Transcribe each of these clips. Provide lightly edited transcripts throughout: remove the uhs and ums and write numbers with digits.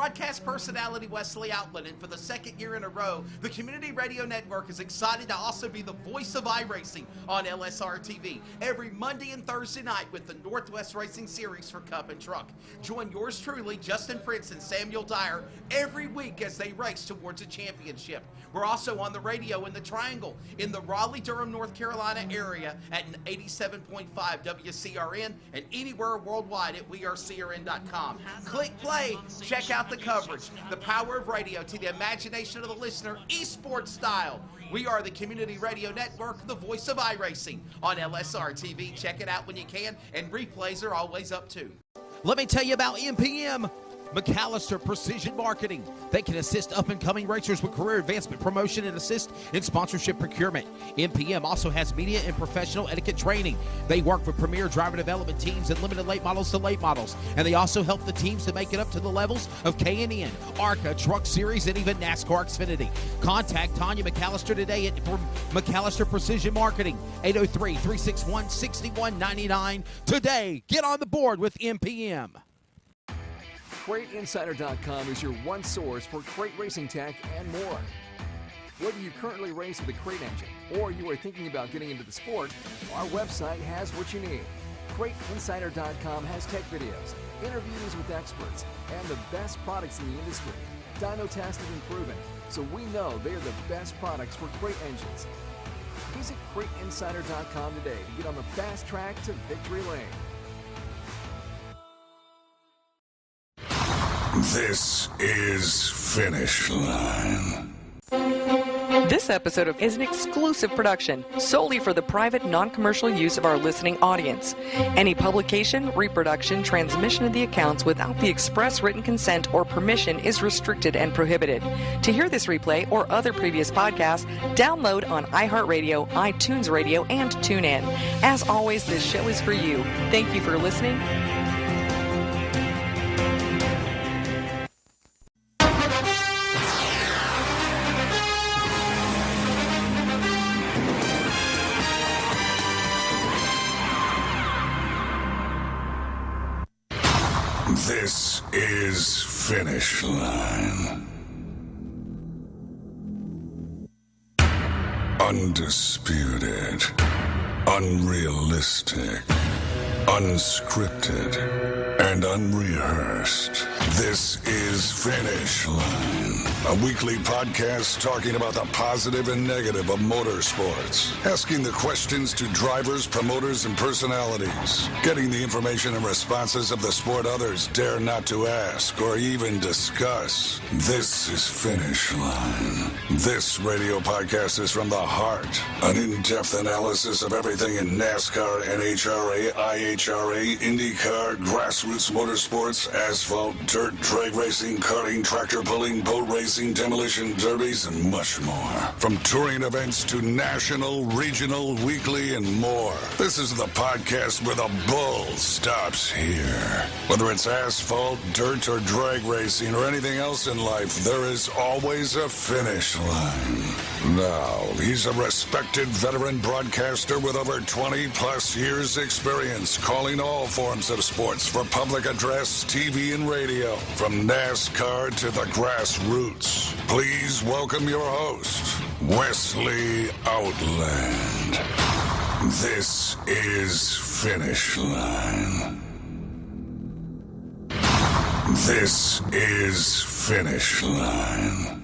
broadcast personality Wesley Outland, and for the second year in a row, the Community Radio Network is excited to also be the voice of iRacing on LSRTV every Monday and Thursday night with the Northwest Racing Series for Cup and Truck. Join yours truly, Justin Prince and Samuel Dyer, every week as they race towards a championship. We're also on the radio in the Triangle in the Raleigh-Durham, North Carolina area at 87.5 WCRN and anywhere worldwide at wearecrn.com. Click play, check out the coverage, the power of radio to the imagination of the listener, esports style. We are the Community Radio Network, the voice of iRacing on LSR-TV. Check it out when you can, and replays are always up too. Let me tell you about MPM. McAllister Precision Marketing. They can assist up-and-coming racers with career advancement, promotion, and assist in sponsorship procurement. MPM also has media and professional etiquette training. They work with premier driver development teams and limited late models to late models. And they also help the teams to make it up to the levels of K&N, ARCA, Truck Series, and even NASCAR Xfinity. Contact Tanya McAllister today at McAllister Precision Marketing, 803-361-6199. Today, get on the board with MPM. CrateInsider.com is your one source for crate racing tech and more. Whether you currently race with a crate engine or you are thinking about getting into the sport, our website has what you need. CrateInsider.com has tech videos, interviews with experts, and the best products in the industry. Dyno tested and proven, so we know they are the best products for crate engines. Visit CrateInsider.com today to get on the fast track to victory lane. This is Finish Line. This episode is an exclusive production solely for the private, non-commercial use of our listening audience. Any publication, reproduction, transmission of the accounts without the express written consent or permission is restricted and prohibited. To hear this replay or other previous podcasts, download on iHeartRadio, iTunes Radio, and TuneIn. As always, this show is for you. Thank you for listening. This is Finish Line. Undisputed, unrealistic, unscripted, and unrehearsed. This is Finish Line, a weekly podcast talking about the positive and negative of motorsports, asking the questions to drivers, promoters, and personalities, getting the information and responses of the sport others dare not to ask or even discuss. This is Finish Line. This radio podcast is from the heart, an in-depth analysis of everything in NASCAR, NHRA, IHRA, IndyCar, grassroots motorsports, asphalt, dirt, drag racing, karting, tractor pulling, boat racing, demolition derbies, and much more. From touring events to national, regional, weekly, and more. This is the podcast where the bull stops here. Whether it's asphalt, dirt, or drag racing, or anything else in life, there is always a finish line. Now, he's a respected veteran broadcaster with over 20-plus years experience calling all forms of sports for public address, TV, and radio. From NASCAR to the grassroots. Please welcome your host, Wesley Outland. This is Finish Line. This is Finish Line.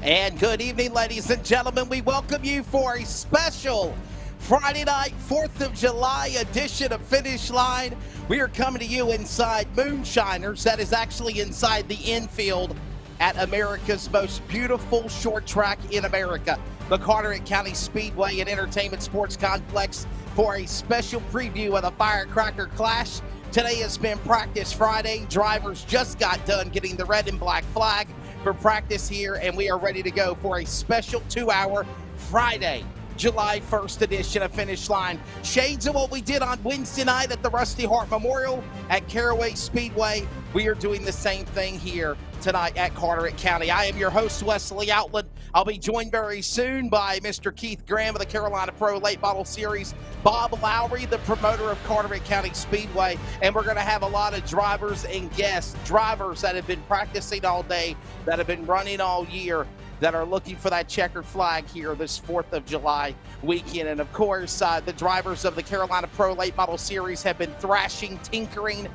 And good evening, ladies and gentlemen. We welcome you for a special Friday night, 4th of July edition of Finish Line. We are coming to you inside Moonshiners. That is actually inside the infield at America's most beautiful short track in America, the Carteret County Speedway and Entertainment Sports Complex, for a special preview of the Firecracker Clash. Today has been practice Friday. Drivers just got done getting the red and black flag for practice here, and we are ready to go for a special 2-hour Friday, July 1st edition of Finish Line. Shades of what we did on Wednesday night at the Rusty Hart Memorial at Caraway Speedway. We are doing the same thing here tonight at Carteret County. I am your host, Wesley Outland. I'll be joined very soon by Mr. Keith Graham of the Carolina Pro Late Model Series, Bob Lowry, the promoter of Carteret County Speedway, and we're going to have a lot of drivers and guests, drivers that have been practicing all day, that have been running all year, that are looking for that checkered flag here this 4th of July weekend. And of course, the drivers of the Carolina Pro Late Model Series have been thrashing, tinkering,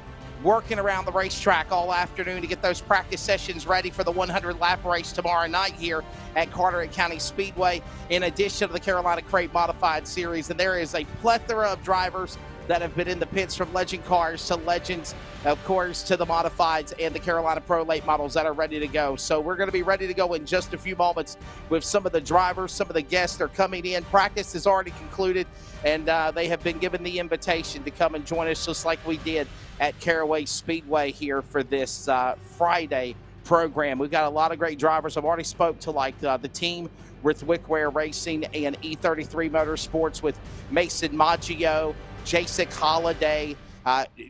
working around the racetrack all afternoon to get those practice sessions ready for the 100-lap race tomorrow night here at Carteret County Speedway, in addition to the Carolina Crate Modified Series. And there is a plethora of drivers that have been in the pits, from legend cars to legends, of course, to the modifieds and the Carolina Pro Late Models that are ready to go. So we're going to be ready to go in just a few moments with some of the drivers. Some of the guests are coming in. Practice has already concluded, and they have been given the invitation to come and join us, just like we did at Caraway Speedway here for this Friday program. We've got a lot of great drivers. I've already spoke to the team with Wickware Racing and E33 Motorsports with Mason Maggio, Jasek Holiday,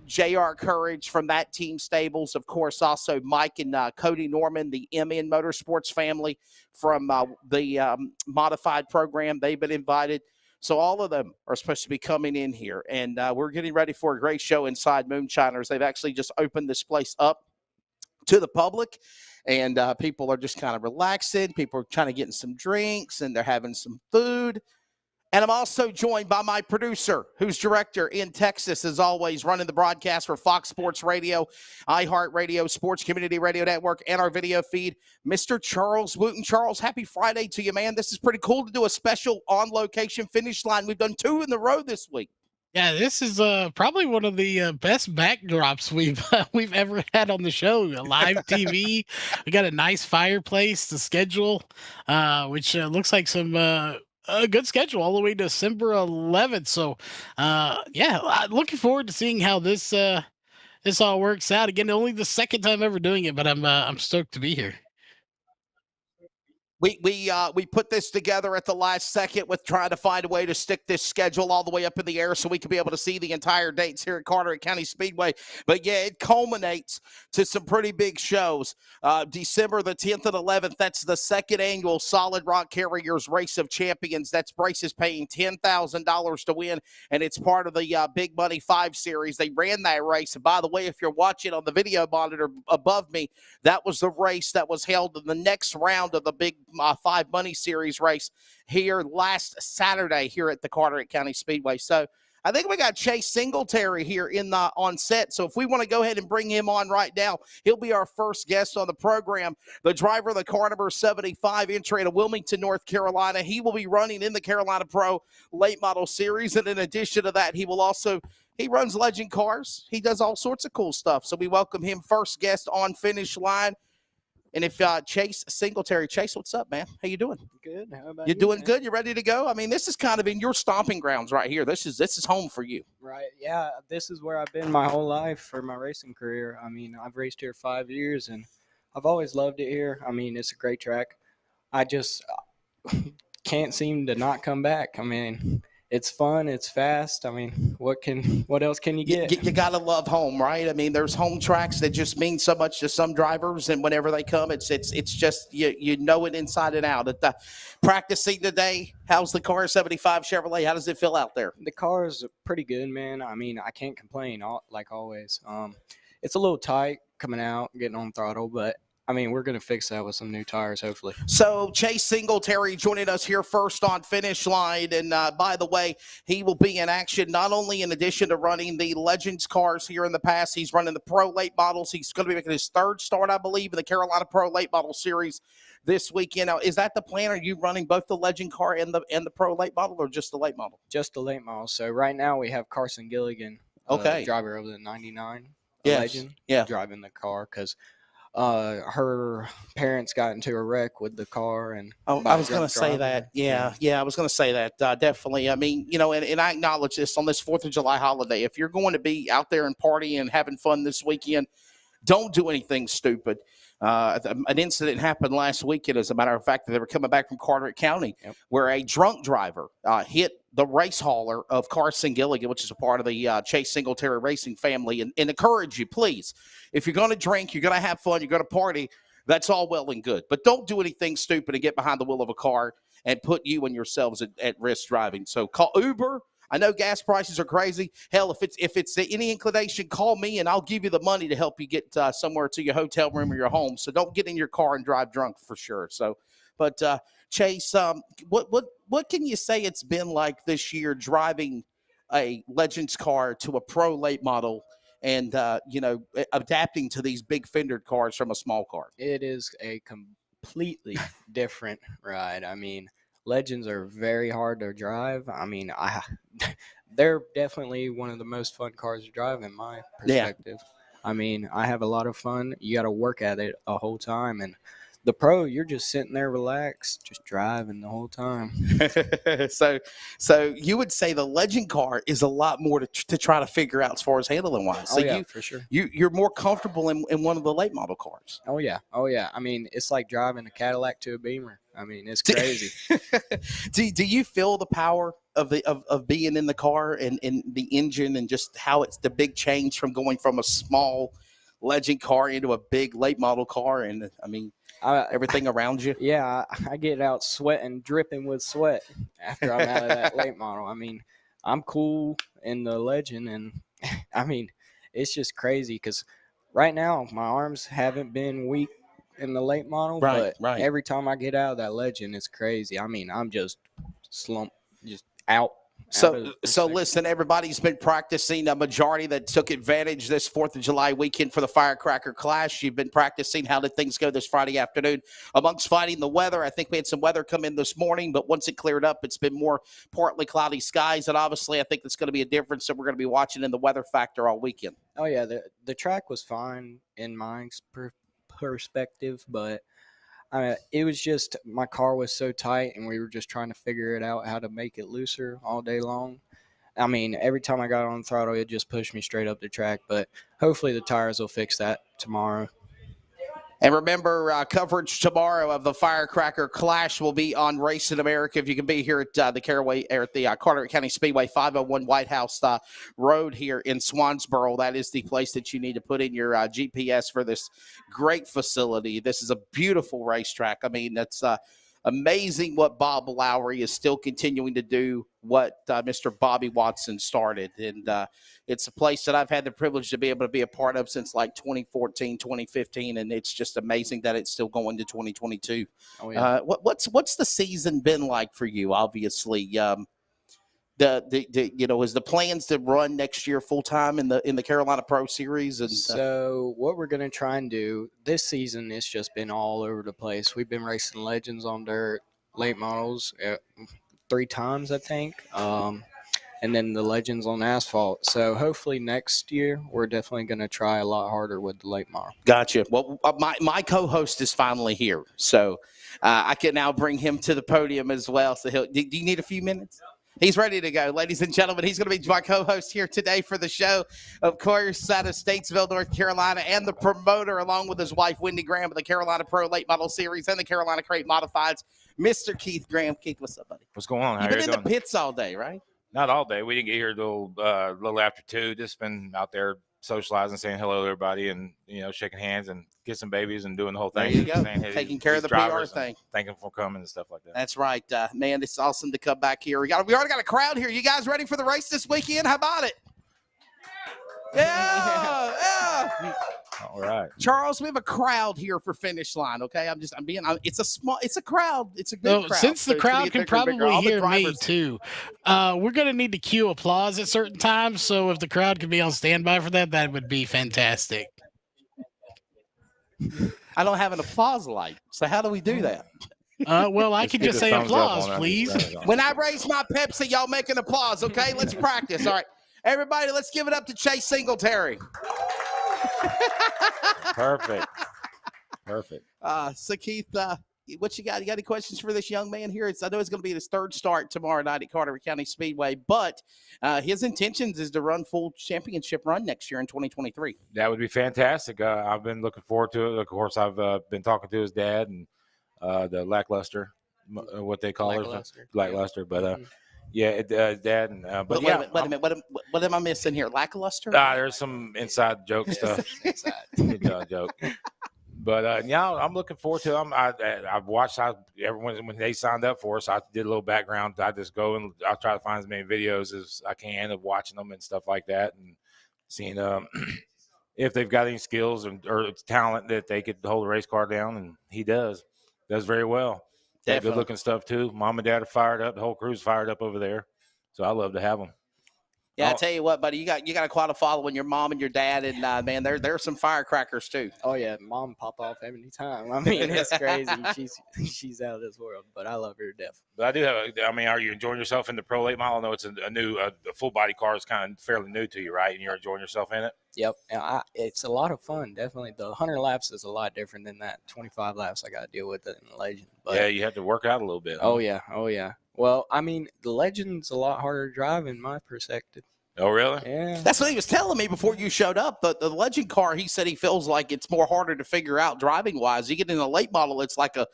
J.R. Courage from that team stables. Of course, also Mike and Cody Norman, the MN Motorsports family from the modified program. They've been invited. So all of them are supposed to be coming in here, and we're getting ready for a great show inside Moonshiners. They've actually just opened this place up to the public, and people are just kind of relaxing. People are trying to get some drinks, and they're having some food. And I'm also joined by my producer, who's director in Texas, as always, running the broadcast for Fox Sports Radio, iHeartRadio, Sports Community Radio Network, and our video feed, Mr. Charles Wooten. Charles, happy Friday to you, man. This is pretty cool to do a special on-location finish line. We've done 2 in a row this week. Yeah, this is probably one of the best backdrops we've ever had on the show. Live TV. We got a nice fireplace to schedule, which looks like some a good schedule all the way to December 11th. So, yeah, looking forward to seeing how this all works out. Again, only the second time ever doing it, but I'm stoked to be here. We put this together at the last second with trying to find a way to stick this schedule all the way up in the air so we can be able to see the entire dates here at Carteret County Speedway. But, yeah, it culminates to some pretty big shows. December the 10th and 11th, that's the second annual Solid Rock Carriers Race of Champions. That's Braces paying $10,000 to win, and it's part of the Big Money 5 Series. They ran that race. And, by the way, if you're watching on the video monitor above me, that was the race that was held in the next round of the Big 5 Money Series race here last Saturday here at the Carteret County Speedway. So I think we got Chase Singletary here on set. So if we want to go ahead and bring him on right now, he'll be our first guest on the program. The driver of the car number 75 entry out of Wilmington, North Carolina. He will be running in the Carolina Pro Late Model Series. And in addition to that, he runs legend cars. He does all sorts of cool stuff. So we welcome him, first guest on Finish Line. And if Chase Singletary, Chase, what's up, man? How you doing? Good. How about you? You Doing man? good? You ready to go? I mean, this is kind of in your stomping grounds right here. This is home for you. Right. Yeah, this is where I've been my whole life for my racing career. I mean, I've raced here 5 years, and I've always loved it here. I mean, it's a great track. I just can't seem to not come back. I mean, it's fun. It's fast. I mean, what else can you get? You got to love home, right? I mean, there's home tracks that just mean so much to some drivers, and whenever they come, it's just you know it inside and out. At the practicing today, how's the car 75 Chevrolet? How does it feel out there? The car is pretty good, man. I mean, I can't complain, like always. It's a little tight coming out, getting on throttle, but I mean, we're going to fix that with some new tires, hopefully. So Chase Singletary joining us here first on Finish Line. And by the way, he will be in action not only in addition to running the Legends cars here in the past. He's running the Pro Late Models. He's going to be making his third start, I believe, in the Carolina Pro Late Model Series this weekend. Now, is that the plan? Are you running both the Legend car and the Pro Late Model, or just the Late Model? Just the Late Model. So right now we have Carson Gilligan, the driver of the 99 Legend, driving the car because her parents got into a wreck with the car, and I was going to say that. Yeah, I was going to say that. Definitely. I mean, and I acknowledge this on this 4th of July holiday. If you're going to be out there and partying and having fun this weekend, don't do anything stupid. An incident happened last weekend, as a matter of fact, that they were coming back from Carteret County, where a drunk driver hit the race hauler of Carson Gilligan, which is a part of the Chase Singletary Racing family. And encourage you, please, if you're going to drink, you're going to have fun, you're going to party, That's all well and good. But don't do anything stupid and get behind the wheel of a car and put you and yourselves at risk driving. So call Uber. I know gas prices are crazy. Hell, if it's any inclination, call me and I'll give you the money to help you get somewhere to your hotel room or your home. So don't get in your car and drive drunk for sure. So, but Chase, what can you say it's been like this year driving a Legends car to a pro late model and adapting to these big fendered cars from a small car? It is a completely different ride. I mean, Legends are very hard to drive. I mean, they're definitely one of the most fun cars to drive in my perspective. I mean, I have a lot of fun. You got to work at it a whole time. And the pro, you're just sitting there relaxed, just driving the whole time. So you would say the Legend car is a lot more to try to figure out as far as handling wise. So for sure. You're more comfortable in one of the late model cars. Oh yeah. I mean, it's like driving a Cadillac to a Beamer. I mean, it's crazy. Do you feel the power of being in the car and the engine and just how it's the big change from going from a small Legend car into a big late model car? And I mean, everything around you. Yeah, I get out sweating, dripping with sweat after I'm out of that late model. I mean, I'm cool in the Legend, and I mean, it's just crazy because right now my arms haven't been weak in the late model, but every time I get out of that Legend, it's crazy. I mean, I'm just slumped, just out. So listen, everybody's been practicing. A majority that took advantage this 4th of July weekend for the Firecracker Clash. You've been practicing. How did things go this Friday afternoon amongst fighting the weather? I think we had some weather come in this morning, but once it cleared up, it's been more partly cloudy skies. And obviously, I think that's going to be a difference that we're going to be watching in the weather factor all weekend. Oh, yeah. The track was fine in my perspective, but it was just my car was so tight and we were just trying to figure it out how to make it looser all day long. I mean, every time I got on the throttle, it just pushed me straight up the track, but hopefully the tires will fix that tomorrow. And remember, coverage tomorrow of the Firecracker Clash will be on Racing America. If you can be here at the Carteret County Speedway, 501 White House Road here in Swansboro, that is the place that you need to put in your GPS for this great facility. This is a beautiful racetrack. I mean, it's amazing what Bob Lowry is still continuing to do, what Mr. Bobby Watson started. And it's a place that I've had the privilege to be able to be a part of since like 2014, 2015. And it's just amazing that it's still going to 2022. Oh, yeah. What's the season been like for you? Obviously, is the plans to run next year full time in the Carolina Pro Series? And so what we're going to try and do this season, it's just been all over the place. We've been racing Legends on dirt, late models 3 times, I think, and then the Legends on asphalt. So hopefully next year we're definitely going to try a lot harder with the late model. Gotcha. Well, my co-host is finally here, so I can now bring him to the podium as well. So do you need a few minutes? He's ready to go. Ladies and gentlemen, he's going to be my co-host here today for the show, of course, out of Statesville, North Carolina, and the promoter, along with his wife, Wendy Graham, of the Carolina Pro Late Model Series and the Carolina Crate Modifieds, Mr. Keith Graham. Keith, what's up, buddy? What's going on? How You've been you in doing? The pits all day, right? Not all day. We didn't get here till a little after 2. Just been out there socializing, saying hello to everybody, and shaking hands and kissing babies and doing the whole thing. There you go. Saying, hey, taking care of the PR thing. Thanking them for coming and stuff like that. That's right, man. It's awesome to come back here. We already got a crowd here. You guys ready for the race this weekend? How about it? Yeah. All right, Charles, we have a crowd here for Finish Line. Okay, it's a crowd. It's a good crowd. Since the crowd can probably hear me too, we're gonna need to cue applause at certain times. So if the crowd could be on standby for that, that would be fantastic. I don't have an applause light, so how do we do that? Well, I can just say applause, please. When I raise my Pepsi, y'all make an applause. Okay, let's practice. All right, everybody, let's give it up to Chase Singletary. Perfect. So Keith, what you got? You got any questions for this young man here? I know it's going to be his 3rd start tomorrow night at Carteret County Speedway, but his intentions is to run full championship run next year in 2023. That would be fantastic. I've been looking forward to it. Of course, I've been talking to his dad and the lackluster, what they call it, lackluster. But dad and but wait a minute. What am I missing here? Lackluster? There's some inside joke stuff. Inside joke. But yeah, I'm looking forward to them. I've watched everyone when they signed up for us. I did a little background. I just go and I try to find as many videos as I can of watching them and stuff like that, and seeing if they've got any skills or talent that they could hold a race car down, and he does very well. Got good looking stuff too. Mom and Dad are fired up. The whole crew's fired up over there, so I love to have them. Yeah, I tell you what, buddy, you got quite a following. Your mom and your dad, and man, there's some firecrackers too. Oh yeah, Mom pop off every time. I mean, it's crazy. She's out of this world, but I love her to death. But I do have. Are you enjoying yourself in the Pro Late Model? I know it's a new full body car is kind of fairly new to you, right? And you're enjoying yourself in it. Yep, and it's a lot of fun. Definitely, the 100 laps is a lot different than that 25 laps I got to deal with in the Legend. But, yeah, you have to work out a little bit. Huh? Oh yeah. Well, I mean, the Legend's a lot harder to drive in my perspective. Oh, really? Yeah. That's what he was telling me before you showed up. The Legend car, he said he feels like it's more harder to figure out driving-wise. You get in a late model, it's like a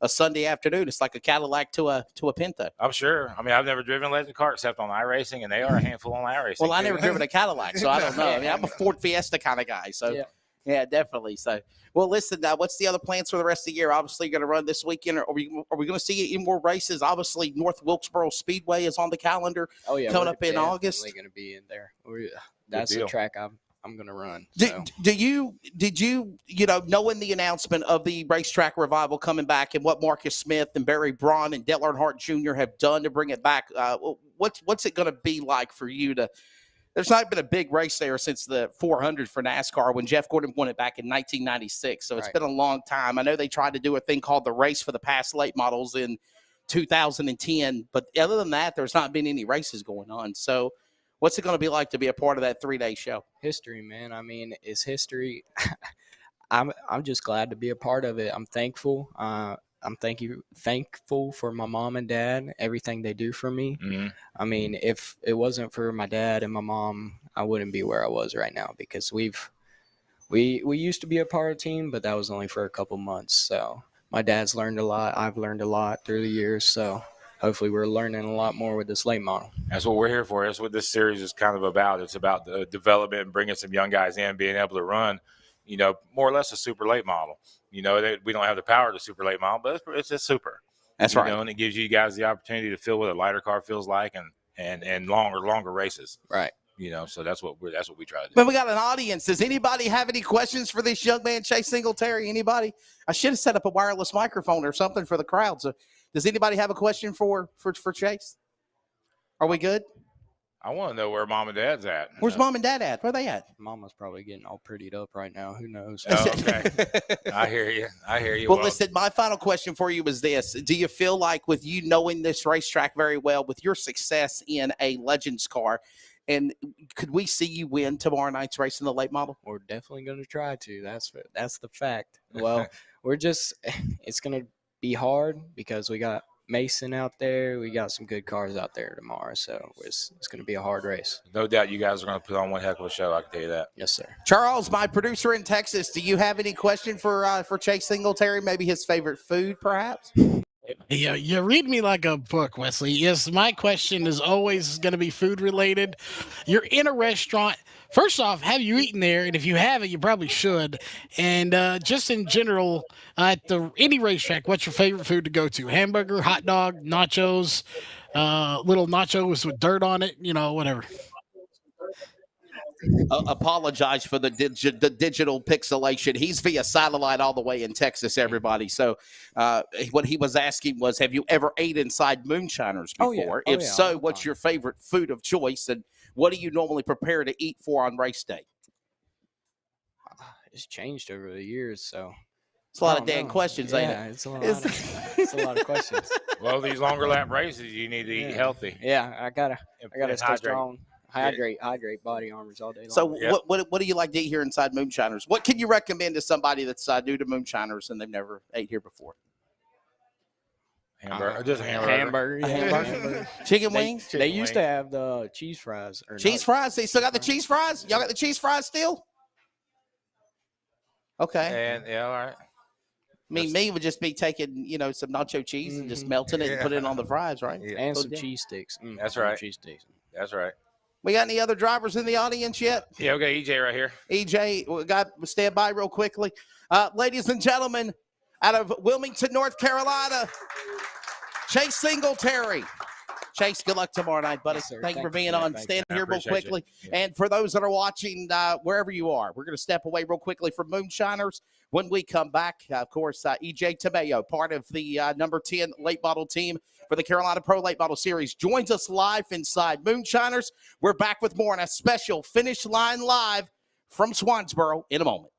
Sunday afternoon. It's like a Cadillac to a Pinto. I'm sure. I mean, I've never driven a Legend car except on iRacing, and they are a handful on iRacing. Well, I never driven a Cadillac, so I don't know. I mean, I'm a Ford Fiesta kind of guy, so yeah, definitely. So, well, listen, what's the other plans for the rest of the year? Obviously, you're going to run this weekend. Are we going to see you in more races? Obviously, North Wilkesboro Speedway is on the calendar. Oh yeah, coming up in August. Definitely going to be in there. That's the track I'm going to run. So. Did you knowing the announcement of the racetrack revival coming back and what Marcus Smith and Barry Braun and Dale Earnhardt Jr. have done to bring it back? What's it going to be like for you to? There's not been a big race there since the 400 for NASCAR when Jeff Gordon won it back in 1996. So it's been a long time. I know they tried to do a thing called the Race for the Past Late Models in 2010, but other than that, there's not been any races going on. So what's it going to be like to be a part of that 3-day show? History, man. I mean, it's history. I'm just glad to be a part of it. I'm thankful. I'm thankful for my mom and dad, everything they do for me. Mm-hmm. I mean, if it wasn't for my dad and my mom, I wouldn't be where I was right now because we used to be a part of the team, but that was only for a couple months. So my dad's learned a lot. I've learned a lot through the years. So hopefully we're learning a lot more with this late model. That's what we're here for. That's what this series is kind of about. It's about the development and bringing some young guys in, being able to run, more or less a super late model. We don't have the power to super late model, but it's a super. That's right. And it gives you guys the opportunity to feel what a lighter car feels like and longer races. Right. So that's what we try to do. But we got an audience. Does anybody have any questions for this young man, Chase Singletary? Anybody? I should have set up a wireless microphone or something for the crowd. So does anybody have a question for Chase? Are we good? I want to know where Mom and Dad's at. Where's Mom and Dad at? Where are they at? Mama's probably getting all prettied up right now. Who knows? Oh, okay. I hear you. Well, listen, my final question for you is this. Do you feel like with you knowing this racetrack very well, with your success in a Legends car, and could we see you win tomorrow night's race in the late model? We're definitely going to try to. That's the fact. Well, it's going to be hard because we got Mason out there. We got some good cars out there tomorrow, so it's going to be a hard race. No doubt you guys are going to put on one heck of a show, I can tell you that. Yes, sir. Charles, my producer in Texas, do you have any question for Chase Singletary? Maybe his favorite food, perhaps? Yeah, you read me like a book, Wesley. Yes, my question is always going to be food related. You're in a restaurant. First off, have you eaten there? And if you haven't, you probably should. And just in general, at any racetrack, what's your favorite food to go to? Hamburger, hot dog, nachos, little nachos with dirt on it, whatever. Apologize for the digital pixelation. He's via satellite all the way in Texas, everybody. So what he was asking was, have you ever ate inside Moonshiners before? If so, what's your favorite food of choice, and what do you normally prepare to eat for on race day? It's changed over the years, so it's a lot of damn questions, ain't it? It's a lot of questions. Well, these longer lap races, you need to eat healthy. Yeah, I gotta stay strong. Hydrate body armors all day long. So what do you like to eat here inside Moonshiners? What can you recommend to somebody that's new to Moonshiners and they've never ate here before? Hamburger. Just hamburger. Hamburger. Chicken wings? They used to have the cheese fries. Cheese fries? They still got the cheese fries? Y'all got the cheese fries still? Okay. And all right. Me would just be taking, some nacho cheese and just melting it and putting it on the fries, right? Yeah. And some cheese sticks. That's right. Cheese sticks. That's right. We got any other drivers in the audience yet? Yeah, we got EJ right here. EJ, we got stand by real quickly. Ladies and gentlemen, out of Wilmington, North Carolina, Chase Singletary. Chase, good luck tomorrow night, buddy. Yes, sir. Thank you for being you. on. Thanks. Stand I here real appreciate quickly. you. And for those that are watching, wherever you are, we're going to step away real quickly from Moonshiners. When we come back, of course, EJ Tamayo, part of the number 10 late model team for the Carolina Pro Late Model Series, joins us live inside Moonshiners. We're back with more on a special Finish Line Live from Swansboro in a moment.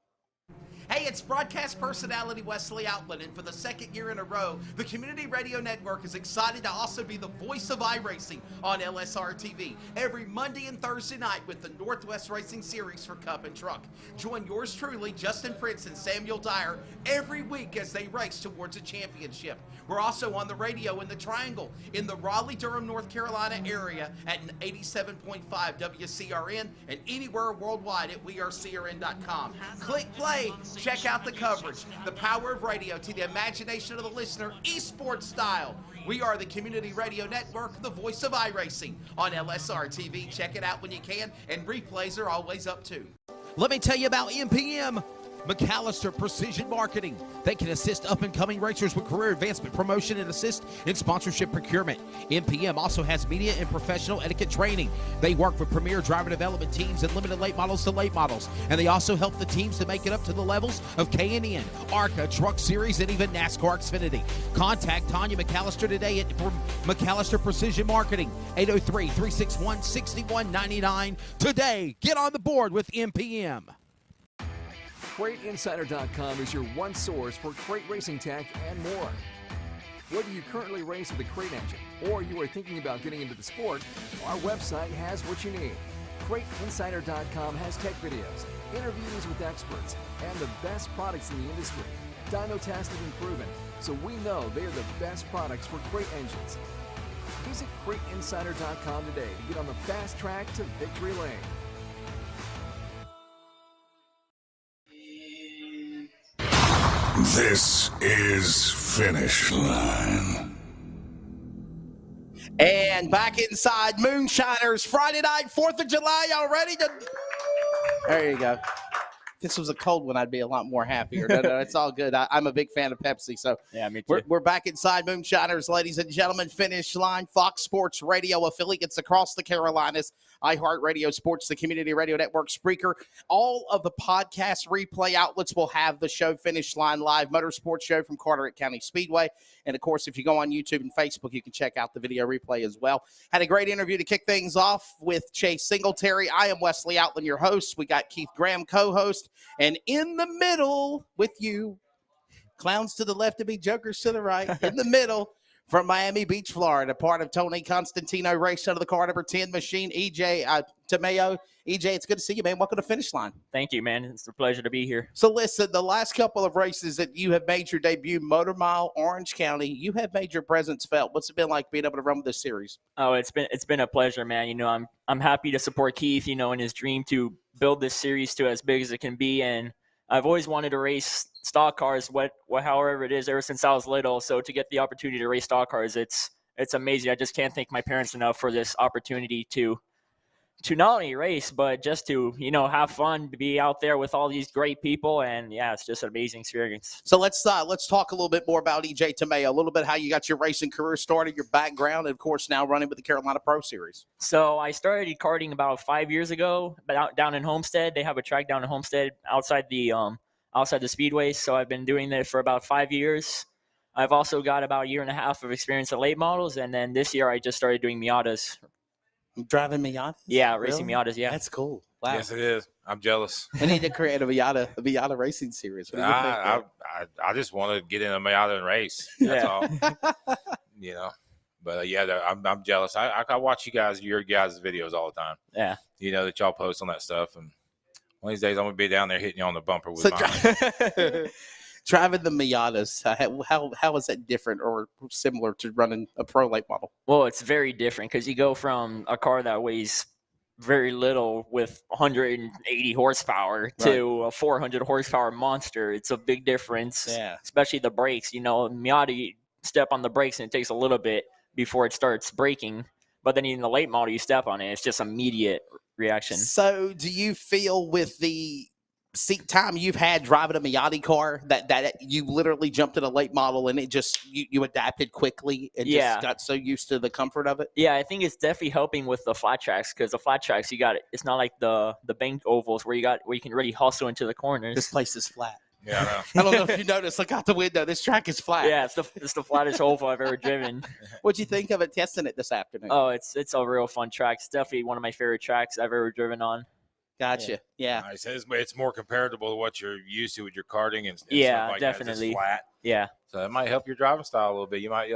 Hey, it's broadcast personality Wesley Outland, and for the second year in a row, the Community Radio Network is excited to also be the voice of iRacing on LSRTV every Monday and Thursday night with the Northwest Racing Series for Cup and Truck. Join yours truly, Justin Prince and Samuel Dyer, every week as they race towards a championship. We're also on the radio in the Triangle in the Raleigh-Durham, North Carolina area at 87.5 WCRN and anywhere worldwide at wearecrn.com. Click play. Check out the coverage, the power of radio to the imagination of the listener, esports style. We are the Community Radio Network, the voice of iRacing on LSR-TV. Check it out when you can, and replays are always up too. Let me tell you about MPM. McAllister Precision Marketing. They can assist up-and-coming racers with career advancement, promotion, and assist in sponsorship procurement. MPM also has media and professional etiquette training. They work with premier driver development teams and limited late models to late models. And they also help the teams to make it up to the levels of K&N, ARCA, Truck Series, and even NASCAR Xfinity. Contact Tanya McAllister today at McAllister Precision Marketing, 803-361-6199. Today, get on the board with MPM. CrateInsider.com is your one source for crate racing tech and more. Whether you currently race with a crate engine or you are thinking about getting into the sport, our website has what you need. CrateInsider.com has tech videos, interviews with experts, and the best products in the industry. Dyno tested and proven, so we know they are the best products for crate engines. Visit CrateInsider.com today to get on the fast track to victory lane. This is Finish Line. And back inside Moonshiners, Friday night, 4th of July. Y'all ready to... There you go. If this was a cold one, I'd be a lot more happier. No, it's all good. I'm a big fan of Pepsi. So Yeah, me too. we're back inside Moonshiners, ladies and gentlemen. Finish Line, Fox Sports Radio affiliates across the Carolinas, iHeartRadio Sports, the Community Radio Network, Spreaker. All of the podcast replay outlets will have the show Finish Line Live, Motorsports show from Carteret County Speedway. And, of course, if you go on YouTube and Facebook, you can check out the video replay as well. Had a great interview to kick things off with Chase Singletary. I am Wesley Outland, your host. We got Keith Graham, co-host. And in the middle with you, clowns to the left of me, jokers to the right, in the middle, from Miami Beach, Florida, part of Tony Constantino race out of the car number 10 machine, EJ Tamayo. EJ, it's good to see you, man. Welcome to Finish Line. Thank you, man. It's a pleasure to be here. So listen, the last couple of races that you have made your debut, Motor Mile, Orange County, you have made your presence felt. What's it been like being able to run with this series? Oh, it's been a pleasure, man. You know, I'm happy to support Keith, you know, in his dream to build this series to as big as it can be. And I've always wanted to race stock cars, however it is, ever since I was little. So to get the opportunity to race stock cars, it's amazing. I just can't thank my parents enough for this opportunity to not only race, but just to, you know, have fun, to be out there with all these great people. And yeah, it's just an amazing experience. So let's talk a little bit more about EJ Tamayo, a little bit how you got your racing career started, your background, and of course now running with the Carolina Pro Series. So I started karting about 5 years ago, but down in Homestead. They have a track down in Homestead outside the Speedway. So I've been doing that for about 5 years. I've also got about a year and a half of experience at late models, and then this year I just started doing Miatas. Driving Miatas? Yeah, racing Miatas, yeah. That's cool. Wow. Yes, it is. I'm jealous. We need to create a Miata racing series. What do you think? I just want to get in a Miata and race. That's all. You know, but I'm jealous. I watch your guys' videos all the time. Yeah. You know that y'all post on that stuff, and one of these days I'm gonna be down there hitting you on the bumper with mine. Driving the Miatas, how is that different or similar to running a pro late model? Well, it's very different because you go from a car that weighs very little with 180 horsepower to a 400 horsepower monster. It's a big difference, especially the brakes. You know, Miata, you step on the brakes and it takes a little bit before it starts braking. But then in the late model, you step on it, it's just immediate reaction. So do you feel with the seat time you've had driving a Miata car that you literally jumped in a late model and it just you adapted quickly and just got so used to the comfort of it? Yeah, I think it's definitely helping with the flat tracks, because the flat tracks it's not like the bank ovals where you can really hustle into the corners. This place is flat. Yeah, I don't know if you noticed. Look out the window. This track is flat. Yeah, it's the flattest oval I've ever driven. What'd you think of it testing it this afternoon? Oh, it's a real fun track. It's definitely one of my favorite tracks I've ever driven on. Gotcha. Yeah. Nice. It's more comparable to what you're used to with your karting and stuff like definitely. That. It's flat. Yeah. So it might help your driving style a little bit. You might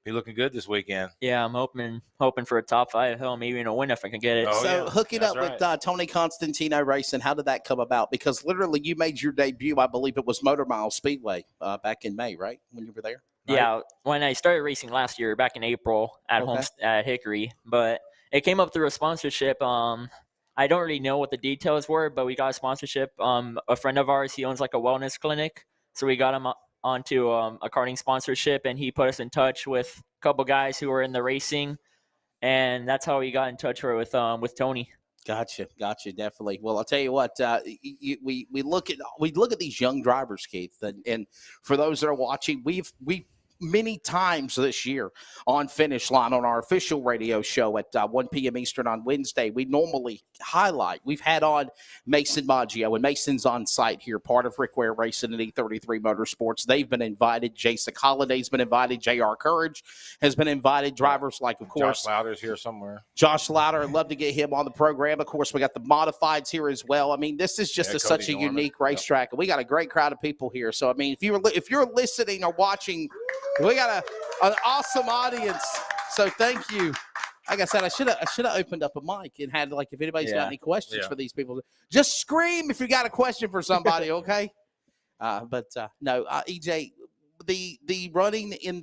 be looking good this weekend. Yeah, I'm hoping for a top 5. Hell, maybe even a win if I can get it. So hooking up with Tony Constantino Racing, how did that come about? Because literally you made your debut, I believe it was Motor Mile Speedway back in May, right? When you were there? Right? Yeah, when I started racing last year, back in April at home at Hickory. But it came up through a sponsorship. I don't really know what the details were, but we got a sponsorship. A friend of ours, he owns like a wellness clinic. So we got him onto a karting sponsorship, and he put us in touch with a couple guys who were in the racing, and that's how we got in touch with Tony. Gotcha, definitely. Well, I'll tell you what, we look at these young drivers, Keith, and for those that are watching, we've many times this year on Finish Line on our official radio show at 1 p.m. Eastern on Wednesday. We normally highlight. We've had on Mason Maggio, and Mason's on site here, part of Rick Ware Racing and E33 Motorsports. They've been invited. Jason Holliday's been invited. J.R. Courage has been invited. Drivers like, of course, Josh Louder's here somewhere. Josh Louder, I'd love to get him on the program. Of course, we got the modifieds here as well. I mean, this is just such a unique racetrack, and we got a great crowd of people here. So, I mean, if you're listening or watching, we got an awesome audience. So thank you. Like I said, I should have opened up a mic and had, like, if anybody's got any questions for these people, just scream if you got a question for somebody, okay? No, EJ, the running in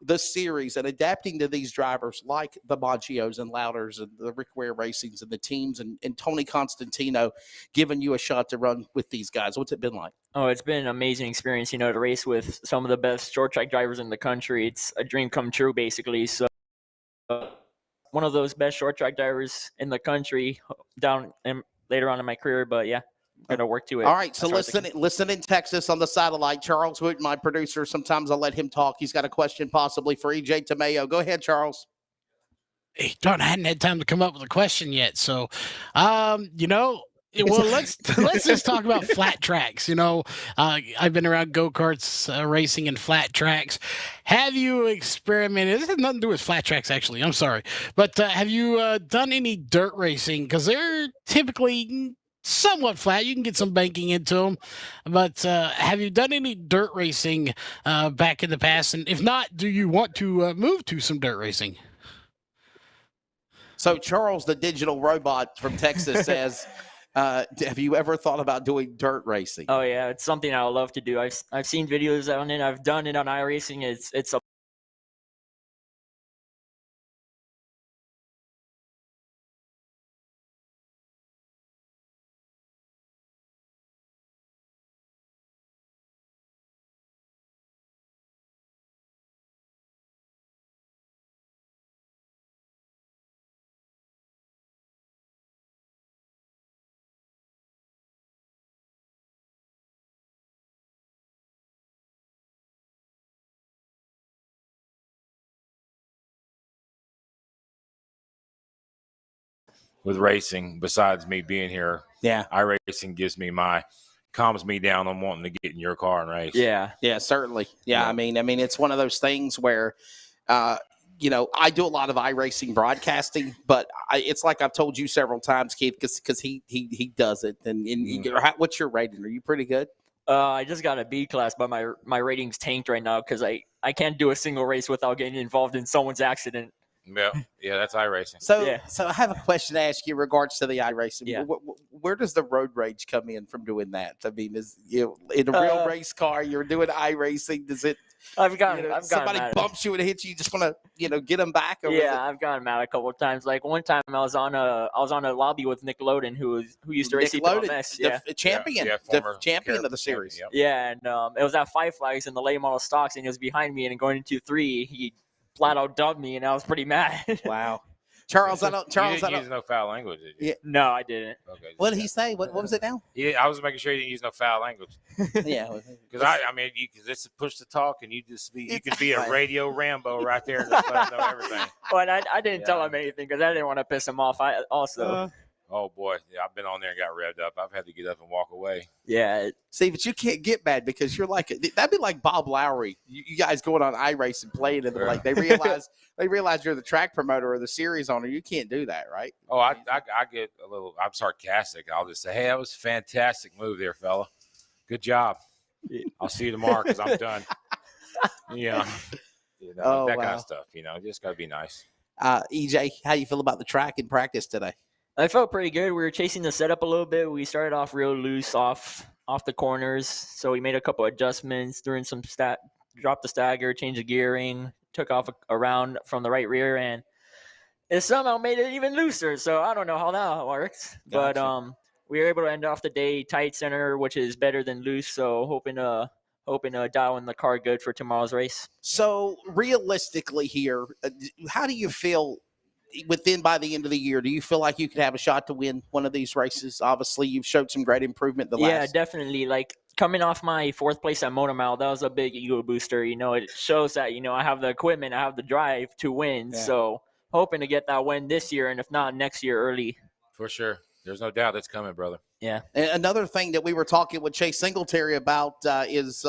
the series and adapting to these drivers like the Maggios and Louders and the Rick Ware Racings and the teams and Tony Constantino giving you a shot to run with these guys. What's it been like? Oh, it's been an amazing experience, to race with some of the best short track drivers in the country. It's a dream come true, basically. So one of those best short track drivers in the country later on in my career, but yeah. Going to work to it. All right, so listen in Texas on the satellite. Charles Wood, my producer, sometimes I'll let him talk. He's got a question possibly for EJ Tamayo. Go ahead, Charles. Hey, I hadn't had time to come up with a question yet. So, well, let's just talk about flat tracks. I've been around go-karts racing and flat tracks. Have you experimented? This has nothing to do with flat tracks, actually. I'm sorry. But have you done any dirt racing? Because they're typically somewhat flat. You can get some banking into them. But have you done any dirt racing back in the past? And if not, do you want to move to some dirt racing? So Charles, the digital robot from Texas, says, have you ever thought about doing dirt racing? Oh, yeah. It's something I would love to do. I've seen videos on it. I've done it on iRacing. It's a with racing, besides me being here, iRacing calms me down on wanting to get in your car and race. Yeah, certainly. Yeah. I mean, it's one of those things where, I do a lot of iRacing broadcasting, but it's like I've told you several times, Keith, because he does it. And what's your rating? Are you pretty good? I just got a B class, but my rating's tanked right now because I can't do a single race without getting involved in someone's accident. Yeah, that's iRacing. So I have a question to ask you in regards to the iRacing. Yeah. Where does the road rage come in from doing that? I mean, in a real race car, you're doing iRacing. Does it? Somebody bumps you and hits you. You just want to, get them back. Or I've gotten mad a couple of times. Like one time, I was on a lobby with Nick Loden, who used to race EPMS. The champion, the champion of the series. Yeah, and it was at Five Flags in the late model stocks, and he was behind me, and going into 3, flat out dubbed me, and I was pretty mad. Wow. Charles, You didn't use no foul language, did you? Yeah. No, I didn't. Okay. What did he say? What was it now? Yeah, I was making sure you didn't use no foul language. Yeah. Because I mean, cause it's push to talk, and you could be a radio Rambo right there and just let them know everything. But I didn't tell him anything because I didn't want to piss him off. I also. Oh boy, yeah, I've been on there and got revved up. I've had to get up and walk away. Yeah. See, but you can't get mad because you're like that'd be like Bob Lowry. You guys going on iRace and playing, and like they realize you're the track promoter or the series owner. You can't do that, right? Oh, I get a little. I'm sarcastic. I'll just say, hey, that was a fantastic move there, fella. Good job. I'll see you tomorrow because I'm done. Yeah, that kind of stuff. Just gotta be nice. EJ, how you feel about the track in practice today? I felt pretty good. We were chasing the setup a little bit. We started off real loose off the corners, so we made a couple adjustments, doing some dropped the stagger, changed the gearing, took off a round from the right rear, and it somehow made it even looser. So I don't know how that works, Gotcha. but we were able to end off the day tight center, which is better than loose. So hoping to dial in the car good for tomorrow's race. So realistically here, how do you feel by the end of the year? Do you feel like you could have a shot to win one of these races? Obviously, you've showed some great improvement Yeah, definitely. Like coming off my 4th place at Motor Mile, that was a big ego booster. It shows that, I have the equipment, I have the drive to win. Yeah. So hoping to get that win this year, and if not, next year early. For sure. There's no doubt it's coming, brother. Yeah. And another thing that we were talking with Chase Singletary about is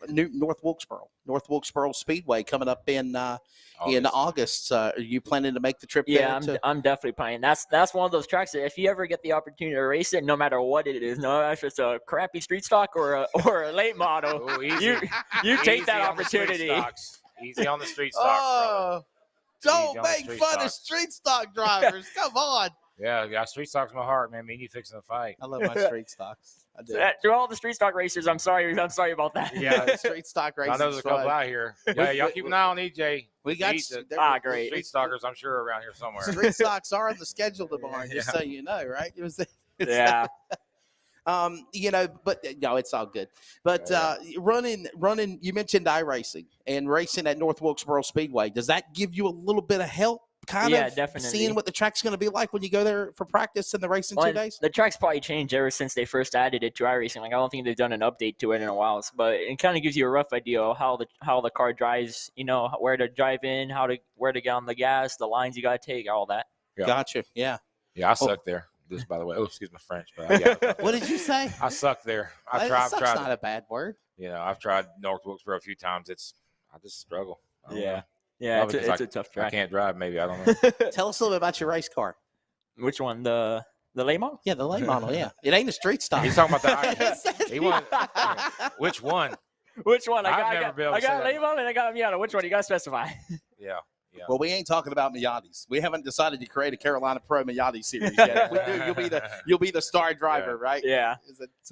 North Wilkesboro Speedway coming up in August. Are you planning to make the trip Yeah, there? I'm definitely planning. That's one of those tracks that if you ever get the opportunity to race it, no matter what it is, if it's a crappy street stock or a late model, Oh, easy. you take Easy that on the street opportunity. stocks. Easy on the street stocks, brother. Don't Easy on the make street fun of stocks. street stock drivers. Come on. Yeah, street stocks my heart, man. Me and you fixing to fight. I love my street stocks. I do. To all the street stock racers, I'm sorry about that. Yeah, Street stock racing. I know there's a couple out here. Yeah, y'all keep an eye on EJ. We got great. Street stalkers, I'm sure, around here somewhere. Street stocks are on the schedule tomorrow, just so you know, right? Yeah. But no, it's all good. But running, you mentioned iRacing and racing at North Wilkesboro Speedway. Does that give you a little bit of help? Definitely. Seeing what the track's going to be like when you go there for practice and the race in 2 days? The track's probably changed ever since they first added it to iRacing. Like I don't think they've done an update to it in a while, but it kind of gives you a rough idea of how the car drives. Where to drive in, where to get on the gas, the lines you got to take, all that. Yeah. Gotcha. Yeah. Yeah, I suck there. Just by the way, excuse my French, but What did you say? I suck there. Suck's not a bad word. I've tried North Wilkesboro a few times. I just struggle. I don't know. Yeah, Probably it's 'cause a tough track. I can't drive. Maybe I don't know. Tell us a little bit about your race car. Which one? The late model? Yeah, the late model. Yeah, it ain't a street stock. He's talking about which one? Which one? I've never been able I to got say a late model and I got a Miata. Which one? You got to specify. Yeah. Well, we ain't talking about Miatis. We haven't decided to create a Carolina Pro Miati series yet. If we do, you'll be the star driver, right? Yeah.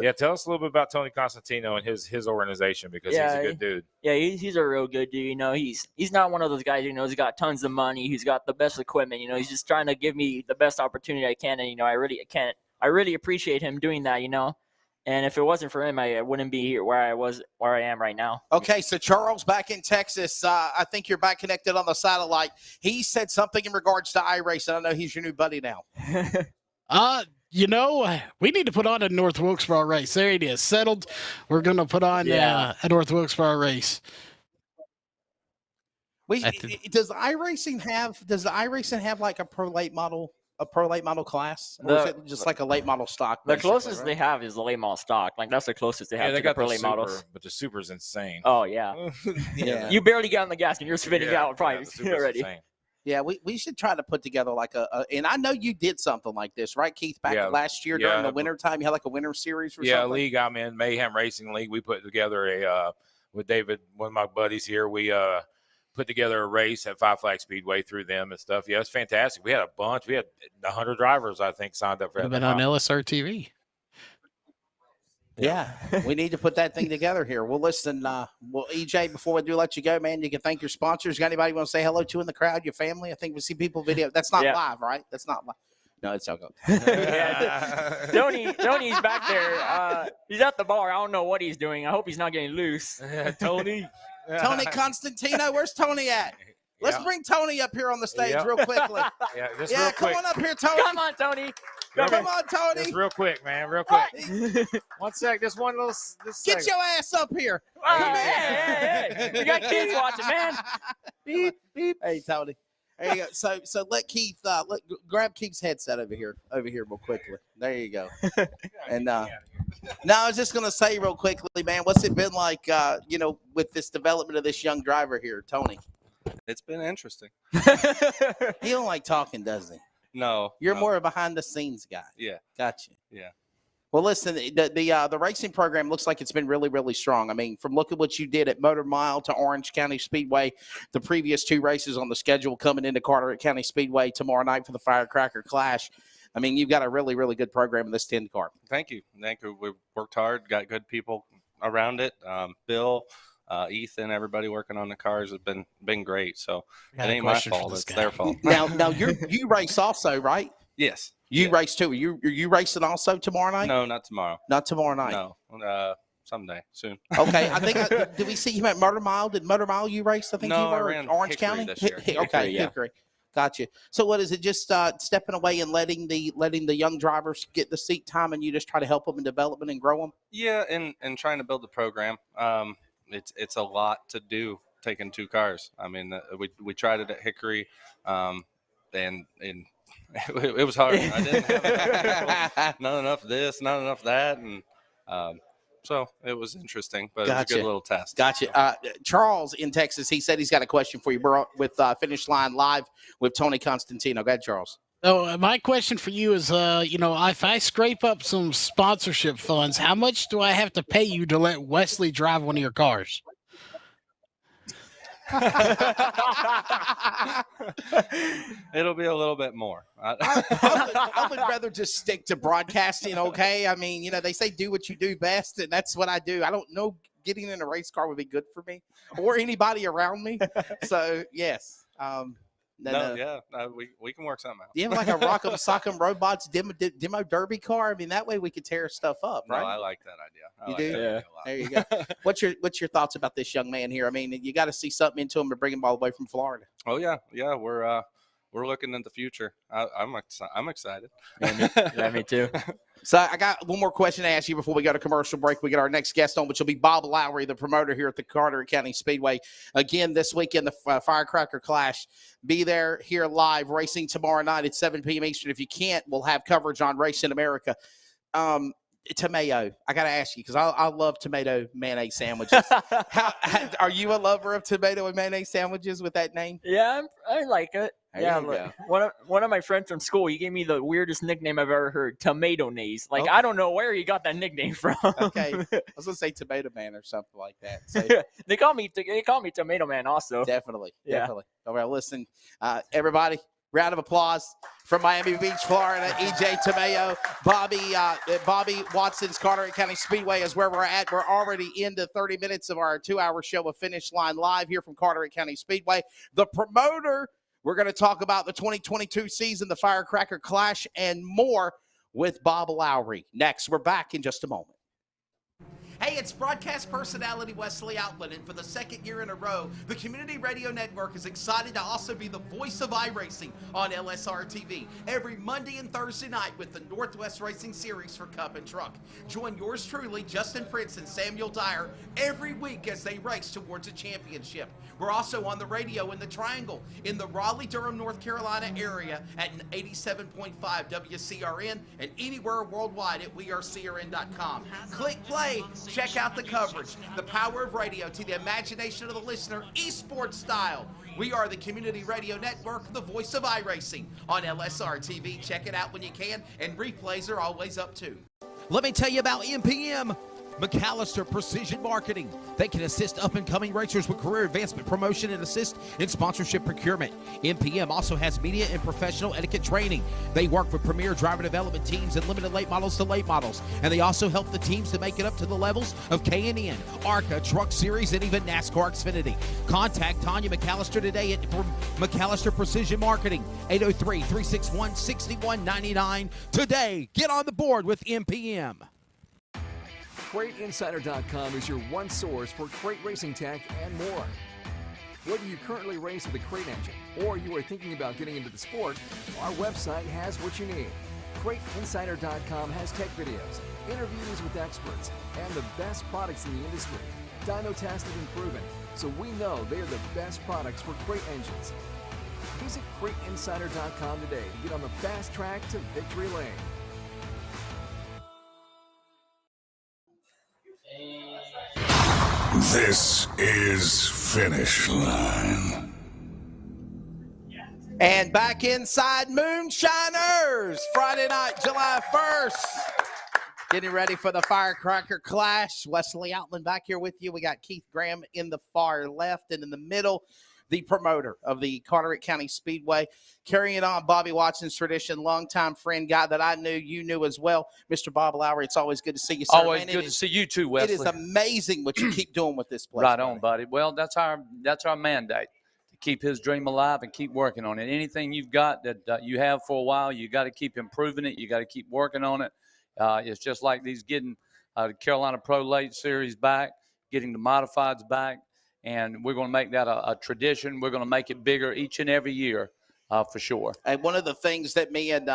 Yeah. Tell us a little bit about Tony Constantino and his organization because he's a good dude. Yeah, he's a real good dude. He's not one of those guys who's got tons of money, who's got the best equipment. He's just trying to give me the best opportunity I can, and I really appreciate him doing that. And if it wasn't for him, I wouldn't be here where I am right now. Okay, so Charles back in Texas. I think you're back connected on the satellite. He said something in regards to iRacing. I know he's your new buddy now. We need to put on a North Wilkesboro race. There it is. Settled. We're going to put on a North Wilkesboro race. Does iRacing have like a pro late model class, or is it just like a late model stock? The closest they have is the late model stock. Like that's the closest they have to the pro late models. But the Super's insane. Oh yeah. Yeah. You barely get on the gas and you're spinning out probably already. Insane. Yeah, we should try to put together like and I know you did something like this, right, Keith? Back last year during the winter time, you had like a winter series or something? Yeah, league I'm in, Mayhem Racing League. We put together with David, one of my buddies here, we put together a race at Five Flag Speedway through them and stuff. Yeah, it's fantastic. We had a bunch. We had 100 drivers, I think, signed up for that. Been on LSRTV. Yeah, we need to put that thing together here. Well, listen, EJ, before we do let you go, man, you can thank your sponsors. Got anybody you want to say hello to in the crowd, your family? I think we see people video. That's not live, right? That's not live. No, it's okay. Tony's back there. He's at the bar. I don't know what he's doing. I hope he's not getting loose. Tony. Tony Constantino, where's Tony at? Let's bring Tony up here on the stage real quickly. Just Yeah, real come quick. on up here, Tony. Come on, Tony. Come on, Tony. Just real quick, man. Real quick. One sec. Just one little. Just Get your ass up here. Hey. We got kids watching, man. Beep, beep. Hey, Tony. There you go. So let Keith grab Keith's headset over here real quickly. There you go. And now I was just gonna say real quickly, man, what's it been like with this development of this young driver here, Tony? It's been interesting. He don't like talking, does he? No. You're more a behind the scenes guy. Yeah. Gotcha. Yeah. Well, listen, the racing program looks like it's been really, really strong. I mean, from look at what you did at Motor Mile to Orange County Speedway, the previous 2 races on the schedule coming into Carteret County Speedway tomorrow night for the Firecracker Clash. I mean, you've got a really, really good program in this 10 car. Thank you. We've worked hard, got good people around it. Bill, Ethan, everybody working on the cars has been great. So it ain't my fault. It's their fault. Now you race also, right? Yes. You race too. Are you racing also tomorrow night? No, not tomorrow. Not tomorrow night. No. Someday soon. Okay. I think did we see him at Motor Mile? Did Motor Mile you race? I think you were I ran Orange Hickory County this year. Okay, Hickory. Gotcha. So what is it? Just stepping away and letting the young drivers get the seat time, and you just try to help them in development and grow them? Yeah, and trying to build the program. It's a lot to do taking 2 cars. I mean, we tried it at Hickory, and it was hard. I didn't have not enough this, not enough that, and so it was interesting, but it was a good little test. Gotcha. Charles in Texas, he said he's got a question for you. We're with Finish Line Live with Tony Constantino. Go ahead, Charles. So my question for you is, if I scrape up some sponsorship funds, how much do I have to pay you to let Wesley drive one of your cars? It'll be a little bit more. I would rather just stick to broadcasting, okay? I mean, they say do what you do best, and that's what I do. I don't know getting in a race car would be good for me or anybody around me. So, yes. We can work something out. Yeah, like a Rock'em Sock'em Robots demo derby car. I mean, that way we could tear stuff up, right? No, I like that idea. There you go. What's your thoughts about this young man here? I mean, you got to see something into him to bring him all the way from Florida. Oh yeah. We're looking at the future. I'm excited. Yeah, me too. So I got one more question to ask you before we go to commercial break. We get our next guest on, which will be Bob Lowry, the promoter here at the Carteret County Speedway. Again, this weekend, the Firecracker Clash. Be there here live, racing tomorrow night at 7 p.m. Eastern. If you can't, we'll have coverage on Racing America. Tomato, I got to ask you, because I love tomato mayonnaise sandwiches. Are you a lover of tomato and mayonnaise sandwiches with that name? Yeah, I like it. There one of my friends from school, he gave me the weirdest nickname I've ever heard, Tomato Naze. I don't know where he got that nickname from. Okay, I was gonna say Tomato Man or something like that. So, they call me Tomato Man also. Definitely. All right, listen, everybody. Round of applause from Miami Beach, Florida. EJ Tamayo, Bobby Watson's Carteret County Speedway is where we're at. We're already into 30 minutes of our 2-hour show of Finish Line Live here from Carteret County Speedway. The promoter, we're going to talk about the 2022 season, the Firecracker Clash, and more with Bob Lowry. Next, we're back in just a moment. Hey, it's broadcast personality Wesley Outland, and for the 2nd year in a row, the Community Radio Network is excited to also be the voice of iRacing on LSRTV every Monday and Thursday night with the Northwest Racing Series for Cup and Truck. Join yours truly, Justin Prince and Samuel Dyer, every week as they race towards a championship. We're also on the radio in the Triangle in the Raleigh-Durham, North Carolina area at 87.5 WCRN and anywhere worldwide at wearecrn.com. Click play. Check out the coverage, the power of radio to the imagination of the listener, esports style. We are the Community Radio Network, the voice of iRacing on LSRTV. Check it out when you can, and replays are always up too. Let me tell you about MPM. McAllister Precision Marketing. They can assist up-and-coming racers with career advancement, promotion, and assist in sponsorship procurement. MPM also has media and professional etiquette training. They work with premier driver development teams and limited late models to late models. And they also help the teams to make it up to the levels of K&N, ARCA, Truck Series, and even NASCAR Xfinity. Contact Tanya McAllister today at McAllister Precision Marketing, 803-361-6199. Today, get on the board with MPM. CrateInsider.com is your one source for crate racing tech and more. Whether you currently race with a crate engine or you are thinking about getting into the sport, our website has what you need. CrateInsider.com has tech videos, interviews with experts, and the best products in the industry. Dyno tested and proven, so we know they are the best products for crate engines. Visit CrateInsider.com today to get on the fast track to victory lane. This is Finish Line. And back inside Moonshiners, Friday night, July 1st. Getting ready for the Firecracker Clash. Wesley Outland back here with you. We got Keith Graham in the far left, and in the middle, the promoter of the Carteret County Speedway, carrying on Bobby Watson's tradition, longtime friend, guy that I knew, you knew as well, Mr. Bob Lowry. It's always good to see you, sir. Always good to see you too, Wesley. It is amazing what you keep doing with this place. Right on, buddy. Well, that's our mandate, to keep his dream alive and keep working on it. Anything you've got that you have for a while, you got to keep improving it. You got to keep working on it. It's just like these getting the Carolina Pro Late Series back, getting the modifieds back. And we're going to make that a tradition. We're going to make it bigger each and every year, for sure. And one of the things that me and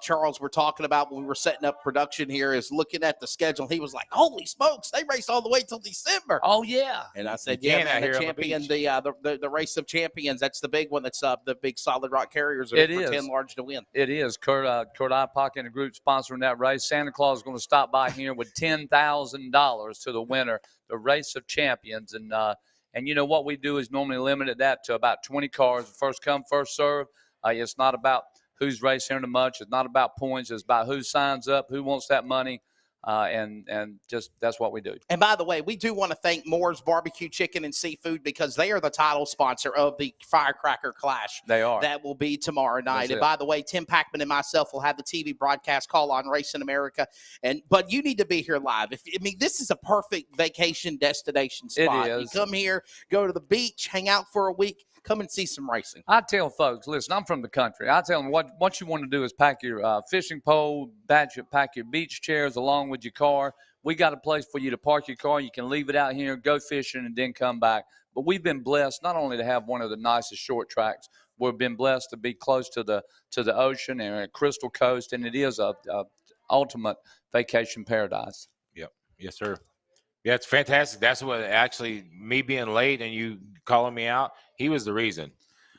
Charles were talking about when we were setting up production here is looking at the schedule. He was like, holy smokes, they race all the way till December. Oh, yeah. And I said, yeah, man, the champion, the race of champions, that's the big one. That's the big Solid Rock Carriers are for 10 large to win. It is. Kurt Ipock and the group sponsoring that race. Santa Claus is going to stop by here with $10,000 to the winner, the race of champions. And you know what we do is normally limited that to about 20 cars. First come, first serve. It's not about who's racing too much. It's not about points. It's about who signs up, who wants that money, and just that's what we do. And by the way, we do want to thank Moore's Barbecue Chicken and Seafood because they are the title sponsor of the Firecracker Clash. They are. That will be tomorrow night. And by the way, Tim Packman and myself will have the TV broadcast call on Racing America. But you need to be here live. This is a perfect vacation destination spot. It is. You come here, go to the beach, hang out for a week. Come and see some racing. I tell folks, listen, I'm from the country. I tell them what you want to do is pack your fishing pole, pack your beach chairs along with your car. We got a place for you to park your car. You can leave it out here, go fishing, and then come back. But we've been blessed not only to have one of the nicest short tracks, we've been blessed to be close to the ocean and at Crystal Coast, and it is a ultimate vacation paradise. Yep. Yes, sir. Yeah, it's fantastic. That's what actually me being late and you calling me out, he was the reason.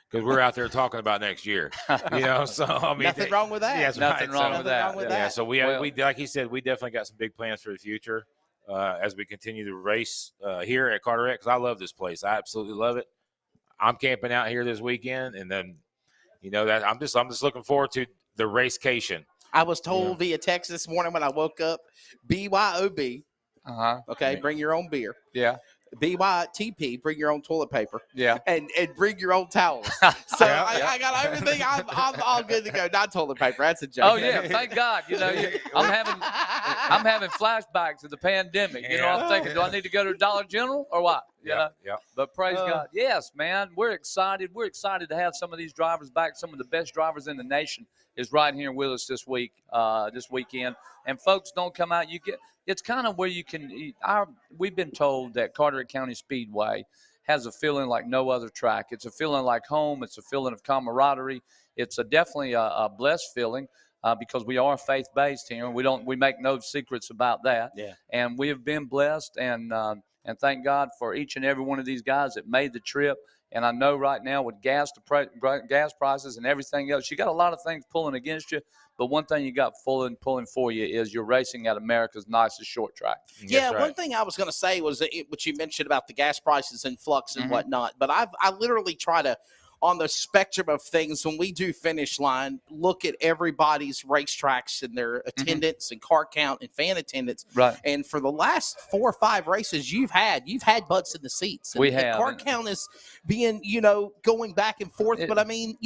Because we're out there talking about next year. So I mean nothing wrong with that. Yeah, nothing wrong with that. Yeah, so we like he said, we definitely got some big plans for the future as we continue to race here at Carteret, because I love this place. I absolutely love it. I'm camping out here this weekend, and then that I'm just looking forward to the racecation. I was told via text this morning when I woke up, BYOB. Okay, bring your own beer. Yeah. BYTP, bring your own toilet paper. Yeah. And bring your own towels. So I got everything. I'm all good to go. Not toilet paper. That's a joke. Oh yeah, thank God. I'm having flashbacks of the pandemic. I'm thinking, do I need to go to Dollar General or what? Yeah. But praise God. Yes, man. We're excited. We're excited to have some of these drivers back. Some of the best drivers in the nation is right here with us this weekend. And folks, don't come out. It's kind of where you can. We've been told that Carteret County Speedway has a feeling like no other track. It's a feeling like home. It's a feeling of camaraderie. It's definitely a blessed feeling because we are faith-based here, and we make no secrets about that. Yeah. And we have been blessed, and thank God for each and every one of these guys that made the trip. And I know right now with gas prices and everything else, you got a lot of things pulling against you. But one thing you got pulling for you is you're racing at America's nicest short track. Yeah, one thing I was going to say was what you mentioned about the gas prices and flux and whatnot. But I literally try to, on the spectrum of things, when we do Finish Line, look at everybody's racetracks and their attendance and car count and fan attendance. Right. And for the last 4 or 5 races you've had butts in the seats. And, we have. Car count is being, going back and forth. But I mean,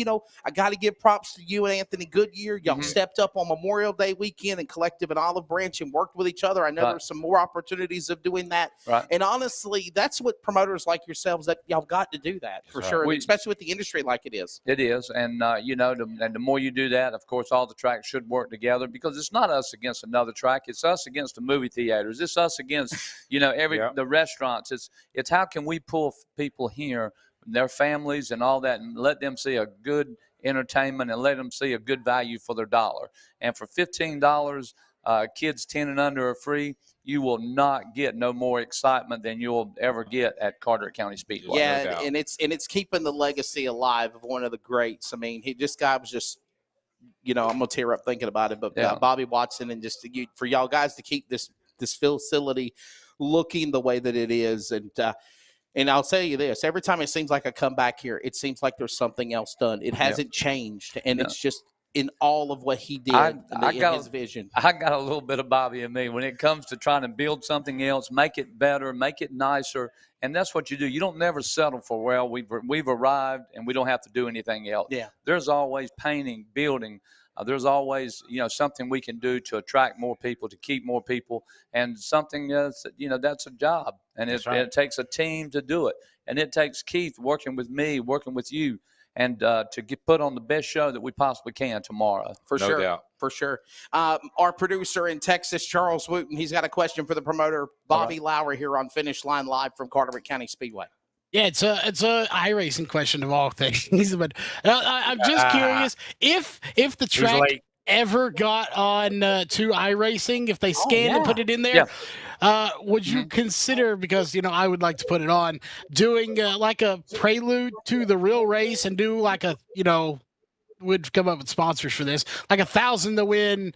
I got to give props to you and Anthony Goodyear. Y'all stepped up on Memorial Day weekend and Collective and Olive Branch and worked with each other. I know there's some more opportunities of doing that. Right. And honestly, that's what promoters like yourselves, that y'all got to do that for sure, especially with the industry like it is. It is, and and the more you do that, of course, all the tracks should work together, because it's not us against another track. It's us against the movie theaters. It's us against the restaurants. It's how can we pull people here their families and all that, and let them see a good entertainment and let them see a good value for their dollar. And for $15, kids 10 and under are free. You will not get no more excitement than you'll ever get at Carteret County Speedway. Yeah, No and it's keeping the legacy alive of one of the greats. I mean, this guy was just, I'm gonna tear up thinking about it. But Bobby Watson, and just for y'all guys to keep this facility looking the way that it is, and I'll tell you this: every time it seems like I come back here, it seems like there's something else done. It hasn't changed, and it's just in all of what he did in his vision. I got a little bit of Bobby in me when it comes to trying to build something else, make it better, make it nicer, and that's what you do. You don't never settle for, well, we've arrived and we don't have to do anything else. Yeah. There's always painting, building. There's always, something we can do to attract more people, to keep more people, and something that's, that's a job, and it takes a team to do it, and it takes Keith working with me, working with you, and to put on the best show that we possibly can tomorrow. For No sure. doubt. For sure. Our producer in Texas, Charles Wooten, he's got a question for the promoter, Bobby Lowry, here on Finish Line Live from Carteret County Speedway. Yeah, it's a iRacing question of all things. But I'm just curious if the track ever got on to iRacing, if they scanned and put it in there. Would you consider, because I would like to put it on, doing like a prelude to the real race and do like a would come up with sponsors for this, like 1,000 to win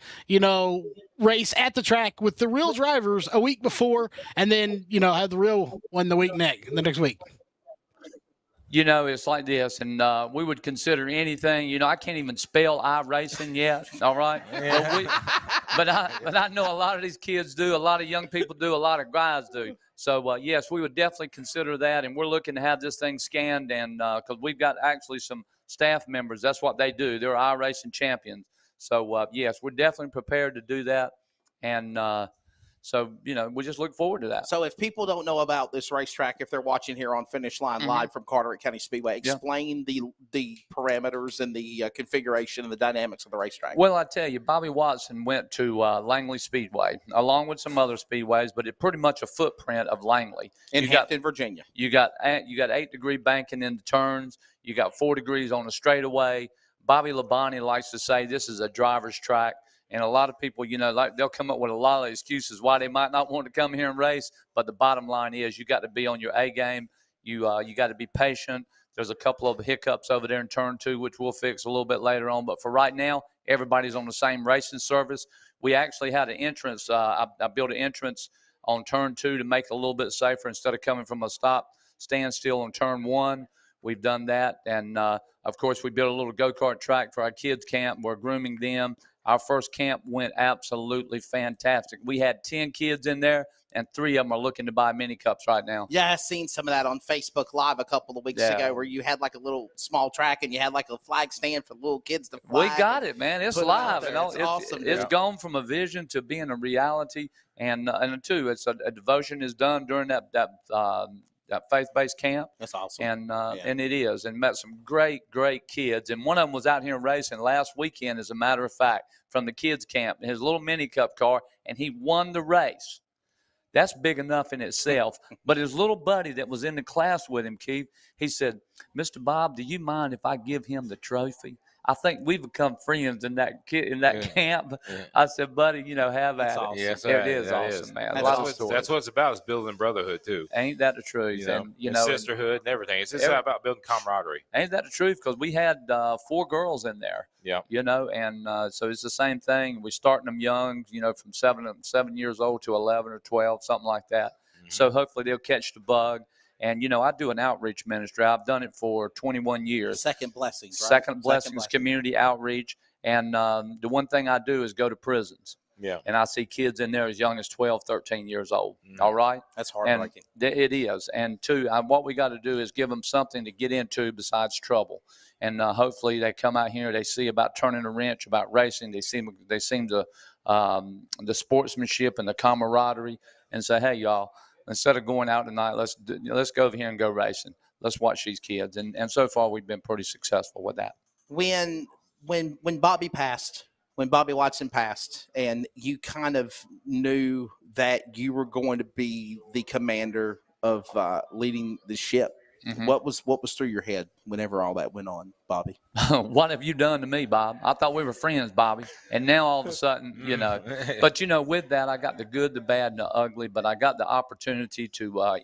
race at the track with the real drivers a week before, and then have the real one the next week. It's like this, and we would consider anything. I can't even spell iRacing yet, all right? But I know a lot of these kids do, a lot of young people do, a lot of guys do. So, yes, we would definitely consider that, and we're looking to have this thing scanned, and because we've got actually some staff members. That's what they do. They're iRacing champions. So, yes, we're definitely prepared to do that, and so, we just look forward to that. So if people don't know about this racetrack, if they're watching here on Finish Line Live from Carteret County Speedway, explain the parameters and the configuration and the dynamics of the racetrack. Well, I tell you, Bobby Watson went to Langley Speedway, along with some other speedways, but it's pretty much a footprint of Langley. In Hampton, Virginia. You got 8-degree banking in the turns. You got 4 degrees on the straightaway. Bobby Labonte likes to say this is a driver's track. And a lot of people, they'll come up with a lot of excuses why they might not want to come here and race. But the bottom line is you got to be on your A game. You got to be patient. There's a couple of hiccups over there in turn 2, which we'll fix a little bit later on. But for right now, everybody's on the same racing service. We actually had an entrance. I built an entrance on turn 2 to make it a little bit safer instead of coming from a standstill on turn 1. We've done that. And, of course, we built a little go-kart track for our kids' camp. We're grooming them. Our first camp went absolutely fantastic. We had 10 kids in there, and 3 of them are looking to buy mini cups right now. Yeah, I seen some of that on Facebook Live a couple of weeks ago, where you had like a little small track and you had like a flag stand for little kids to flag. We got it, man. It's live. It's awesome. It's gone from a vision to being a reality, and two, it's a devotion is done during that faith-based camp. That's awesome. And it is. And met some great kids. And one of them was out here racing last weekend, as a matter of fact, from the kids' camp in his little mini cup car, and he won the race. That's big enough in itself. But his little buddy that was in the class with him, Keith, he said, "Mr. Bob, do you mind if I give him the trophy?" I think we've become friends in that camp. Yeah. I said, buddy, have at it. Yes, it is awesome, man. That's what it's about, is building brotherhood, too. Ain't that the truth? And sisterhood and everything. It's just about building camaraderie. Ain't that the truth? Because we had 4 girls in there. Yeah. And so it's the same thing. We're starting them young, from 7 years old to 11 or 12, something like that. Mm-hmm. So hopefully they'll catch the bug. And, I do an outreach ministry. I've done it for 21 years. Second Blessings, right? Second Blessings community outreach. And the one thing I do is go to prisons. Yeah. And I see kids in there as young as 12, 13 years old. Mm-hmm. All right? That's heartbreaking. It is. And, 2, what we got to do is give them something to get into besides trouble. And hopefully they come out here, they see about turning a wrench, about racing. They seem to the sportsmanship and the camaraderie, and say, hey, y'all, instead of going out tonight, let's go over here and go racing. Let's watch these kids. And so far, we've been pretty successful with that. When Bobby Watson passed, and you kind of knew that you were going to be the commander of leading the ship Mhm. What was through your head whenever all that went on, Bobby? What have you done to me, Bob? I thought we were friends, Bobby. And now all of a sudden, but with that, I got the good, the bad, and the ugly. But I got the opportunity to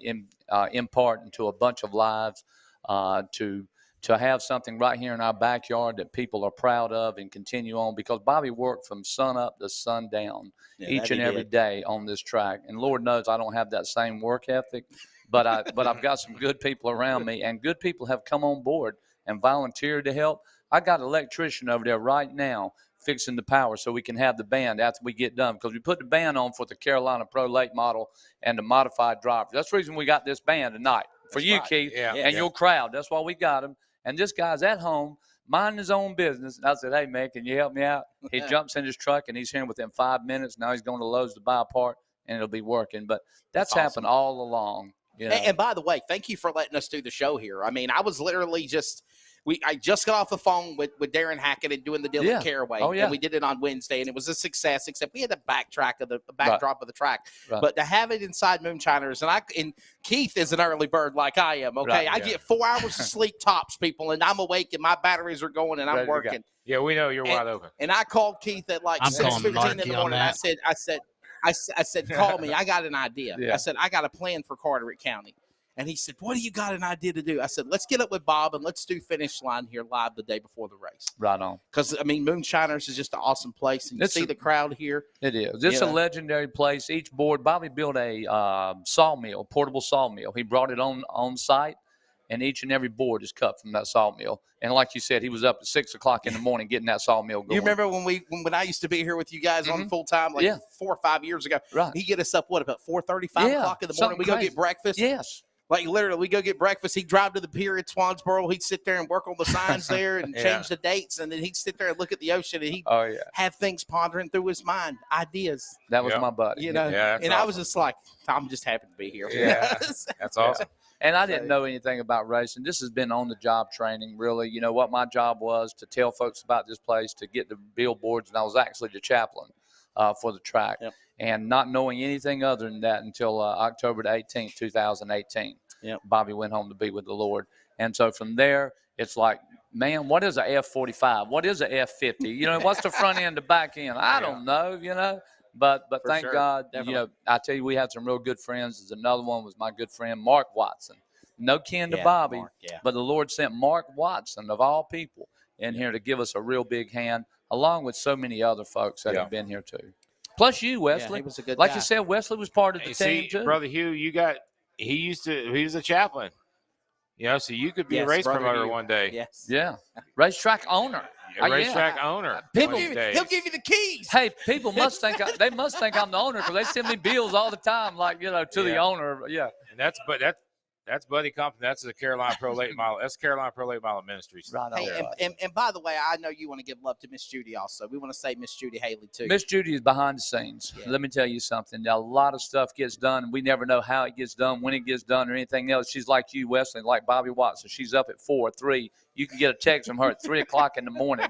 impart into a bunch of lives, to have something right here in our backyard that people are proud of and continue on, because Bobby worked from sun up to sundown each and every day on this track. And Lord knows I don't have that same work ethic, but I've got some good people around me, and good people have come on board and volunteered to help. I got an electrician over there right now fixing the power so we can have the band after we get done, because we put the band on for the Carolina Pro Late Model and the modified drivers. That's the reason we got this band tonight for you, right, Keith, and your crowd. That's why we got them. And this guy's at home, minding his own business. And I said, hey, man, can you help me out? He jumps in his truck, and he's here within 5 minutes. Now he's going to Lowe's to buy a part, and it'll be working. But that's happened all along. And by the way, thank you for letting us do the show here. I mean, I was literally I just got off the phone with Darren Hackett and doing the deal with Caraway. And we did it on Wednesday, and it was a success, except we had the backdrop of the track. Right. But to have it inside Moonshiners, and Keith is an early bird like I am, okay? I get 4 hours of sleep tops, people, and I'm awake, and my batteries are going, and I'm working. Yeah, we know you're wide open. And I called Keith at like 6:15 in the morning. I said, call me. I got an idea. I said, I got a plan for Carteret County. And he said, what do you got an idea to do? I said, let's get up with Bob and let's do Finish Line here live the day before the race. Right on. Because, I mean, Moonshiners is just an awesome place. And you see the crowd here. It is. It's a legendary place. Each board, Bobby built a sawmill, portable sawmill. He brought it on site, and each and every board is cut from that sawmill. And like you said, he was up at 6 o'clock in the morning getting that sawmill going. You remember when I used to be here with you guys on full time, like 4 or 5 years ago? Right. He'd get us up, about 4:30, 5 o'clock in the morning? We go get breakfast. Yes. Like, literally, we go get breakfast. He'd drive to the pier at Swansboro. He'd sit there and work on the signs there and change the dates. And then he'd sit there and look at the ocean, and he'd have things pondering through his mind, ideas. That was my buddy. And awesome. I was just like, I'm just happy to be here. Yeah, that's awesome. And I didn't know anything about racing. This has been on-the-job training, really. You know what my job was? To tell folks about this place, to get the billboards. And I was actually the chaplain for the track. Yep. And not knowing anything other than that until October the 18th, 2018. Yep. Bobby went home to be with the Lord. And so from there, it's like, man, what is a F45? What is a F50? What's the front end, the back end? I don't know, But thank God, I tell you, we had some real good friends. There's another one was my good friend, Mark Watson. No kin to Bobby, Mark, but the Lord sent Mark Watson, of all people, in here to give us a real big hand, along with so many other folks that have been here too. Plus you, Wesley. He was a good guy. You said, Wesley was part of the team too. Brother Hugh, he was a chaplain. So you could be a race promoter one day. Yes. Yeah. Racetrack owner. Racetrack owner. He'll give you the keys. Hey, people must think I'm the owner, because they send me bills all the time, like to the owner. Yeah. And that's Buddy Compton. That's the Carolina Pro Late Model. That's Carolina Pro Late Model Ministries. Right. Hey, and by the way, I know you want to give love to Miss Judy also. We want to say Miss Judy Haley too. Miss Judy is behind the scenes. Yeah. Let me tell you something. A lot of stuff gets done, and we never know how it gets done, when it gets done, or anything else. She's like you, Wesley, like Bobby Watson. She's up at 4, 3. You can get a text from her at 3 o'clock in the morning.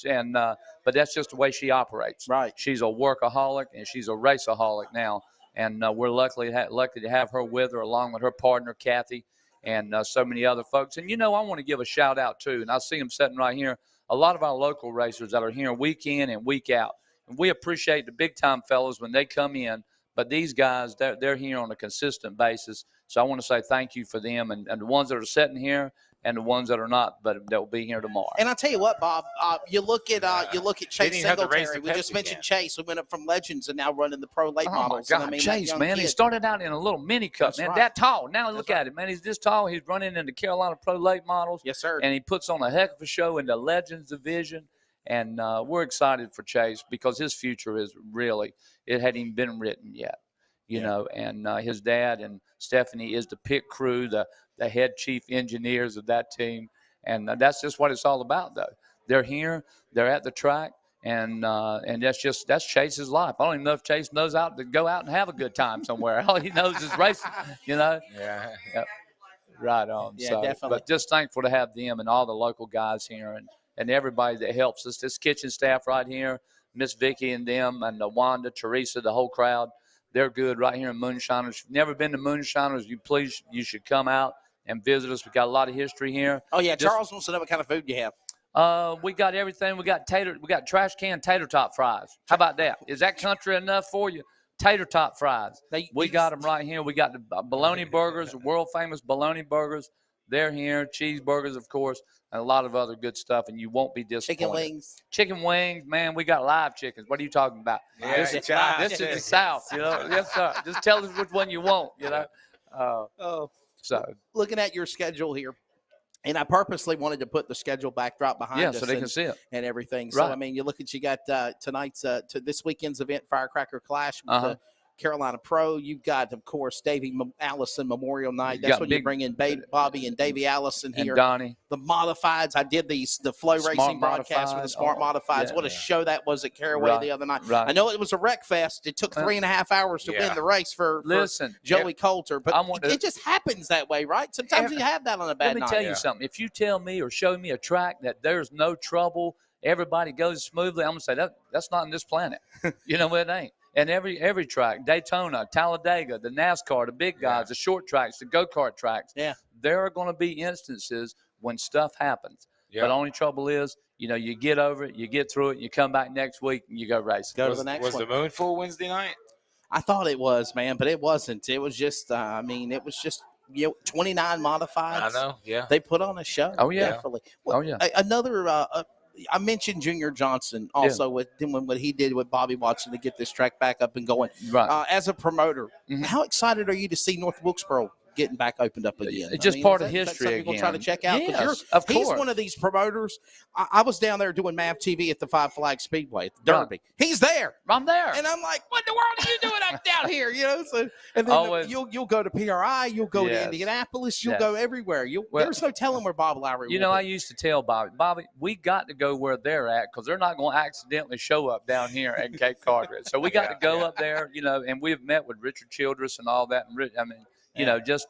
And but that's just the way she operates. Right. She's a workaholic, and she's a raceaholic now. And we're lucky to have her with her, along with her partner, Kathy, and so many other folks. And, I want to give a shout out, too. And I see them sitting right here. A lot of our local racers that are here week in and week out. And we appreciate the big-time fellows when they come in. But these guys, they're here on a consistent basis. So I want to say thank you for them, and the ones that are sitting here and the ones that are not, but that will be here tomorrow. And I'll tell you what, Bob, you look at Chase Singletary. We just mentioned Chase. We went up from Legends and now running the Pro Late Models. Oh, my God, Chase, man. He started out in a little mini cup, man. That tall. Now look at it, man. He's this tall. He's running in the Carolina Pro Late Models. Yes, sir. And he puts on a heck of a show in the Legends division. And we're excited for Chase, because his future is really, it hadn't even been written yet. And his dad and Stephanie is the pit crew, the head chief engineers of that team. And that's just what it's all about, though. They're here, they're at the track, and that's Chase's life. I don't even know if Chase knows how to go out and have a good time somewhere. All he knows is racing, Yeah. Yep. Right on. Yeah, so, definitely. But just thankful to have them and all the local guys here, and everybody that helps us. This kitchen staff right here, Miss Vicky and them, and Wanda, Teresa, the whole crowd. They're good right here in Moonshiners. If you've never been to Moonshiners, you should come out and visit us. We got a lot of history here. Oh yeah, Just- Charles wants to know what kind of food you have. We got everything. We got trash can tater tot fries. How about that? Is that country enough for you? Tater tot fries. We got them right here. We got the bologna burgers, the world famous bologna burgers. They're here. Cheeseburgers, of course, and a lot of other good stuff. And you won't be disappointed. Chicken wings, man. We got live chickens. What are you talking about? Yeah, this is the South, you know. Yes, sir. Just tell us which one you want, you know. So looking at your schedule here. And I purposely wanted to put the schedule backdrop behind us so they can see it and everything. So, Right. I mean, you look at, you got tonight's, to this weekend's event, Firecracker Clash with the Carolina Pro. You've got, of course, Davey Allison Memorial Night. That's when you bring in Bobby and Davey Allison here. And Donnie. The Modifieds. I did the Flow Smart Racing broadcast for the Smart Modifieds. yeah. What a show that was at Caraway Right, the other night. right. I know it was a wreck fest. It took 3.5 hours to win the race for Joey Coulter. But it just happens that way, right? Sometimes you have that on a bad night. Let me tell you something. If you tell me or show me a track that there's no trouble, everybody goes smoothly, I'm going to say that's not on this planet. You know, it ain't. And every track, Daytona, Talladega, the NASCAR, the big guys, the short tracks, the go-kart tracks, there are going to be instances when stuff happens. Yeah. But the only trouble is, you know, you get over it, you get through it, you come back next week, and you go racing. Go to the next one. Was the moon full Wednesday night? I thought it was, man, but it wasn't. It was just, it was just, 29 modifieds. I know, yeah. They put on a show. Oh, yeah. Definitely. Oh, yeah. Another, I mentioned Junior Johnson also with what he did with Bobby Watson to get this track back up and going. Right. As a promoter, how excited are you to see North Wilkesboro getting back opened up again? It's just part of is that history something people try to again. check out? 'Cause Yes, of he's course. one of these promoters. I was down there doing MAV TV at the Five Flag Speedway at the Derby. He's there. I'm there. And I'm like, what in the world are you doing up down here? You know, so and then Always. you'll go to PRI, you'll go to Yes. Indianapolis, you'll Yes. go everywhere. There's no telling where Bob Lowry You will know, I be. used to tell Bobby, we got to go where they're at because they're not going to accidentally show up down here at Cape Carteret. So we got to go up there, you know, and we've met with Richard Childress and all that. And I mean, you know, just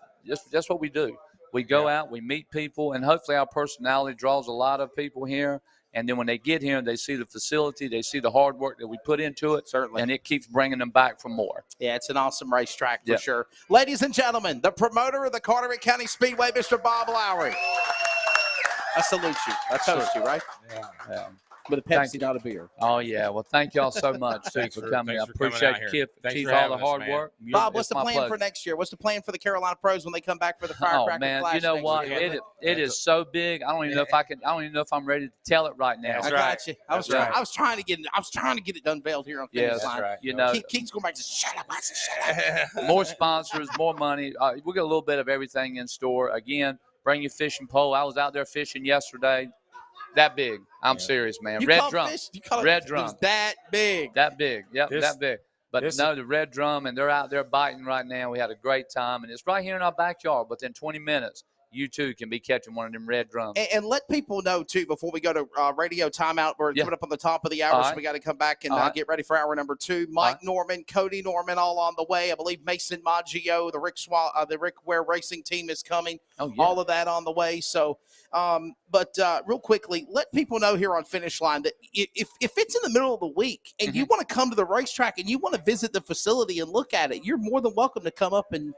what we do. We go out, we meet people, and hopefully our personality draws a lot of people here. And then when they get here and they see the facility, they see the hard work that we put into it, certainly, and it keeps bringing them back for more. Yeah, it's an awesome racetrack for sure. Ladies and gentlemen, the promoter of the Carteret County Speedway, Mr. Bob Lowry. I salute you. I toast you, right? Yeah. With a Pepsi, not a beer. Oh, yeah. Well, thank y'all so much, too, for coming. I appreciate Keith all the hard work. Bob, what's the plan for next year? What's the plan for the Carolina Pros when they come back for the Firecracker Oh, man, Clash you know next what? year? It is so big. I don't even know if I don't even know if I'm ready to tell it right now. I got you. I was trying to get it unveiled here on Finish Line. Right. You know, Keith's going back to shut up. I said, shut up. more sponsors, more money. We got a little bit of everything in store. Again, bring your fishing pole. I was out there fishing yesterday. That big. I'm serious, man. You Red caught drum. fish? You caught Red it drum. was that big. That big. Yep, This- that big. But no, the red drum, and they're out there biting right now. We had a great time, and it's right here in our backyard. Within 20 minutes, you too can be catching one of them red drums. And let people know, too, before we go to radio timeout, we're coming up on the top of the hour, All so right. we got to come back and All right. get ready for hour number 2. Mike Norman, Cody Norman, all on the way. I believe Mason Maggio, the Rick Ware Racing team is coming. Oh, yeah. All of that on the way. So, but real quickly, let people know here on Finish Line that if it's in the middle of the week and you want to come to the racetrack and you want to visit the facility and look at it, you're more than welcome to come up and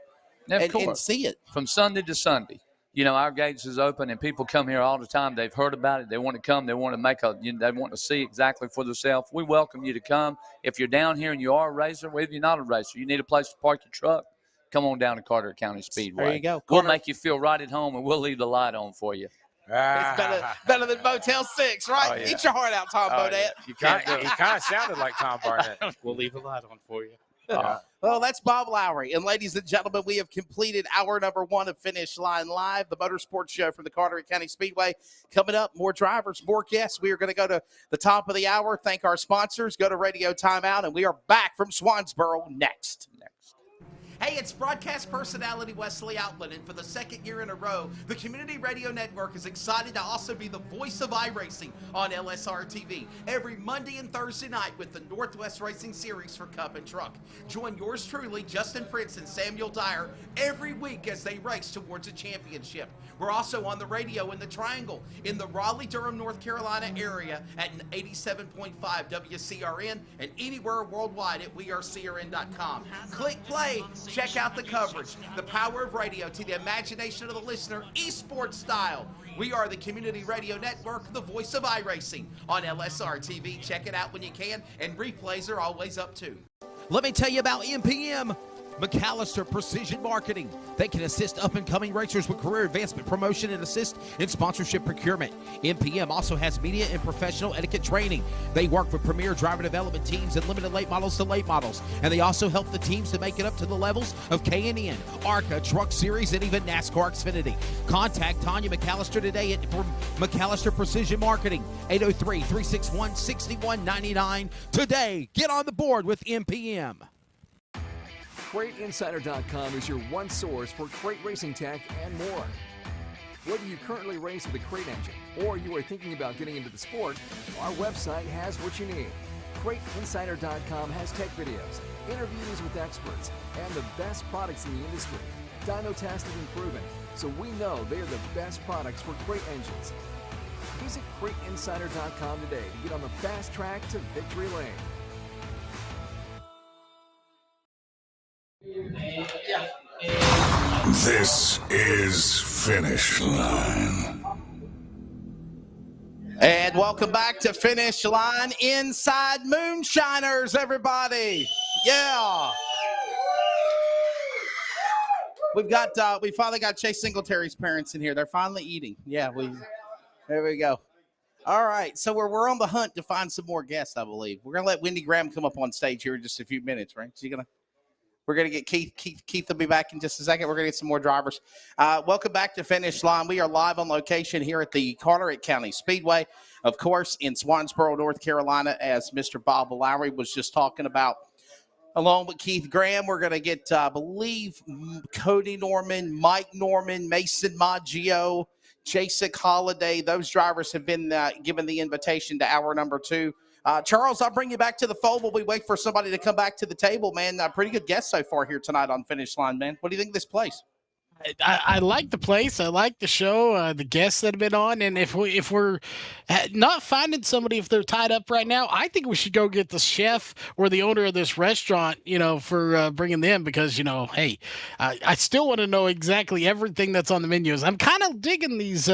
see it. From Sunday to Sunday. You know, our gates is open, and people come here all the time. They've heard about it. They want to come. They want to they want to see exactly for themselves. We welcome you to come. If you're down here and you are a racer, well, if you're not a racer, you need a place to park your truck, come on down to Carteret County Speedway. There you go. We'll make you feel right at home, and we'll leave the light on for you. It's better than Motel 6, right? Oh, yeah. Eat your heart out, Tom Bodette. You can't He kind of sounded like Tom Barnett. We'll leave a light on for you. Well, that's Bob Lowry. And ladies and gentlemen, we have completed hour number 1 of Finish Line Live, the motorsports show from the Carteret County Speedway. Coming up, more drivers, more guests. We are going to go to the top of the hour, thank our sponsors, go to radio timeout, and we are back from Swansboro next. Hey, it's broadcast personality Wesley Outland, and for the second year in a row, the Community Radio Network is excited to also be the voice of iRacing on LSRTV every Monday and Thursday night with the Northwest Racing Series for Cup and Truck. Join yours truly, Justin Prince and Samuel Dyer, every week as they race towards a championship. We're also on the radio in the Triangle in the Raleigh-Durham, North Carolina area at 87.5 WCRN and anywhere worldwide at wearecrn.com. Click play, Check out the coverage, the power of radio to the imagination of the listener, esports style. We are the Community Radio Network, the voice of iRacing on LSRTV. Check it out when you can, and replays are always up too. Let me tell you about MPM. McAllister Precision Marketing. They can assist up-and-coming racers with career advancement, promotion, and assist in sponsorship procurement. MPM also has media and professional etiquette training. They work with premier driver development teams and limited late models to late models. And they also help the teams to make it up to the levels of K&N, ARCA, Truck Series, and even NASCAR Xfinity. Contact Tanya McAllister today at McAllister Precision Marketing, 803-361-6199. Today, get on the board with MPM. CrateInsider.com is your one source for crate racing tech and more. Whether you currently race with a crate engine or you are thinking about getting into the sport, our website has what you need. CrateInsider.com has tech videos, interviews with experts, and the best products in the industry. Dyno tested and proven, so we know they are the best products for crate engines. Visit CrateInsider.com today to get on the fast track to victory lane. This is Finish Line. And welcome back to Finish Line inside Moonshiners, everybody. Yeah. We finally got Chase Singletary's parents in here. They're finally eating. Yeah, there we go. All right, so we're on the hunt to find some more guests, I believe. We're gonna let Wendy Graham come up on stage here in just a few minutes, right? We're going to get Keith. Keith will be back in just a second. We're going to get some more drivers. Welcome back to Finish Line. We are live on location here at the Carteret County Speedway, of course, in Swansboro, North Carolina, as Mr. Bob Lowry was just talking about. Along with Keith Graham, we're going to get, I believe, Cody Norman, Mike Norman, Mason Maggio, Jason Holiday. Those drivers have been given the invitation to hour number 2. Charles, I'll bring you back to the fold while we wait for somebody to come back to the table, man. Pretty good guest so far here tonight on Finish Line, man. What do you think of this place? I like the place. I like the show, the guests that have been on. And if we're not finding somebody, if they're tied up right now, I think we should go get the chef or the owner of this restaurant, for bringing them because, hey, I still want to know exactly everything that's on the menus. I'm kind of digging these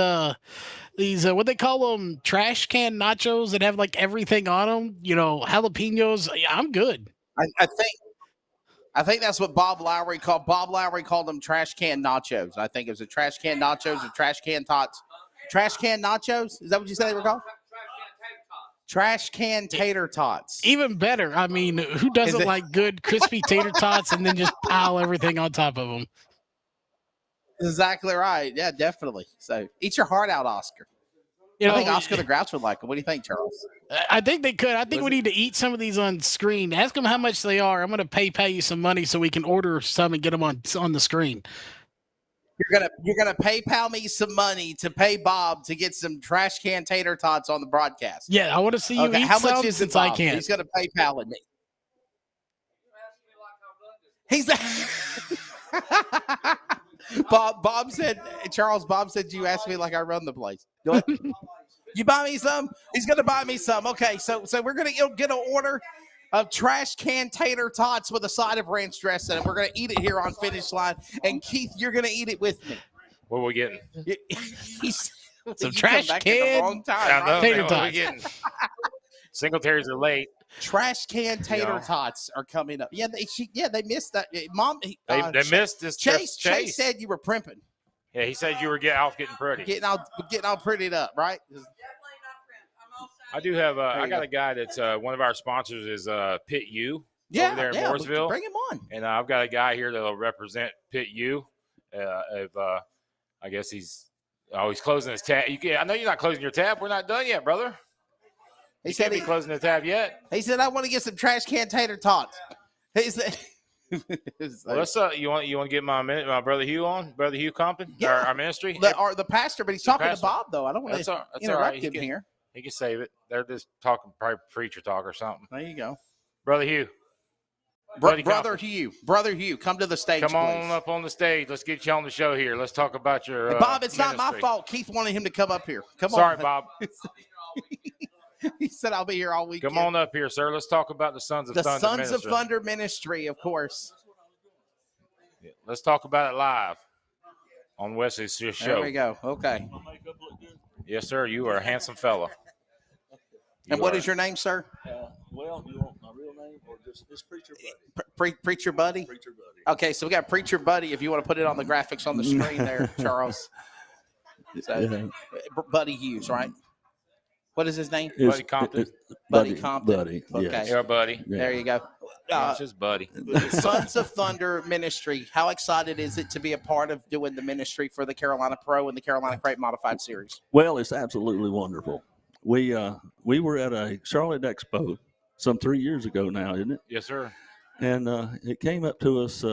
what they call them, trash can nachos that have like everything on them, jalapenos. I'm good. I think that's what Bob Lowry called. Bob Lowry called them trash can nachos. I think it was a trash can nachos or trash can tots. Trash can nachos? Is that what you said they were called? Trash can tater tots. Even better. I mean, who doesn't like good crispy tater tots and then just pile everything on top of them? Exactly right. Yeah, definitely. So eat your heart out, Oscar. I think Oscar the Grouch would like them. What do you think, Charles? I think they could. I think we need to eat some of these on screen. Ask them how much they are. I'm going to pay you some money so we can order some and get them on the screen. You're gonna PayPal me some money to pay Bob to get some trash can tater tots on the broadcast. Yeah, I want to see you eat how some much is it, since Bob? I can't. He's gonna PayPal it me. He's Bob said, Charles, Bob said you asked me like I run the place. You buy me some? He's going to buy me some. Okay, so we're going to get an order of trash can tater tots with a side of ranch dressing, and we're going to eat it here on Finish Line. And Keith, you're going to eat it with me. What are we getting? Some trash can wrong time, tater tots. What are we getting? Singletaries are late. Trash can tater tots are coming up. Yeah, they missed that. Mom, they missed this. Chase said you were primping. Yeah, he said you were getting pretty. Getting all prettied up, right? I do have. I got a guy that's one of our sponsors is Pit U over there in Mooresville. Bring him on. And I've got a guy here that'll represent Pit U. I guess he's closing his tab. I know you're not closing your tab. We're not done yet, brother. He said he's closing the tab yet. He said I want to get some trash can tater tots. He said. Well, let's you want to get my brother Hugh on, brother Hugh Compton, our ministry, the pastor, but he's talking to Bob though. I don't want to interrupt him here. He can save it. They're just talking probably preacher talk or something. There you go, brother Hugh. Brother Hugh, come to the stage. Come on please. up on the stage. Let's get you on the show here. Let's talk about your Bob. It's ministry. not my fault. Keith wanted him to come up here. Sorry, Bob. He said I'll be here all weekend. Come on up here, sir. Let's talk about the Sons of Thunder Sons of Thunder ministry, of course. Let's talk about it live on Wesley's show. There we go. Okay. Yes, sir. You are a handsome fella. And what is your name, sir? Well, do you want my real name or just Preacher Buddy? Preacher Buddy? Preacher Buddy. Okay, so we got Preacher Buddy if you want to put it on the graphics on the screen there, Charles. So, Buddy Hughes, right? What is his name? Buddy Compton. Buddy Compton. Buddy. Okay. Yes. Yeah, buddy. There you go. It's just Buddy. Sons of Thunder Ministry. How excited is it to be a part of doing the ministry for the Carolina Pro and the Carolina Crate Modified Series? Well, it's absolutely wonderful. We were at a Charlotte Expo some 3 years ago now, isn't it? Yes, sir. And it came up to us.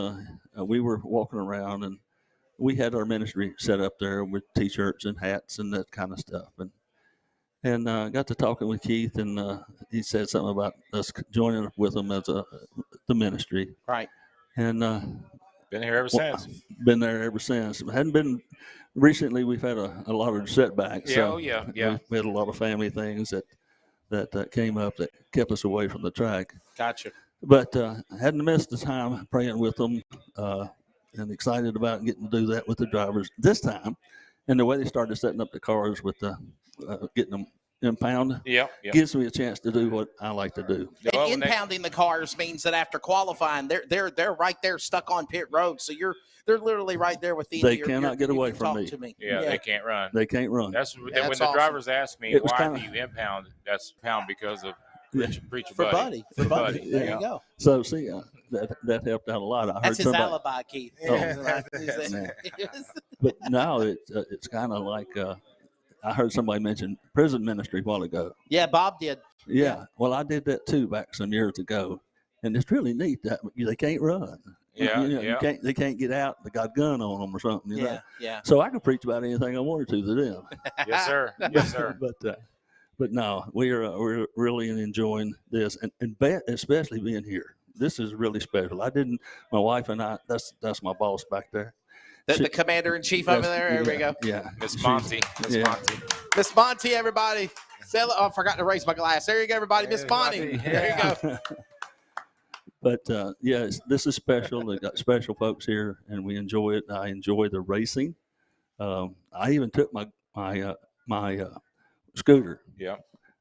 We were walking around, and we had our ministry set up there with T-shirts and hats and that kind of stuff. And got to talking with Keith, and he said something about us joining with him as the ministry. Right. And been here ever since. Been there ever since. Hadn't been recently. We've had a lot of setbacks. Yeah, so yeah. We had a lot of family things that came up that kept us away from the track. Gotcha. But hadn't missed the time praying with them, and excited about getting to do that with the drivers this time. And the way they started setting up the cars with getting them impound gives me a chance to do what I like to do. And impounding the cars means that after qualifying, they're right there stuck on pit road. So they're literally right there with the. They cannot get away from me. Yeah, they can't run. They can't run. That's when the awesome. drivers ask me why do you impound? That's pound because of Preacher Buddy. For Buddy. There you go. So see, that helped out a lot. I heard That's his somebody, alibi, Keith. But now it's kind of like I heard somebody mention prison ministry a while ago. Yeah, Bob did. Yeah. Well, I did that too back some years ago, and it's really neat that they can't run. They can't get out. They got a gun on them or something. You know? Yeah. So I could preach about anything I wanted to them. Yes, sir. Yes, sir. But no, we're really enjoying this, and especially being here. This is really special. My wife and I. That's my boss back there. The commander in chief over there. There we go. Yeah, Miss Monty. Miss Monty, everybody. I forgot to raise my glass. There you go, everybody. Miss Monty. There you go. But this is special. They got special folks here, and we enjoy it. I enjoy the racing. I even took my scooter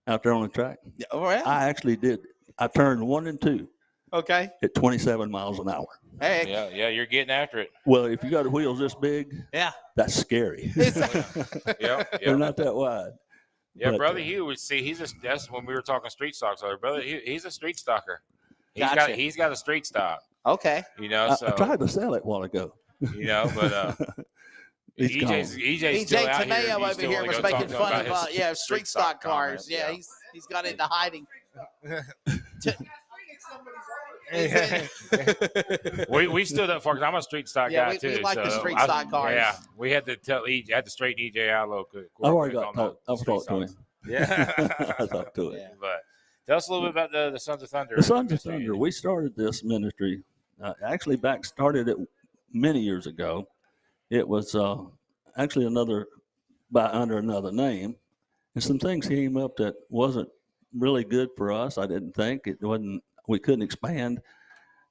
out there on the track. Oh, yeah. I actually did. I turned 1 and 2. Okay. At 27 miles an hour. Hey. Yeah, you're getting after it. Well, if you got wheels this big, that's scary. They're not that wide. Yeah, but, Brother Hugh would see. That's when we were talking street stocks. Brother Hugh, he's a street stalker. He's got a street stock. Okay. I tried to sell it a while ago. But EJ's still out Tomeo here. over here was making fun of street stock cars. Yeah, he's got into hiding. we stood up for because I'm a street stock guy too. We like the street stock cars. Yeah, we had to tell EJ, had to straighten EJ out a little quick. I've already got I've talked to him. Yeah, I talked to him. Yeah. But tell us a little bit about the Sons of Thunder. The Sons of Thunder. We started this ministry. Actually, started it many years ago. It was actually under another name, and some things came up that wasn't really good for us. I didn't think it wasn't. We couldn't expand,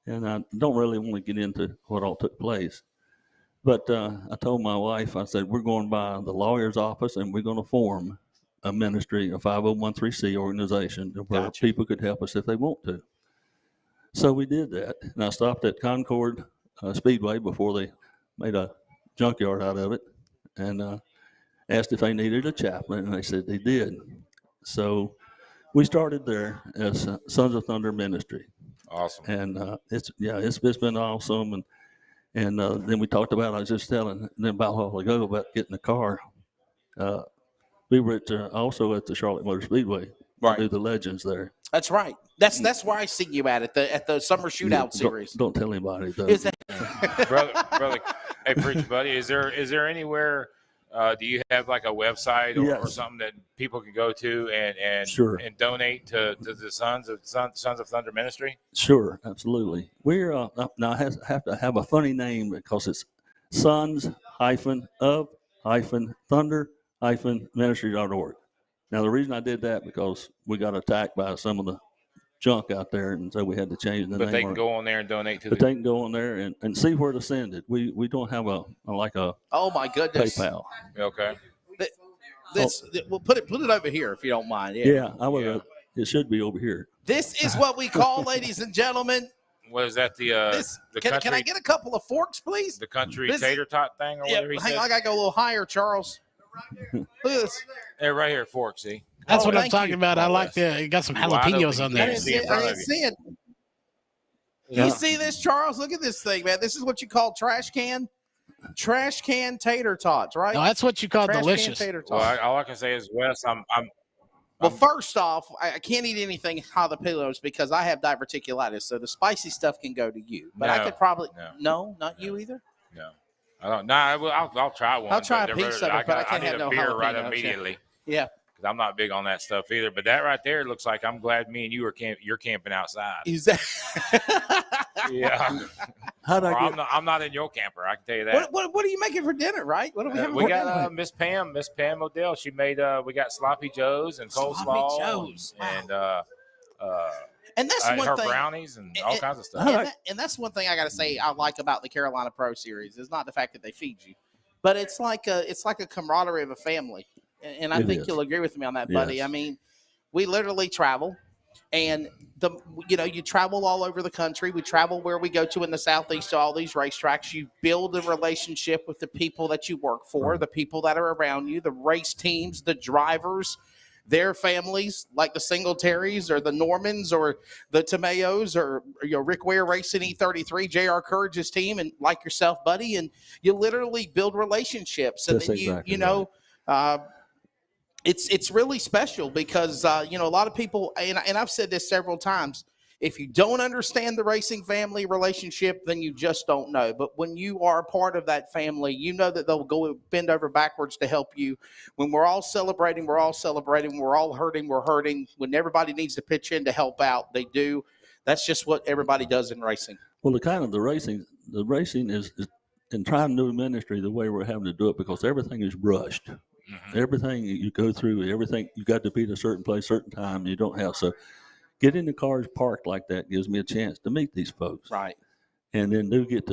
and I don't really want to get into what all took place. But I told my wife, I said, we're going by the lawyer's office, and we're going to form a ministry, a 501(c) organization where people could help us if they want to. So we did that, and I stopped at Concord Speedway before they made a junkyard out of it, and asked if they needed a chaplain, and they said they did. So we started there as Sons of Thunder Ministry. Awesome. And it's been awesome. And then we talked about, I was just telling them about a while ago about getting a car. We were also at the Charlotte Motor Speedway. Right. Do the Legends there. That's right. That's where I see you at the summer shootout series. Don't tell anybody though. Is that brother? Hey, Preacher Buddy, is there anywhere? Do you have like a website or something that people can go to and donate to the Sons of Thunder Ministry? Sure, absolutely. We're now have to have a funny name because it's Sons-of-Thunder-Ministry.org. Now the reason I did that because we got attacked by some of the junk out there, and so we had to change the name. But they can go on there and donate to But they can go on there and see where to send it. We don't have a Oh my goodness. PayPal. Okay. We'll put it over here if you don't mind. Yeah, I would. It should be over here. This is what we call, ladies and gentlemen. What is that? The country? Can I get a couple of forks, please? The country tater tot thing or whatever he hang said? on, I gotta go a little higher, Charles. Look at this. Hey, right here, fork. See. That's what I'm talking about. I like it got some jalapenos on there. I didn't see it. You see this, Charles? Look at this thing, man. This is what you call trash can tater tots, right? No, that's what you call Trash delicious. Can tater tots. Well, all I can say is, Wes, Well, first off, I can't eat anything jalapenos because I have diverticulitis, so the spicy stuff can go to you. But I could probably not you either. No, I don't. No, I'll try one. I'll try a piece of it, but I can't have need a no beer right jalapenos, immediately. Yeah. Because I'm not big on that stuff either. But that right there looks like I'm glad me and you are you're camping outside. Is that? Yeah. I'm not in your camper. I can tell you that. What are you making for dinner? Right? What are we having? We for got dinner? Miss Pam Odell. She made. We got sloppy joes and coleslaw. Joes. Wow. And that's one her thing. brownies and all kinds of stuff. And that's one thing I got to say I like about the Carolina Pro Series is not the fact that they feed you, but it's like a camaraderie of a family. And I think you'll agree with me on that, buddy. Yes. I mean, we literally travel, and you travel all over the country. We travel where we go to in the Southeast to all these racetracks. You build a relationship with the people that you work for, the people that are around you, the race teams, the drivers, their families, like the Singletaries or the Normans or the Tomeos or Rick Ware Racing E33, JR Courage's team, and like yourself, buddy. And you literally build relationships, and then it's really special because a lot of people, and I've said this several times, if you don't understand the racing family relationship, then you just don't know. But when you are a part of that family, you know that they'll go bend over backwards to help you. When we're all celebrating, we're all celebrating. We're all hurting, we're hurting. When everybody needs to pitch in to help out, they do. That's just what everybody does in racing. Well, the racing is in trying to do ministry the way we're having to do it because everything is rushed. Mm-hmm. Everything you go through, everything you got to be at a certain place, certain time. You don't have so. Getting the cars parked like that gives me a chance to meet these folks, right? And then do get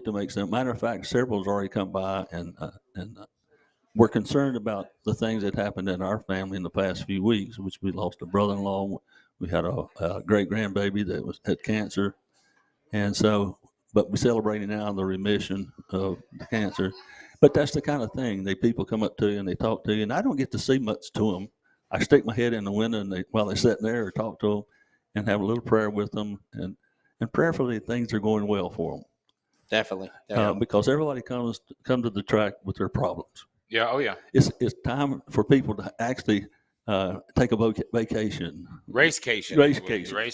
to make some. Matter of fact, several's already come by and we're concerned about the things that happened in our family in the past few weeks, which we lost a brother-in-law. We had a great grandbaby that had cancer, and so but we're celebrating now the remission of the cancer. But that's the kind of thing people come up to you and they talk to you, and I don't get to see much to them. I stick my head in the window and while they're sitting there or talk to them and have a little prayer with them. And prayerfully things are going well for them. Definitely. Because everybody comes to the track with their problems. Yeah. Oh, yeah. It's time for people to actually take a vacation. Racecation.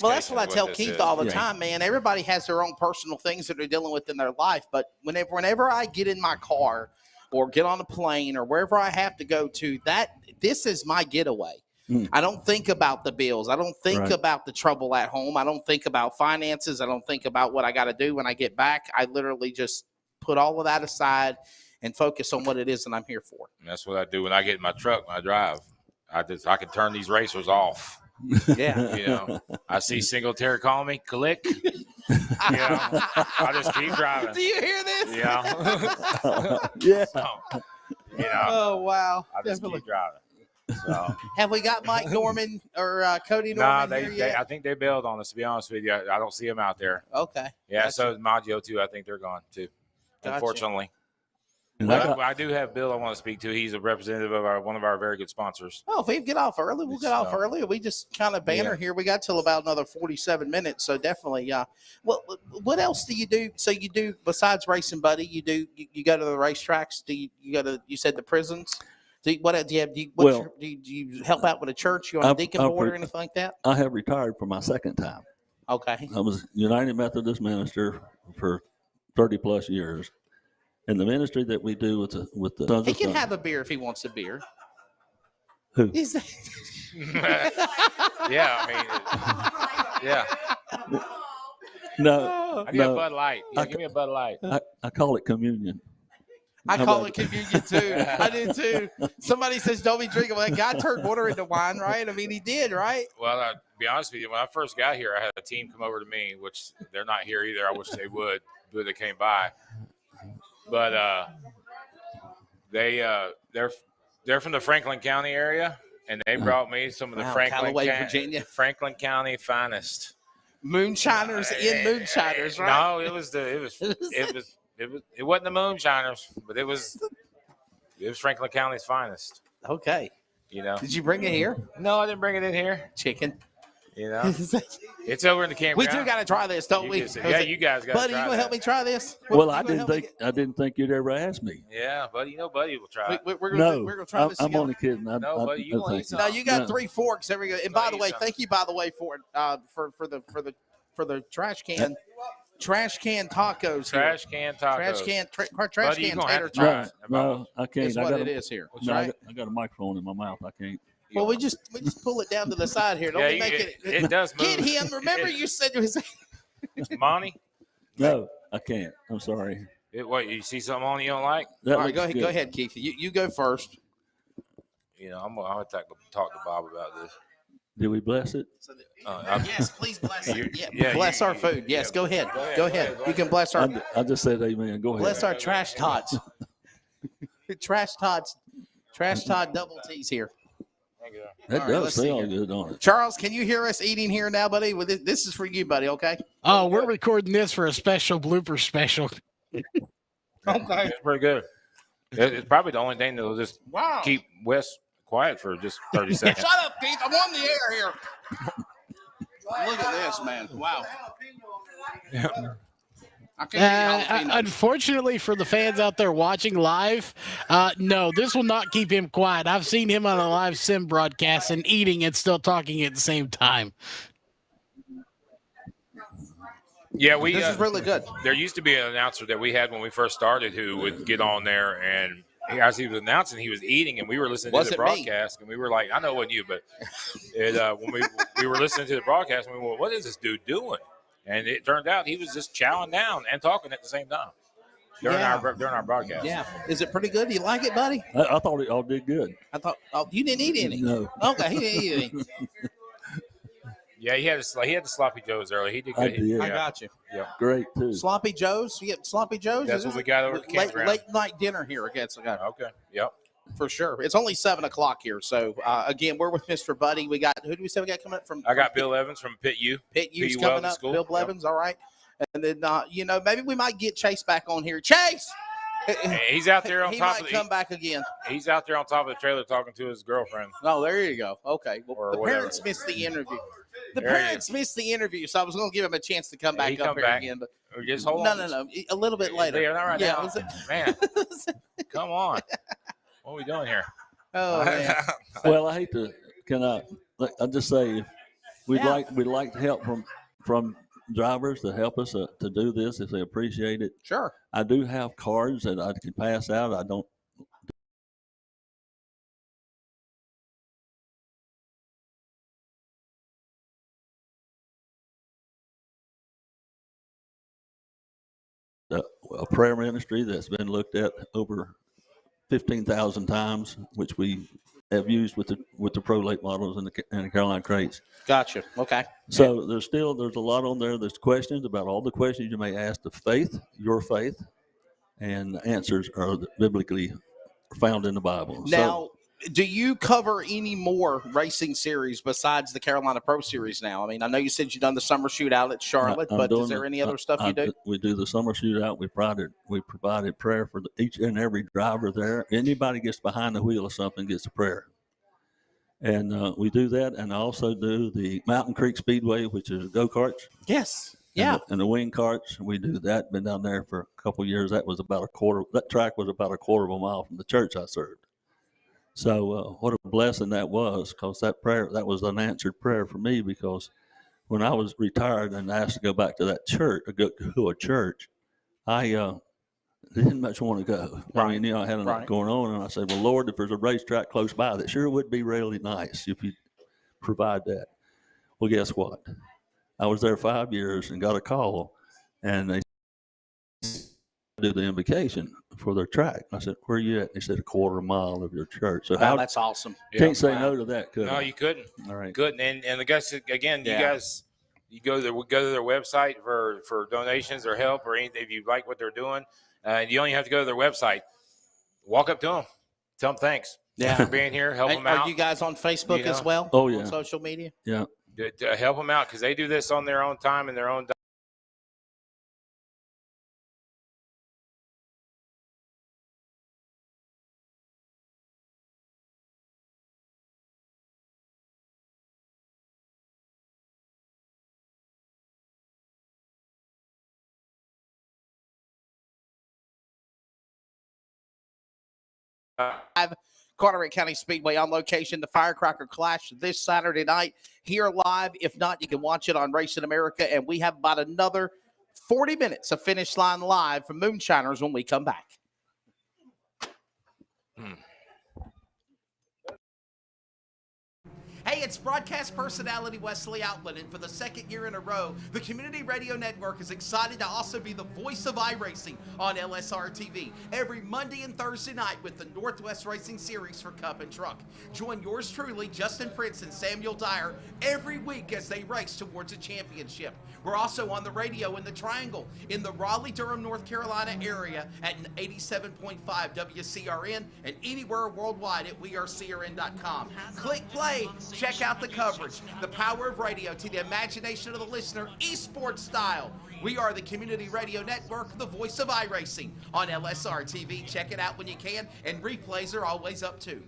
Well, that's what I tell Keith all the time, man. Everybody has their own personal things that they're dealing with in their life. But whenever I get in my car or get on a plane or wherever I have to go to, this is my getaway. I don't think about the bills. I don't think about the trouble at home. I don't think about finances. I don't think about what I got to do when I get back. I literally just put all of that aside and focus on what it is that I'm here for. And that's what I do when I get in my truck, when I drive. I can turn these racers off. Yeah. I see Singletary call me, click. I just keep driving. Do you hear this? Yeah. Yeah. So, oh, wow. I just keep driving. So. Have we got Mike Norman or Cody Norman here yet? I think they bailed on us, to be honest with you. I don't see them out there. Okay. Yeah, gotcha. So is Maggio, too. I think they're gone, too, unfortunately. And But I do have Bill I want to speak to. He's a representative of one of our very good sponsors. Oh, if we get off early, we'll get off early. We just kind of banter here. We got till about another 47 minutes, so definitely, yeah. Well, what else do you do? So you do, besides racing, buddy, you go to the racetracks? Do you go to, you said the prisons? Do you help out with a church? You on a deacon board or anything like that? I have retired for my second time. Okay. I was United Methodist minister for 30 plus years. And the ministry that we do with the he can have a beer if he wants a beer. Who? Yeah, I mean, yeah. No, I need a Bud Light. Yeah, give me a Bud Light. I call it communion. I How call about it convenient too. I do too. Somebody says don't be drinking. Well, that guy turned water into wine, right? I mean, he did, right? Well, to be honest with you, when I first got here, I had a team come over to me, which they're not here either. I wish they would, but they came by. But they're from the Franklin County area, and they brought me some of the Virginia. Franklin County finest Moonshiners in Moonshiners, right? No, it wasn't the Moonshiners, but it was Franklin County's finest. Okay. You know. Did you bring it here? No, I didn't bring it in here. Chicken. You know, it's over in the campground. We do got to try this, don't we? Yeah, you guys got to try Buddy, you gonna help me try this? Well, I didn't think you'd ever ask me. Yeah, buddy, Buddy will try it. We're gonna try this. I'm only kidding. Buddy, you want to eat No, something? you got 3 forks. There we go. And by the way, thank you, by the way, for the trash can. Trash can tacos. Trash can tacos. Trash Buddy, you can gonna have tater to try tots. it. No, I can't. Is what it is here. No, Right? I got a microphone in my mouth. I can't. Well, we just pull it down to the side here. Don't Yeah, we make it? it does move. Get him. Remember, you said it was. Monty? No, I can't. I'm sorry. What, you see something on you don't like? All right, go ahead, Keith. You go first. You know, I'm gonna talk to Bob about this. Did we bless it? Yes, please bless it. Yeah, bless our food. Yes, go ahead. Go ahead. You can bless our. I just said amen. Go ahead. Bless our trash tots. Trash tots. Trash tot double T's here. That All right, does let's see sound here. good on it. Charles, can you hear us eating here now, buddy? Well, this is for you, buddy. Okay. Oh, we're recording this for a special blooper special. Okay. It's pretty good. It's probably the only thing that'll just keep Wes quiet for just 30 seconds. Shut up, Keith. I'm on the air here. Look at this, man. Wow. I can't eat jalapeno. Unfortunately for the fans out there watching live, no, this will not keep him quiet. I've seen him on a live sim broadcast and eating and still talking at the same time. Yeah, This is really good. There used to be an announcer that we had when we first started who would get on there, and as he was announcing, he was eating, and we were listening to the broadcast, and we were like, I know it wasn't you, but when we were listening to the broadcast, we went, what is this dude doing? And it turned out he was just chowing down and talking at the same time during our broadcast. Yeah. Is it pretty good? Do you like it, buddy? I thought it all did good. I thought you didn't eat any. No. Okay, he didn't eat any. Yeah, he had the sloppy joes earlier. He did good. I did. I got you. Yeah. Great too. Sloppy Joe's. You get Sloppy Joe's. That's what we got over at the campground. Late night dinner here again. So Okay. Yep. for sure. It's only 7:00 here. So again, we're with Mr. Buddy. We got who do we say we got coming up from? I got Bill Evans from Pitt U. Pitt U's PU coming Welding up. School. Bill Blevins. All right. And then maybe we might get Chase back on here. Chase. Hey, he's out there on he top might of the. come back again. He's out there on top of the trailer talking to his girlfriend. Oh, there you go. Okay. Well, Or the whatever. parents missed the interview. The There he parents missed the interview, so I was going to give him a chance to come back he up come here back. again. But Or just hold on. no, a little bit later. Yeah, not right now. was it- Man, come on. What are we doing here? Oh man. Well, I hate to. I'll just say, we'd like help from drivers to help us to do this if they appreciate it. Sure. I do have cards that I can pass out. I don't. A prayer ministry that's been looked at over 15,000 times, which we have used with the Pro Late models and the Carolina crates. Gotcha. Okay. So there's a lot on there. There's questions about all the questions you may ask of faith, your faith, and the answers are biblically found in the Bible. Now, do you cover any more racing series besides the Carolina Pro Series now? I mean, I know you said you've done the summer shootout at Charlotte, but is there any other stuff you do? We do the summer shootout. We provided prayer for each and every driver there. Anybody gets behind the wheel of something gets a prayer. And we do that, and I also do the Mountain Creek Speedway, which is go-karts. Yes. Yeah. And the wing carts, we do that. Been down there for a couple of years. That track was about a quarter of a mile from the church I served. So what a blessing that was, because that was an answered prayer for me, because when I was retired and asked to go back to that church, I didn't much want to go. Right. I mean, I had enough going on, and I said, well, Lord, if there's a racetrack close by, that sure would be really nice if you provide that. Well, guess what? I was there 5 years and got a call, and they do the invocation for their track. I said, "Where are you at?" They said, "A quarter mile of your church." So Wow, that's awesome. Can't say no to that, could No, I? you couldn't. All right. Couldn't. And the guys, again, you guys, you go to their website for donations or help or anything if you like what they're doing. You only have to go to their website. Walk up to them, tell them thanks for being here, help them out. Are you guys on Facebook as well? Oh yeah. On social media. Yeah. To help them out because they do this on their own time and their own. Carteret County Speedway on location. The Firecracker Clash this Saturday night here live. If not, you can watch it on Racing America. And we have about another 40 minutes of Finish Line Live from Moonshiners when we come back. Hey, it's broadcast personality Wesley Outland, and for the second year in a row, the Community Radio Network is excited to also be the voice of iRacing on LSRTV every Monday and Thursday night with the Northwest Racing Series for Cup and Truck. Join yours truly, Justin Prince and Samuel Dyer, every week as they race towards a championship. We're also on the radio in the Triangle in the Raleigh-Durham, North Carolina area at 87.5 WCRN and anywhere worldwide at wearecrn.com. Click play. Check out the coverage, the power of radio to the imagination of the listener, esports style. We are the Community Radio Network, the voice of iRacing on LSR-TV. Check it out when you can, and replays are always up too.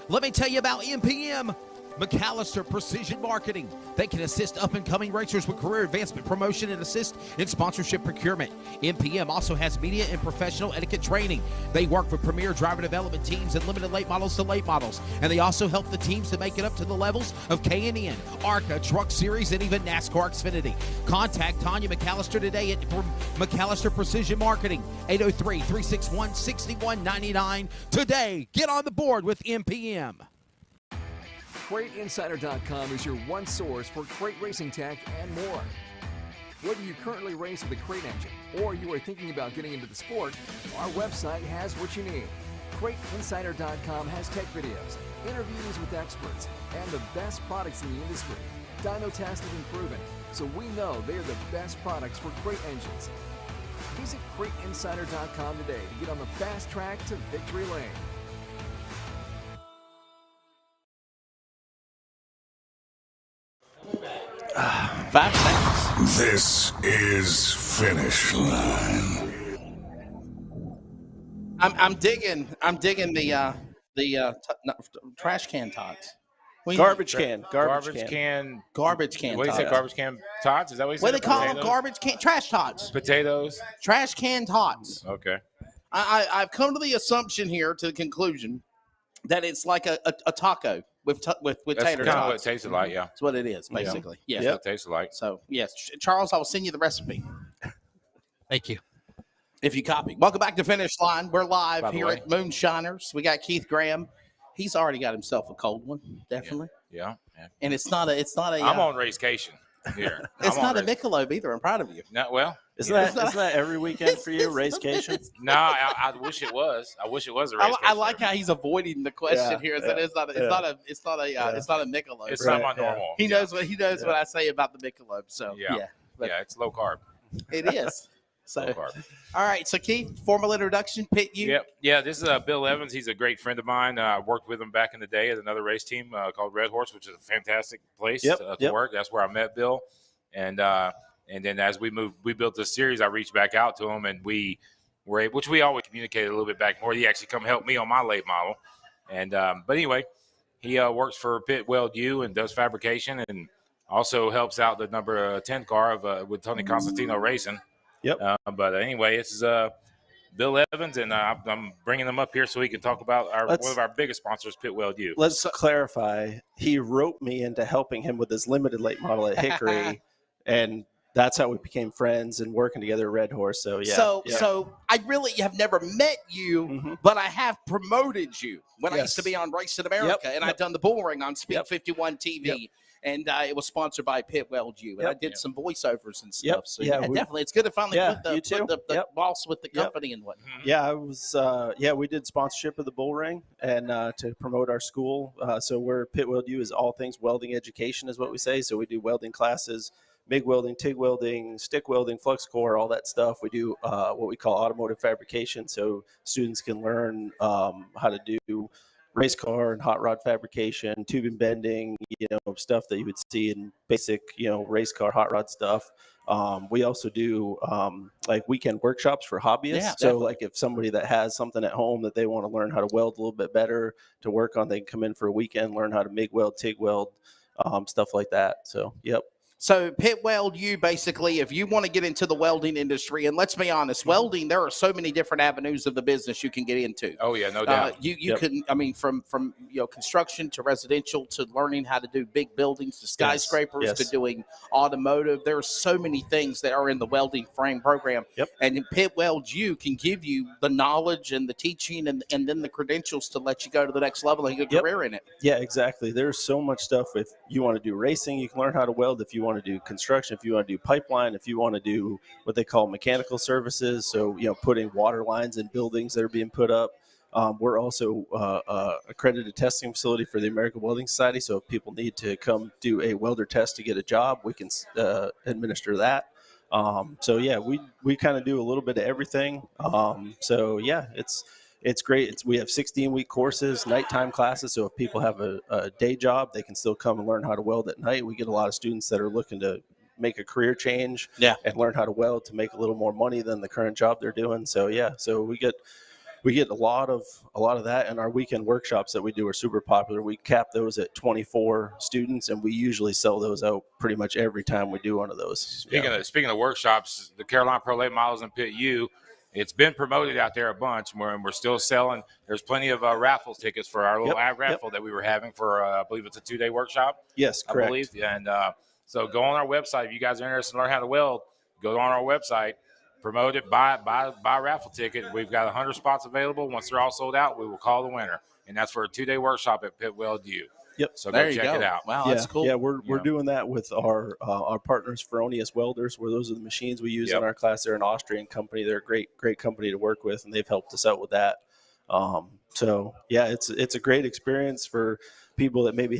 Let me tell you about MPM. McAllister Precision Marketing. They can assist up-and-coming racers with career advancement, promotion, and assist in sponsorship procurement. MPM also has media and professional etiquette training. They work with premier driver development teams and limited late models to late models. And they also help the teams to make it up to the levels of K&N, ARCA, Truck Series, and even NASCAR Xfinity. Contact Tanya McAllister today at McAllister Precision Marketing, 803-361-6199. Today, get on the board with MPM. CrateInsider.com is your one source for crate racing tech and more. Whether you currently race with a crate engine or you are thinking about getting into the sport, our website has what you need. CrateInsider.com has tech videos, interviews with experts, and the best products in the industry. Dyno tested and proven, so we know they are the best products for crate engines. Visit CrateInsider.com today to get on the fast track to victory lane. Five seconds. This is Finish Line. I'm digging the trash can tots. Garbage can. Garbage can. What do you say? Garbage can tots? Is that what you said? What do they call them? Garbage can trash tots. Potatoes. Trash can tots. Okay. I've come to the assumption here, to the conclusion, that it's like a taco with tater tots. That's kind of what it tasted like, yeah. That's what it is, basically. Yeah. That's what it tasted like. So, yes. Charles, I will send you the recipe. Thank you. If you copy. Welcome back to Finish Line. We're live here at Moonshiners. We got Keith Graham. He's already got himself a cold one, definitely. Yeah. And it's not a. I'm on racecation here. It's not a Michelob either. I'm proud of you. No, well, isn't that every weekend for you, racecation? No, I wish it was. I wish it was a racecation. I like how he's avoiding the question here. That it's not a Michelob. It's not my normal. He knows what I say about the Michelob. So yeah, it's low carb. It is. So, low carb. All right. So, Keith, formal introduction. Pit you. Yep. Yeah. This is Bill Evans. He's a great friend of mine. I worked with him back in the day at another race team called Red Horse, which is a fantastic place to work. That's where I met Bill. And then as we built this series, I reached back out to him, and we were able, which we always communicated a little bit back more. He actually come help me on my late model. And but anyway, he works for Pitt Weld U and does fabrication, and also helps out the number 10 car with Tony Constantino Racing. Yep. But anyway, this is Bill Evans, and I'm bringing him up here so he can talk about one of our biggest sponsors, Pitt Weld U. Let's clarify. He roped me into helping him with his limited late model at Hickory, and that's how we became friends and working together at Red Horse. So yeah. So I really have never met you, but I have promoted you when I used to be on Racing America, and I've done the bull ring on Speed 51 TV. and it was sponsored by Pit Weld U. And I did some voiceovers and stuff. So Yeah, definitely, it's good to finally put the boss with the company and whatnot. Yeah, I was. We did sponsorship of the bull ring and to promote our school. So we're Pit Weld U is all things welding education, is what we say. So we do welding classes, MIG welding, TIG welding, stick welding, flux core, all that stuff. We do what we call automotive fabrication, so students can learn how to do race car and hot rod fabrication, tubing bending, stuff that you would see in basic, race car, hot rod stuff. We also do like weekend workshops for hobbyists. Yeah, so like if somebody that has something at home that they want to learn how to weld a little bit better to work on, they can come in for a weekend, learn how to MIG weld, TIG weld, stuff like that. So, yep. So Pit Weld U, basically, if you want to get into the welding industry, and let's be honest, welding, there are so many different avenues of the business you can get into. Oh yeah, no doubt. You can, I mean, from construction to residential to learning how to do big buildings to skyscrapers to doing automotive. There are so many things that are in the welding frame program. Yep. And Pit Weld U can give you the knowledge and the teaching and then the credentials to let you go to the next level and get a career in it. Yeah, exactly. There's so much stuff. If you want to do racing, you can learn how to weld. If you want to do construction, if you want to do pipeline, if you want to do what they call mechanical services, so putting water lines in buildings that are being put up. We're also accredited testing facility for the American Welding Society, so if people need to come do a welder test to get a job, we can administer that. We kind of do a little bit of everything. It's great. We have 16-week courses, nighttime classes. So if people have a day job, they can still come and learn how to weld at night. We get a lot of students that are looking to make a career change and learn how to weld to make a little more money than the current job they're doing. So we get a lot of that, and our weekend workshops that we do are super popular. We cap those at 24 students, and we usually sell those out pretty much every time we do one of those. Speaking of workshops, the Carolina Pro Late Models and Pit U, it's been promoted out there a bunch. We're still selling. There's plenty of raffle tickets for our little ad raffle that we were having for, I believe it's a 2-day workshop. Yes, correct. I believe. And so go on our website. If you guys are interested in learning how to weld, go on our website, promote it, buy a raffle ticket. We've got 100 spots available. Once they're all sold out, we will call the winner. And that's for a 2-day workshop at Pit Weld U. Yep. So go check it out. Wow, that's cool. Yeah, we're doing that with our partners, Feronius Welders, where those are the machines we use in our class. They're an Austrian company. They're a great company to work with, and they've helped us out with that. It's a great experience for people that maybe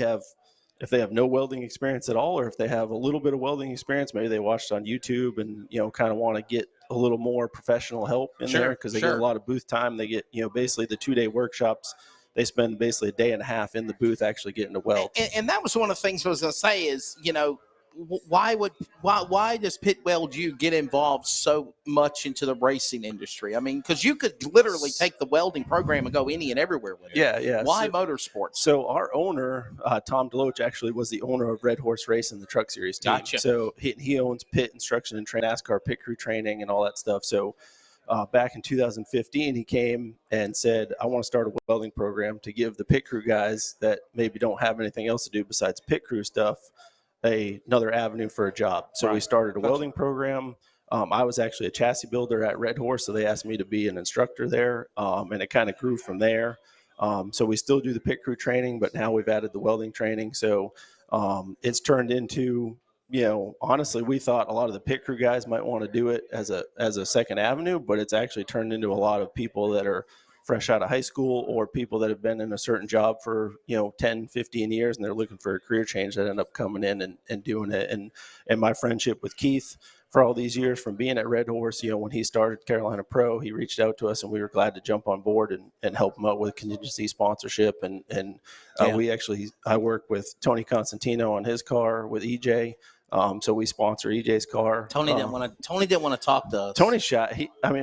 if they have no welding experience at all, or if they have a little bit of welding experience, maybe they watched on YouTube and kind of want to get a little more professional help in there because they get a lot of booth time. They get basically the 2-day workshops. They spend basically a day and a half in the booth actually getting to weld. And that was one of the things I was going to say is, why does Pit Weld U get involved so much into the racing industry? I mean, because you could literally take the welding program and go any and everywhere with it. Yeah. Why Motorsports? So our owner, Tom DeLoach, actually was the owner of Red Horse Racing, the Truck Series team. Gotcha. So he owns pit instruction and NASCAR pit crew training and all that stuff. So back in 2015, he came and said, I want to start a welding program to give the pit crew guys that maybe don't have anything else to do besides pit crew stuff another avenue for a job. So we started a welding program. I was actually a chassis builder at Red Horse, so they asked me to be an instructor there, and it kind of grew from there. So we still do the pit crew training, but now we've added the welding training. So it's turned into, honestly, we thought a lot of the pit crew guys might want to do it as a second avenue, but it's actually turned into a lot of people that are fresh out of high school or people that have been in a certain job for 10, 15 years and they're looking for a career change that end up coming in and doing it. And my friendship with Keith for all these years from being at Red Horse, when he started Carolina Pro, he reached out to us and we were glad to jump on board and help him out with contingency sponsorship. I work with Tony Constantino on his car with EJ. So we sponsor EJ's car. Tony didn't want to talk to us. Tony shot.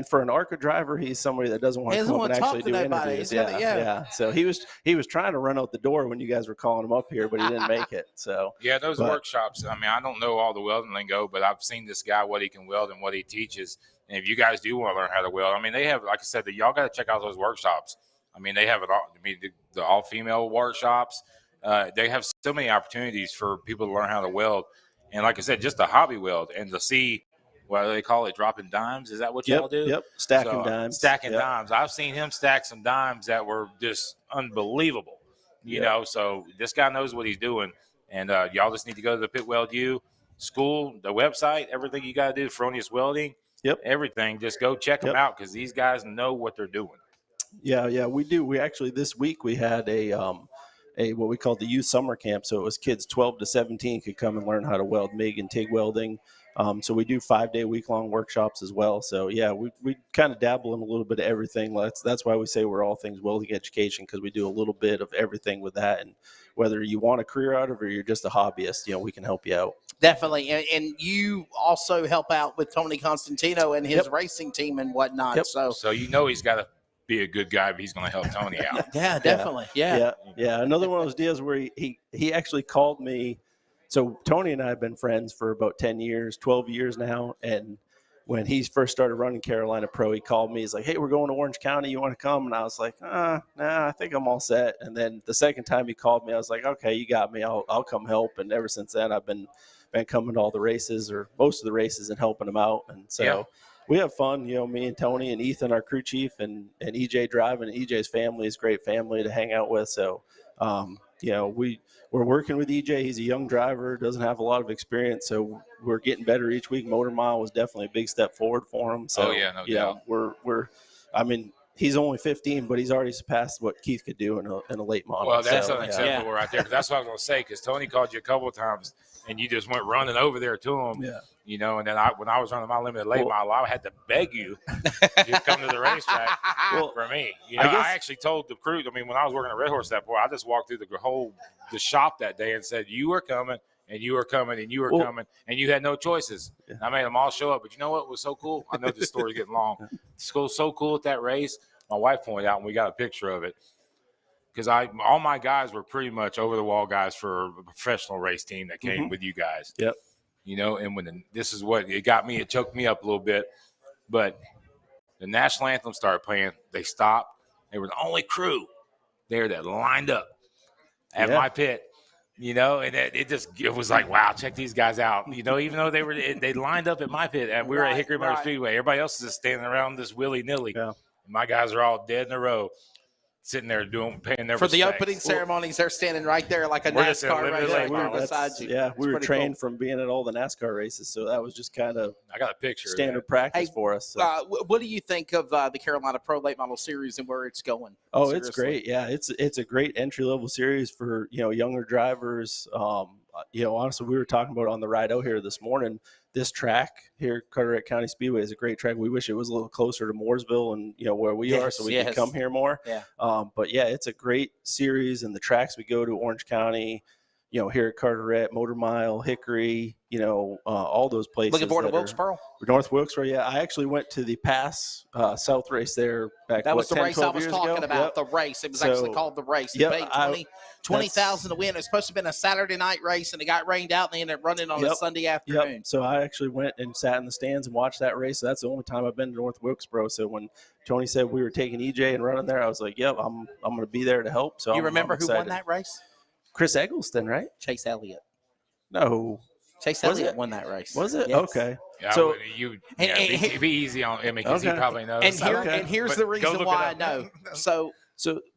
For an ARCA driver, he's somebody that doesn't want to come up and actually do interviews. Yeah. So he was trying to run out the door when you guys were calling him up here, but he didn't make it. So those workshops. I don't know all the welding lingo, but I've seen this guy what he can weld and what he teaches. And if you guys do want to learn how to weld, they have, like I said, y'all got to check out those workshops. They have it all. The all-female workshops. They have so many opportunities for people to learn how to weld. And like I said, just a hobby weld and to see what they call it, dropping dimes. Is that what y'all do? Yep. Stacking dimes. Stacking dimes. I've seen him stack some dimes that were just unbelievable. So this guy knows what he's doing. And y'all just need to go to the Pit Weld U school, the website, everything you got to do, Fronius Welding, everything. Just go check them out because these guys know what they're doing. Yeah, we do. We actually this week we had a what we called the youth summer camp. So it was kids 12 to 17 could come and learn how to weld MIG and TIG welding. So we do 5-day week-long workshops as well. So yeah, we kind of dabble in a little bit of everything. That's why we say we're all things welding education, because we do a little bit of everything with that. And whether you want a career out of it or you're just a hobbyist, we can help you out. Definitely. And you also help out with Tony Constantino and his racing team and whatnot. So he's got to be a good guy, but he's going to help Tony out. Yeah, definitely. Yeah. Another one of those deals where he actually called me. So Tony and I have been friends for about 10 years, 12 years now. And when he first started running Carolina Pro, he called me. He's like, "Hey, we're going to Orange County. You want to come?" And I was like, "Nah, I think I'm all set." And then the second time he called me, I was like, "Okay, you got me. I'll come help." And ever since then, I've been coming to all the races, or most of the races, and helping them out. And so we have fun. Me and Tony and Ethan, our crew chief, and EJ driving. EJ's family is a great family to hang out with. So, we're working with EJ. He's a young driver, doesn't have a lot of experience, so we're getting better each week. Motor Mile was definitely a big step forward for him. So, no doubt. We're he's only 15, but he's already surpassed what Keith could do in a late model. Well, that's unacceptable right there. That's what I was going to say, because Tony called you a couple of times, and you just went running over there to him. Yeah. And then when I was running my limited late model, I had to beg you to come to the racetrack for me. I actually told the crew, when I was working at Red Horse that point, I just walked through the shop that day and said, "You are coming, and you are coming, and you are coming," and you had no choices. Yeah. I made them all show up. But you know what was so cool? I know this story's getting long. It's so cool at that race. My wife pointed out, and we got a picture of it, because all my guys were pretty much over-the-wall guys for a professional race team that came with you guys. Yep. And when this is what it got me, it choked me up a little bit. But the national anthem started playing. They stopped. They were the only crew there that lined up at my pit. And it was like, wow, check these guys out. Even though they lined up at my pit, and we were at Hickory Motor Speedway. Everybody else is just standing around this willy-nilly. Yeah. My guys are all dead in a row, sitting there paying their for respects. the opening ceremonies. They're standing right there like a NASCAR race right beside you. Yeah, we were trained from being at all the NASCAR races, so that was just kind of I got a picture standard practice for us. So. What do you think of the Carolina Pro Late Model Series and where it's going? Oh, seriously? It's great. Yeah, it's a great entry level series for younger drivers. Honestly, we were talking about on the ride out here this morning. This track here, Carteret County Speedway, is a great track. We wish it was a little closer to Mooresville and where we are, so we could come here more. Yeah. But yeah, it's a great series, and the tracks we go to, Orange County, here at Carteret, Motor Mile, Hickory, all those places. Looking forward to Wilkesboro? North Wilkesboro, yeah. I actually went to the Pass South race there back. That was the 10, race I was talking about. Yep. The race. It was actually called the race. It paid $20,000 to win. It was supposed to have been a Saturday night race, and it got rained out, and they ended up running on a Sunday afternoon. Yep. So I actually went and sat in the stands and watched that race. So that's the only time I've been to North Wilkesboro. So when Tony said we were taking EJ and running there, I was like, "Yep, I'm going to be there to help." So you remember who won that race? Chris Eggleston, right? Chase Elliott. No. Chase Elliott won that race. Was it? Yes. Okay. Yeah, so be easy on him because he probably knows. And here's the reason why I know. So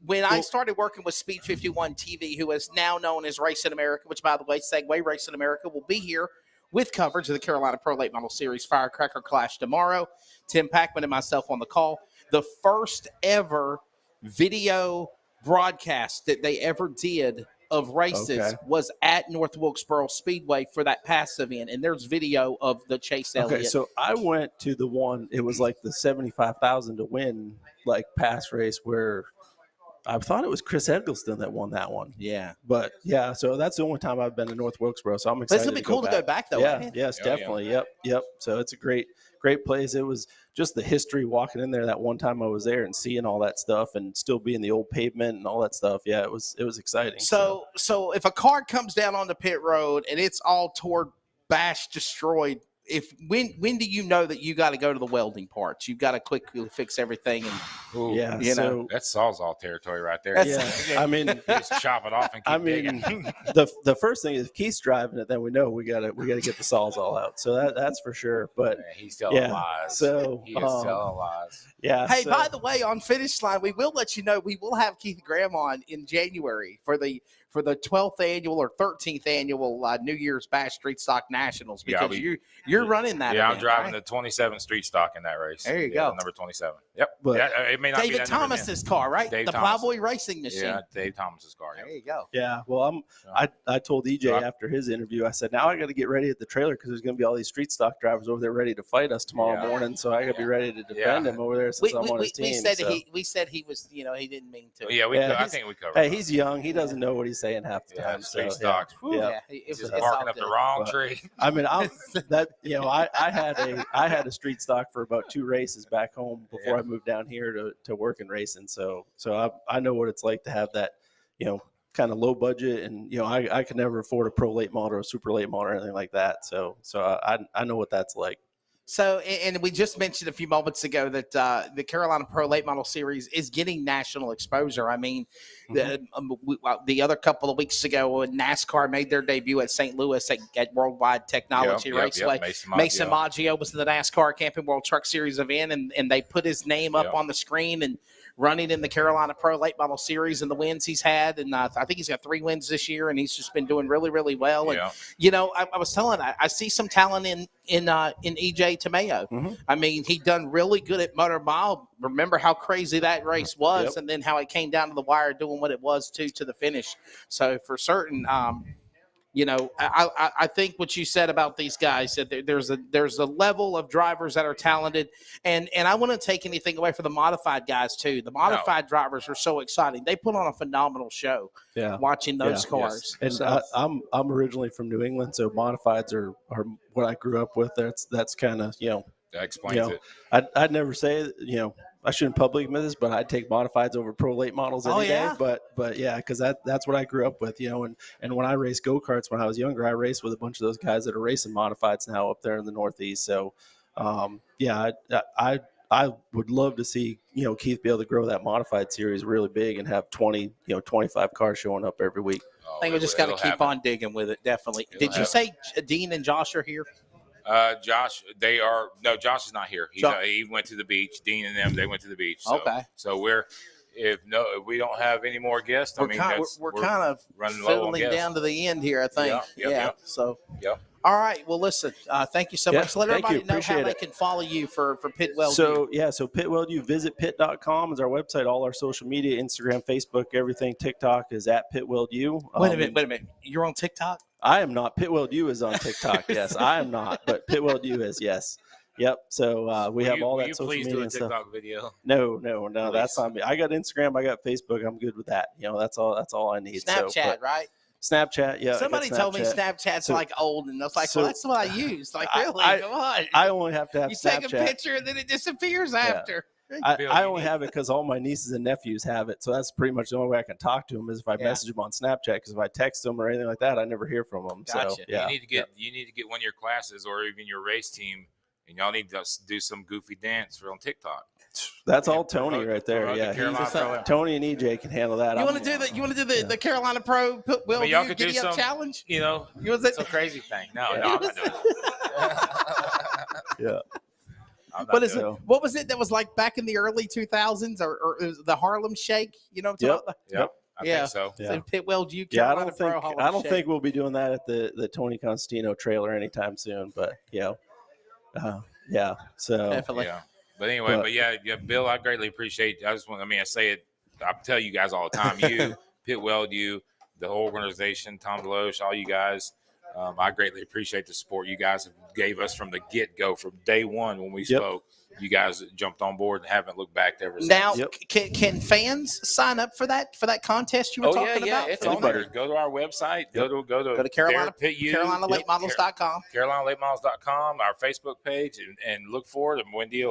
when I started working with Speed 51 TV, who is now known as Racing America, which, by the way, Segway Racing America will be here with coverage of the Carolina Pro Late Model Series Firecracker Clash tomorrow. Tim Packman and myself on the call. The first ever video broadcast that they ever did of races was at North Wilkesboro Speedway for that Pass event, and there's video of the Chase Elliott. Okay, so I went to the one, it was like the $75,000 to win Pass race where I thought it was Chris Eggleston that won that one. Yeah. But yeah, so that's the only time I've been to North Wilkesboro, so I'm excited. But it's going to be cool to go back though. Yeah, yes, definitely. Yeah. Yep. So it's a great place. It was just the history walking in there that one time I was there and seeing all that stuff and still being the old pavement and all that stuff. Yeah, it was exciting. So if a car comes down on the pit road and it's all torn, bashed, destroyed, when do you know that you got to go to the welding parts? You've got to quickly fix everything. And that's Sawzall territory right there. Yeah, I mean, just chop it off and keep digging. the first thing is if Keith's driving it, then we know we gotta get the Sawzall out. So that's for sure. But he's telling lies. So he is telling lies. Yeah. Hey, by the way, on Finish Line, we will let you know we will have Keith Graham on in January for the for the 12th annual or 13th annual New Year's Bash Street Stock Nationals, because you're running that. Yeah, event, I'm driving right? the 27 Street Stock in that race. There you go. Number 27. Yep. But it may not be David that number Thomas's car, right? Dave the Thomas. Plowboy Racing Machine. Yeah, Dave Thomas's car. Yep. There you go. Yeah, well, I told EJ after his interview, I said, now I got to get ready at the trailer because there's going to be all these street stock drivers over there ready to fight us tomorrow morning. So I got to be ready to defend him over there since I'm on his team. We said he was, he didn't mean to. Yeah, I think we covered. Hey, he's young. He doesn't know what he's saying half the time. Street so, stocks. Yeah. It's just barking up the wrong tree. I mean, I had a street stock for about 2 races back home before I moved down here to work in racing. So I know what it's like to have that, kind of low budget, and I could never afford a pro late model or a super late model or anything like that. So I know what that's like. So, and we just mentioned a few moments ago that the Carolina Pro Late Model Series is getting national exposure. I mean, the other couple of weeks ago when NASCAR made their debut at St. Louis at Worldwide Technology Raceway, Mason Maggio was in the NASCAR Camping World Truck Series event, and they put his name up on the screen and running in the Carolina Pro Late Model Series and the wins he's had. And I think he's got 3 wins this year, and he's just been doing really, really well. And, I was telling, I see some talent in EJ Tamayo. I mean, he done really good at Motor Mile. Remember how crazy that race was, and then how it came down to the wire doing what it was to the finish. So for certain, I think what you said about these guys, that there's a level of drivers that are talented, and I wouldn't take anything away from the modified guys too. The modified drivers are so exciting. They put on a phenomenal show. Yeah, watching those cars. Yes. And I'm originally from New England, so modifieds are what I grew up with. That's kind of that explains it. I'd never say I shouldn't publicly admit this, but I'd take modifieds over pro late models any day. But yeah, because that's what I grew up with, And when I raced go-karts when I was younger, I raced with a bunch of those guys that are racing modifieds now up there in the Northeast. So I would love to see Keith be able to grow that modified series really big and have 25 cars showing up every week. I think we just got to keep on digging with it. Definitely. Did you say Dean and Josh are here? Josh, Josh is not here. He went to the beach. Dean and them, they went to the beach. So, okay. So if we don't have any more guests, we're kind of running fiddling down to the end here, I think. Yep. So. All right. Well, listen. Thank you so much. Let everybody know how they can follow you for Pit Weld. So Pit Weld U. Visit pit.com is our website. All our social media, Instagram, Facebook, everything. TikTok is at Pit Weld U. Wait a minute. You're on TikTok? I am not. Pit Weld U is on TikTok. Yes, I am not. But Pit Weld U is, yes. Yep. So we have all that social media do a and TikTok stuff. Video? No. That's on me. I got Instagram. I got Facebook. I'm good with that. That's all I need. Snapchat, right? Snapchat, yeah. Somebody told me Snapchat's like old, and I was like, well, that's what I use. Like, really? Come on. I only have to have Snapchat. You take a picture, and then it disappears after. I only have it because all my nieces and nephews have it. So that's pretty much the only way I can talk to them is if I message them on Snapchat. Because if I text them or anything like that, I never hear from them. Gotcha. So, yeah. You need to get one of your classes or even your race team, and y'all need to do some goofy dance on TikTok. That's all Tony right there. Yeah, Tony and EJ can handle that. You want to do the Carolina Pro Will y'all could Giddy do Up some Challenge? It's a crazy thing. No, I'm not doing it. What was it that was like back in the early 2000s or the Harlem Shake? You know what I'm talking about? I think so. So Pit Weld U. Yeah, I don't think we'll be doing that at the Tony Constantino trailer anytime soon. But so definitely. Yeah. But anyway, Bill, I greatly appreciate. I say it. I tell you guys all the time. You, Pit Weld U, the whole organization, Tom Deloche, all you guys. I greatly appreciate the support you guys gave us from the get-go, from day one when we spoke. You guys jumped on board and haven't looked back ever since. Now, can fans sign up for that contest you were talking about? It's on there. Go to our website. Go to Carolina LateModels.com. CarolinaLateModels.com, our Facebook page, and look for it. And Wendy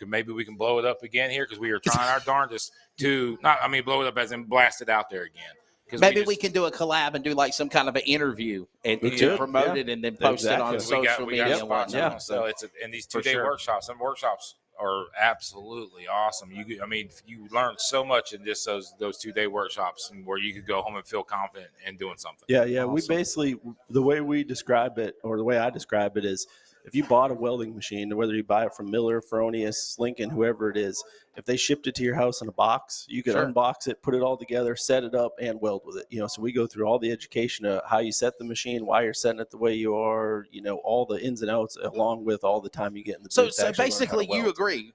maybe we can blow it up again here because we are trying our darndest to blow it up as in blast it out there again. Maybe we can do a collab and do like some kind of an interview and promote it and then post it on social media and whatnot. So it's in these 2-day workshops. Some workshops are absolutely awesome. You learn so much in just those 2-day workshops, and where you could go home and feel confident in doing something. Yeah. Awesome. We basically, the way we describe it, or the way I describe it, is if you bought a welding machine, whether you buy it from Miller, Fronius, Lincoln, whoever it is, if they shipped it to your house in a box, you could unbox it, put it all together, set it up, and weld with it. So we go through all the education of how you set the machine, why you're setting it the way you are, all the ins and outs, along with all the time you get in the booth. So basically, you agree.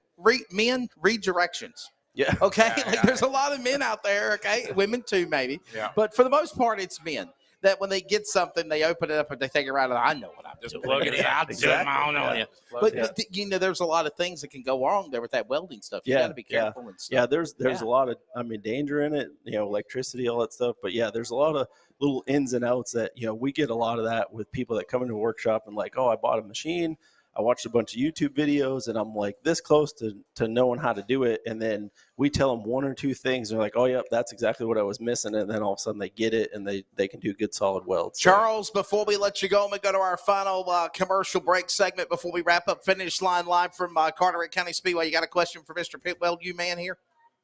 Men read directions. Yeah. Okay. There's a lot of men out there. Okay. Women too, maybe. Yeah. But for the most part, it's men that when they get something, they open it up and they take it right out. I know what I'm doing. Plug it in. I'll do it my own on you. But there's a lot of things that can go wrong there with that welding stuff. You got to be careful and stuff. Yeah. There's a lot of, danger in it, electricity, all that stuff. But yeah, there's a lot of little ins and outs that, we get a lot of that with people that come into a workshop and like, oh, I bought a machine. I watched a bunch of YouTube videos and I'm like this close to knowing how to do it. And then we tell them one or two things. And they're like, oh, yep, that's exactly what I was missing. And then all of a sudden they get it and they can do good solid welds. Charles, before we let you go, I'm going to go to our final commercial break segment before we wrap up Finish Line live from Carteret County Speedway. You got a question for Mr. Pitwell, you man here?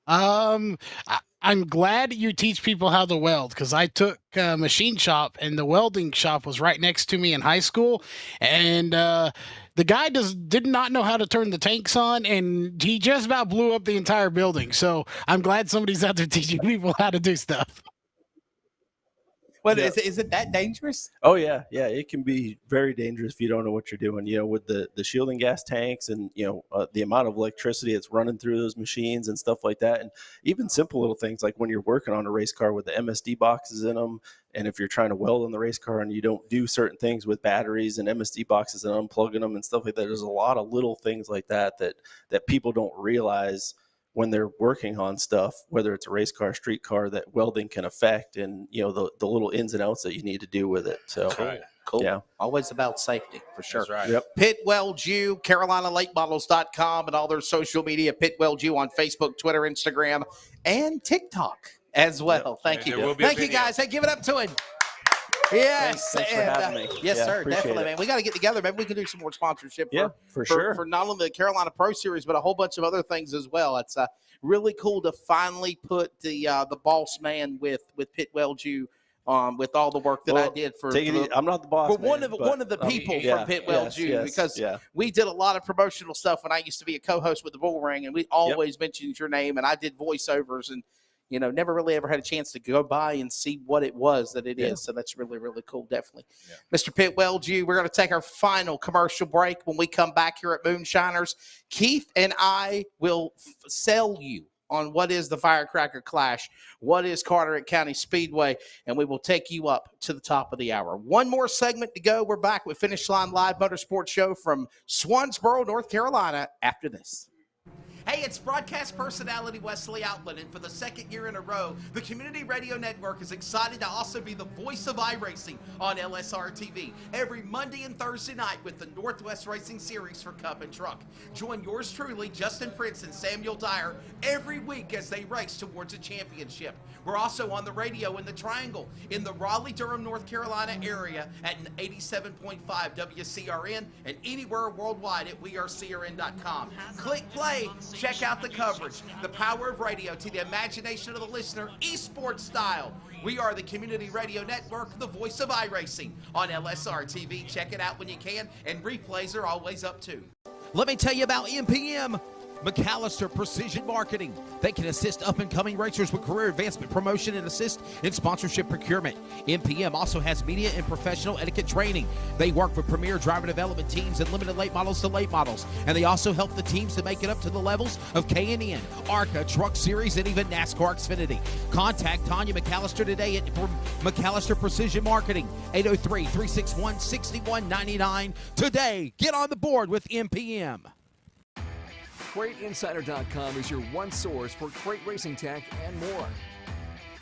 I'm glad you teach people how to weld because I took a machine shop and the welding shop was right next to me in high school. And the guy did not know how to turn the tanks on, and he just about blew up the entire building. So I'm glad somebody's out there teaching people how to do stuff. Well, is it that dangerous? Oh, yeah. Yeah, it can be very dangerous if you don't know what you're doing, with the shielding gas tanks and, the amount of electricity that's running through those machines and stuff like that. And even simple little things like when you're working on a race car with the MSD boxes in them, and if you're trying to weld on the race car and you don't do certain things with batteries and MSD boxes and unplugging them and stuff like that, there's a lot of little things like that people don't realize when they're working on stuff, whether it's a race car, street car, that welding can affect, and the little ins and outs that you need to do with it. So cool. Yeah. Always about safety for sure. That's right. Yep. Pit Weld You, CarolinaLateModels.com, and all their social media. Pit Weld You on Facebook, Twitter, Instagram, and TikTok as well. Thank you. Thank you, guys. Hey, give it up to him. Yes, thanks for having me. Yes, Yeah, sir, appreciate definitely, it. man. We got to get together. Maybe we can do some more sponsorship. For sure. For not only the Carolina Pro Series, but a whole bunch of other things as well. It's really cool to finally put the boss man with Pit Weld You, with all the work that I did for. I'm not the boss. But one of the people from Pit Weld You, because we did a lot of promotional stuff when I used to be a co-host with the Bull Ring, and we always mentioned your name, and I did voiceovers and. Never really ever had a chance to go by and see what it was that it is. So that's really, really cool. Definitely. Yeah. Mr. Pit Weld You, we're going to take our final commercial break. When we come back here at Moonshiners, Keith and I will sell you on what is the Firecracker Clash, what is Carteret County Speedway, and we will take you up to the top of the hour. One more segment to go. We're back with Finish Line Live Motorsports Show from Swansboro, North Carolina after this. Hey, it's broadcast personality Wesley Outland, and for the second year in a row, the Community Radio Network is excited to also be the voice of iRacing on LSRTV every Monday and Thursday night with the Northwest Racing Series for Cup and Truck. Join yours truly, Justin Prince and Samuel Dyer, every week as they race towards a championship. We're also on the radio in the Triangle in the Raleigh-Durham, North Carolina area at 87.5 WCRN and anywhere worldwide at wearecrn.com. Click play. Check out the coverage, the power of radio to the imagination of the listener, esports style. We are the Community Radio Network, the voice of iRacing on LSRTV. Check it out when you can, and replays are always up too. Let me tell you about MPM. McAllister Precision Marketing. They can assist up-and-coming racers with career advancement, promotion, and assist in sponsorship procurement. MPM also has media and professional etiquette training. They work with premier driver development teams and limited late models to late models, and they also help the teams to make it up to the levels of K&N, ARCA, Truck Series, and even NASCAR Xfinity. Contact Tanya McAllister today at McAllister Precision Marketing, 803-361-6199. Today, get on the board with MPM. CrateInsider.com is your one source for crate racing tech and more.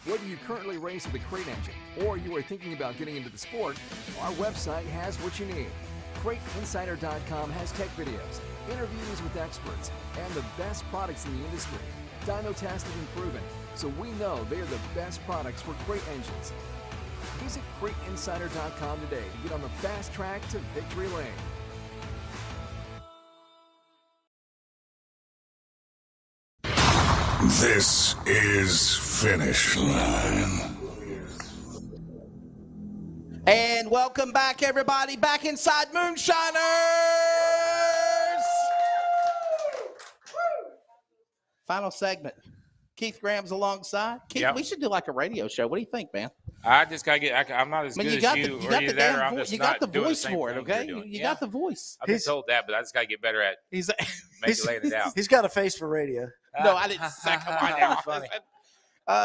Whether you currently race with a crate engine or you are thinking about getting into the sport, our website has what you need. CrateInsider.com has tech videos, interviews with experts, and the best products in the industry. Dyno tested and proven, so we know they are the best products for crate engines. Visit CrateInsider.com today to get on the fast track to victory lane. This is Finish Line. And welcome back, everybody, back inside Moonshiners. Final segment. Keith Graham's alongside. Keith, Yep. we should do like a radio show. What do you think, man? I just gotta get. I'm not as good as you, or either that, or I'm just you not got the doing voice the same for it, thing okay? you're doing. You Yeah. got the voice. I've been told that, but I just gotta get better at He's laying it out. He's got a face for radio. No, I didn't say come on now. Funny.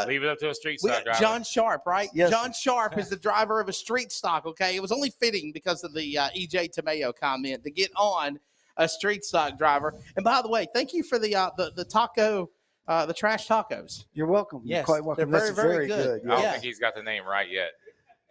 Leave it up to a street We stock got driver. John Sharp, right? Yes. John Sharp is the driver of a street stock, okay? It was only fitting because of the EJ Tomeo comment to get on a street stock driver. And by the way, thank you for the taco, the trash tacos. You're welcome. Yes, You're quite welcome. they're very, That's very good. I don't Yeah. think he's got the name right yet.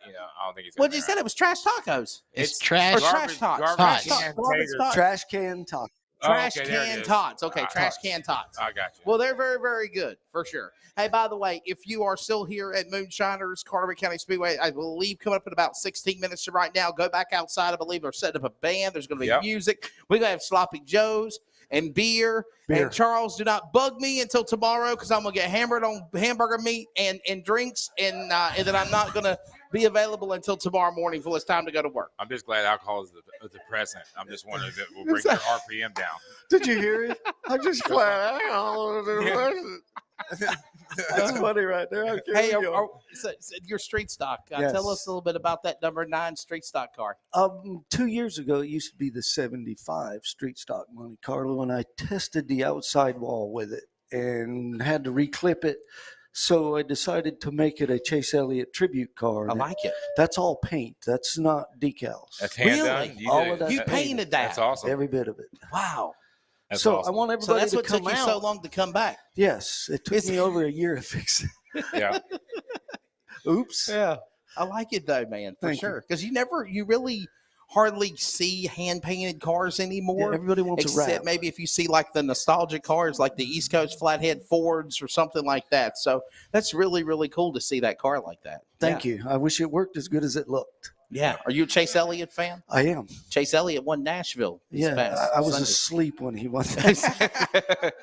I don't think he's. What did you say? It was trash tacos. It's trash. Or trash tots. Garbage Trash can tots. Garbage taters. tots. Trash can talk. Trash okay, there it can is. tots. Okay, trash Tots. can tots. I got you. Well, they're very, very good for sure. Hey, by the way, if you are still here at Moonshiners, Carteret County Speedway, I believe coming up in about 16 minutes from right now, go back outside. I believe they're setting up a band. There's going to be music. We're going to have Sloppy Joe's and beer. And Charles, do not bug me until tomorrow because I'm going to get hammered on hamburger meat and drinks, and then I'm not going to be available until tomorrow morning until it's time to go to work. I'm just glad alcohol is a depressant. I'm just wondering if it will bring your RPM down. Did you hear it? I'm just glad alcohol is a depressant. That's funny right there. Okay, Hey, so your street stock. Yes. Tell us a little bit about that number 9 street stock car. 2 years ago, it used to be the 75 street stock Monte Carlo, and I tested the outside wall with it and had to reclip it. So I decided to make it a Chase Elliott tribute car. I like it. That's all paint. That's not decals. That's hand Really? done. All of that. You painted that. That's awesome. Every bit of it. Wow. That's so awesome. I want So everybody that's to what come took you out. so long to come back. Yes, it took me over a year to fix it. Yeah. Oops. Yeah. I like it though, man, for Thank you. sure. Because you really hardly see hand painted cars anymore. Yeah, everybody wants a except wrap. maybe if you see like the nostalgic cars, like the East Coast Flathead Fords or something like that. So that's really, really cool to see that car like that. Thank you. I wish it worked as good as it looked. Yeah. Are you a Chase Elliott fan? I am. Chase Elliott won Nashville. This Yeah, past I was Sunday. asleep when he won that.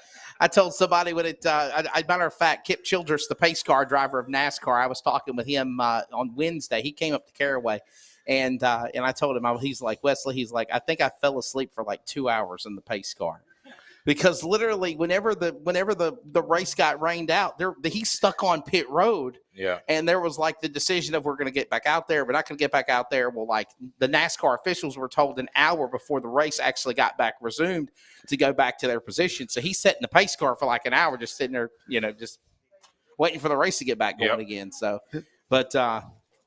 I told somebody when it, matter of fact, Kip Childress, the pace car driver of NASCAR, I was talking with him on Wednesday. He came up to Caraway, and I told him, he's like, Wesley, he's like, I think I fell asleep for like 2 hours in the pace car. Because literally, whenever the race got rained out, he's stuck on pit road. Yeah. And there was like the decision of we're going to get back out there. We're not going to get back out there. Well, like the NASCAR officials were told an hour before the race actually got back resumed to go back to their position. So he's sat in the pace car for like an hour, just sitting there, just waiting for the race to get back going again. So, but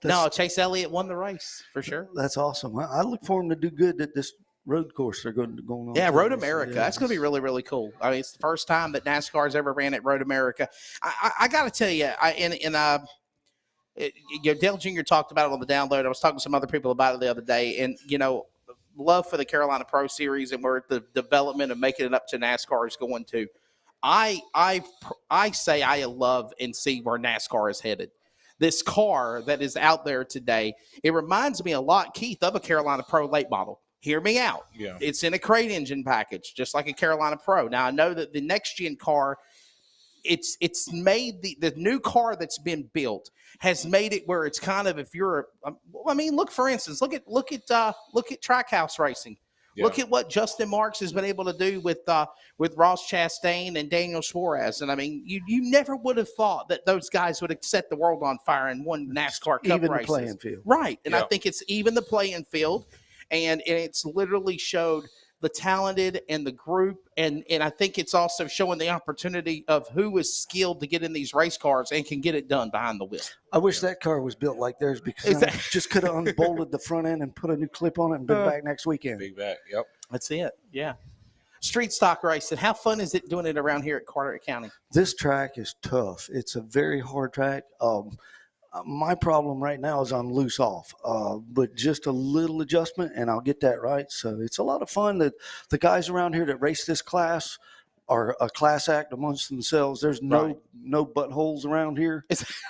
no, Chase Elliott won the race for sure. That's awesome. I look for him to do good at this road course they're going on. Yeah, too. Road America. That's going to be really, really cool. I mean, it's the first time that NASCAR's ever ran at Road America. I got to tell you, Dale Jr. talked about it on the download. I was talking to some other people about it the other day, and love for the Carolina Pro Series and where the development of making it up to NASCAR is going to. I say I love and see where NASCAR is headed. This car that is out there today, it reminds me a lot, Keith, of a Carolina Pro late model. Hear me out. Yeah. It's in a crate engine package, just like a Carolina Pro. Now, I know that the next gen car, it's made the new car that's been built has made it where it's kind of, if you're, look, for instance, look at Trackhouse Racing. Yeah. Look at what Justin Marks has been able to do with Ross Chastain and Daniel Suarez. And I mean, you never would have thought that those guys would have set the world on fire in one NASCAR Cup Even races. the playing field. Right. And I Yeah. think it's even the playing field. And it's literally showed the talented and the group. And I think it's also showing the opportunity of who is skilled to get in these race cars and can get it done behind the wheel. I wish that car was built like theirs because I just could have unbolted the front end and put a new clip on it and been back next weekend. Big back. Yep. That's it. Yeah. Street stock racing. How fun is it doing it around here at Carteret County? This track is tough. It's a very hard track. My problem right now is I'm loose off, but just a little adjustment and I'll get that right. So it's a lot of fun. The guys around here that race this class, are a class act amongst themselves. There's no buttholes around here.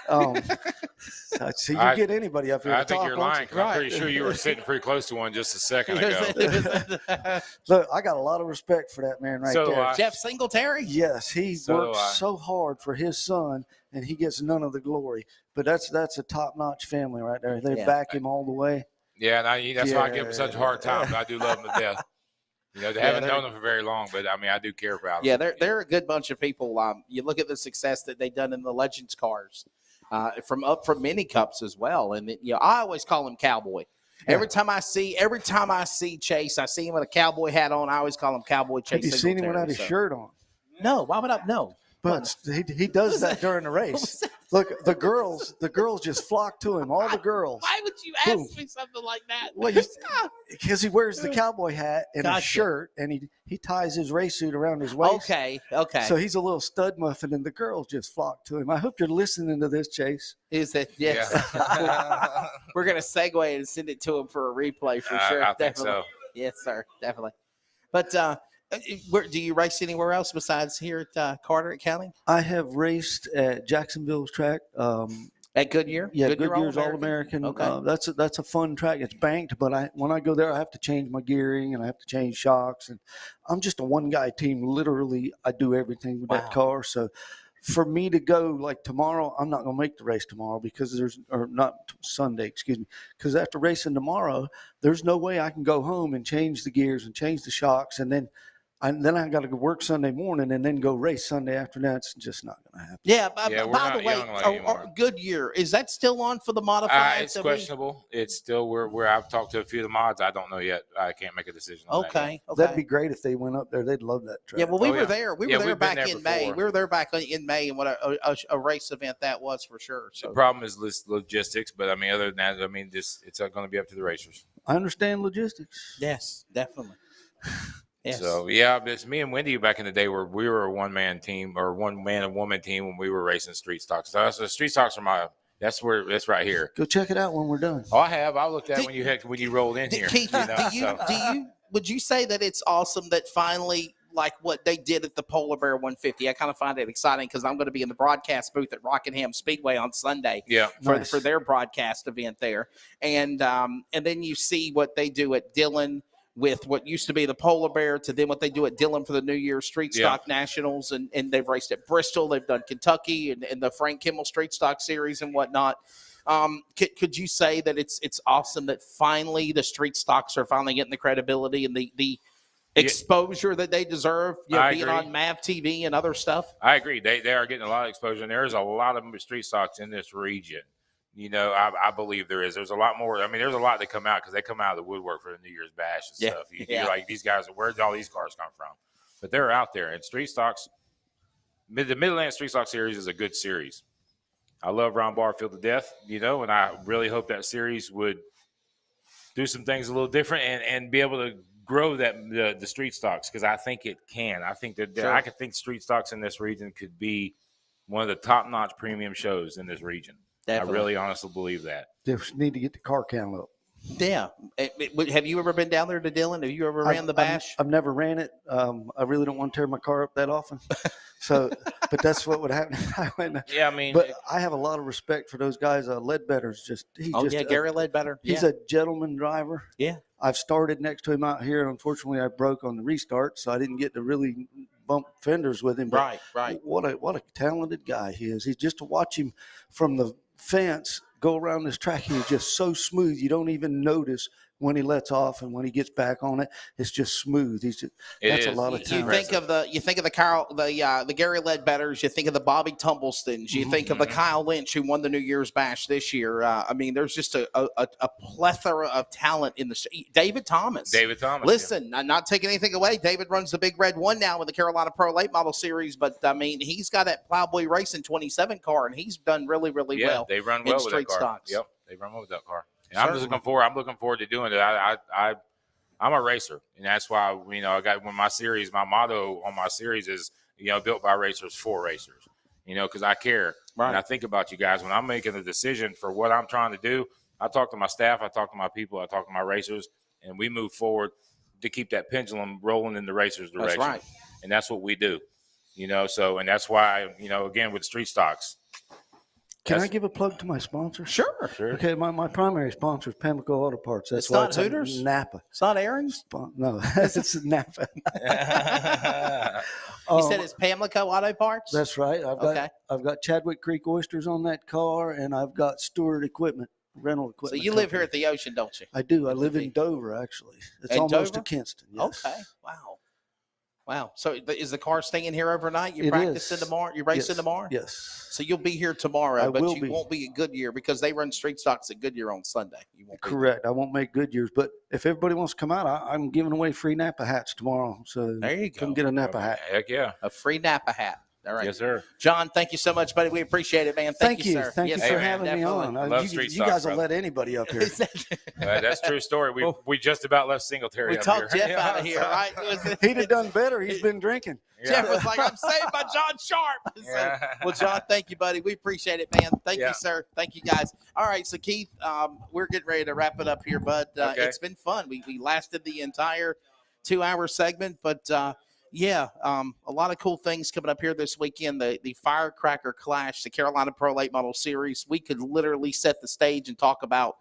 So you get anybody up here. I to think talk, you're won't lying, you? 'cause I'm pretty sure you were sitting pretty close to one just a second ago. Look, I got a lot of respect for that man right there. Jeff Singletary? Yes, he So do works I. so hard for his son, and he gets none of the glory. But that's a top-notch family right there. They back him all the way. Yeah, and that's why I give them such a hard time. But I do love them to death. You know, they haven't known them for very long, but I mean, I do care about them. Yeah, they're a good bunch of people. You look at the success that they've done in the Legends cars, from mini cups as well. And I always call him Cowboy. Yeah. Every time I see Chase, I see him with a cowboy hat on. I always call him Cowboy Chase. Have you seen him without his shirt on? No. Why would I? No. But he does that during the race. Look, the girls just flock to him. All the girls. Why would you ask me something like that? Well, because he wears the cowboy hat and a shirt, and he ties his race suit around his waist. Okay. So he's a little stud muffin, and the girls just flock to him. I hope you're listening to this, Chase. Is it? Yes. Yeah. We're gonna segue and send it to him for a replay for sure. I think definitely. so. Yes, sir. Definitely. But do you race anywhere else besides here at Carteret County? I have raced at Jacksonville's track. At Goodyear? Yeah, Goodyear's All-American. Okay. That's a fun track. It's banked, but when I go there, I have to change my gearing and I have to change shocks. And I'm just a one-guy team. Literally, I do everything with that car. So for me to go like tomorrow, I'm not going to make the race tomorrow because not Sunday, excuse me. Because after racing tomorrow, there's no way I can go home and change the gears and change the shocks and then I got to go work Sunday morning and then go race Sunday afternoon. It's just not going to happen. Yeah. We're by not the way, young anymore. Goodyear, is that still on for the modified? It's questionable. It's still where I've talked to a few of the mods. I don't know yet. I can't make a decision on that. Okay. That'd be great if they went up there. They'd love that track. Yeah, well, we were there. We were there back in May. Before. We were there back in May, and what a race event that was for sure. So. The problem is logistics, but I mean, other than that, I mean, it's going to be up to the racers. I understand logistics. Yes, definitely. Yes. So it's me and Wendy back in the day where we were a one-man team or one man and woman team when we were racing street stocks. So street stocks are that's right here. Go check it out when we're done. Oh, I have. I looked at it when you rolled in here. Keith, would you say that it's awesome that finally, like what they did at the Polar Bear 150? I kind of find it exciting because I'm going to be in the broadcast booth at Rockingham Speedway on Sunday. Yeah, for their broadcast event there, and then you see what they do at Dillon. With what used to be the Polar Bear to then what they do at Dillon for the New Year's Street Stock Nationals. And they've raced at Bristol. They've done Kentucky and the Frank Kimmel Street Stock Series and whatnot. Could you say that it's awesome that finally the street stocks are finally getting the credibility and the exposure that they deserve, being on MAV TV and other stuff? I agree. They are getting a lot of exposure, and there's a lot of street stocks in this region. I believe there is. There's a lot more. I mean, there's a lot that come out because they come out of the woodwork for the New Year's Bash and stuff. You're like, these guys, where'd all these cars come from? But they're out there. And street stocks, the Mid-Atlantic Street Stock Series is a good series. I love Ron Barfield to death, and I really hope that series would do some things a little different and be able to grow the street stocks because I think it can. I think that I could think street stocks in this region could be one of the top-notch premium shows in this region. Definitely. I really honestly believe that. Just need to get the car count up. Yeah. Have you ever been down there to Dillon? Have you ever ran the Bash? I've never ran it. I really don't want to tear my car up that often. So, but that's what would happen if I went. Yeah, I mean. But I have a lot of respect for those guys. Ledbetter's Gary Ledbetter. He's a gentleman driver. Yeah. I've started next to him out here. Unfortunately, I broke on the restart, so I didn't get to really bump fenders with him. But right. What a talented guy he is. He's just to watch him from the fence go around this track. He is just so smooth. You don't even notice when he lets off and when he gets back on it. It's just smooth. That's a lot of talent. You think of the Gary Ledbetters. You think of the Bobby Tumblestons. You think of the Kyle Lynch who won the New Year's Bash this year. There's just a plethora of talent in the David Thomas. Listen, I'm not taking anything away. David runs the Big Red One now with the Carolina Pro Late Model Series, but he's got that Plowboy Racing 27 car, and he's done really, really well. They run well with that car. Stocks. Yep, they run well with that car. And I'm looking forward to doing it. I'm a racer, and that's why I got my motto on my series is built by racers for racers. Because I care and I think about you guys when I'm making a decision for what I'm trying to do. I talk to my staff, I talk to my people, I talk to my racers, and we move forward to keep that pendulum rolling in the racers' direction. That's right. and that's what we do. So, and that's why, again, with street stocks. Can I give a plug to my sponsor? Sure. Okay, my primary sponsor is Pamlico Auto Parts. That's It's why not it's Hooters? Napa. It's not Aaron's? No, it's Napa. You said it's Pamlico Auto Parts? That's right. I've got Chadwick Creek oysters on that car, and I've got Stewart equipment, rental So equipment. you live here at the ocean, don't you? I do. I live in Dover, actually. It's In almost Dover? to Kinston. Yes. Okay. Wow. So is the car staying here overnight? You It practicing is. tomorrow? You racing Yes. tomorrow? Yes. So you'll be here tomorrow, I but will you be. won't be at Goodyear because they run street stocks at Goodyear on Sunday. You won't be Correct. I won't make Goodyears, but if everybody wants to come out, I'm giving away free Napa hats tomorrow. So There you come go. get a Napa hat. Heck yeah. A free Napa hat. All right. Yes, sir. John, thank you so much, buddy. We appreciate it, man. Thank you. sir. Thank Yes, you for sir. having me Definitely. on. Love You street guys stocks, will brother. let anybody up here. That's true story. We just about left Singletary We up talked here. Jeff out of here, right? He'd have done better. He's been drinking. Jeff was like, I'm saved by John Sharp. So, well, John, thank you, buddy. We appreciate it, man. Thank you, sir. Thank you, guys. All right, so Keith, we're getting ready to wrap it up here, bud. Okay. It's been fun. We lasted the entire 2-hour segment, but a lot of cool things coming up here this weekend. The Firecracker Clash, the Carolina Pro Late Model Series. We could literally set the stage and talk about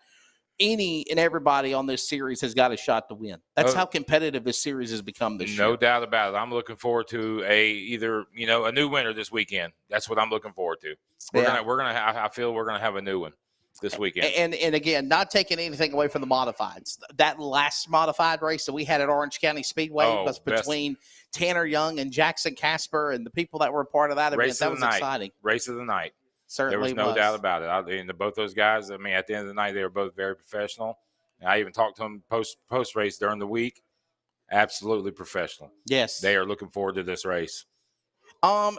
any and everybody on this series has got a shot to win. That's how competitive this series has become this year. No doubt about it. I'm looking forward to either a new winner this weekend. That's what I'm looking forward to. I feel we're gonna have a new one this weekend. And again, not taking anything away from the modifieds. That last modified race that we had at Orange County Speedway was between Tanner Young and Jackson Casper, and the people that were a part of that event. That was exciting. Race of the night. Certainly there was no doubt about it. Both those guys, I mean, at the end of the night, they were both very professional. And I even talked to them post race during the week. Absolutely professional. Yes. They are looking forward to this race.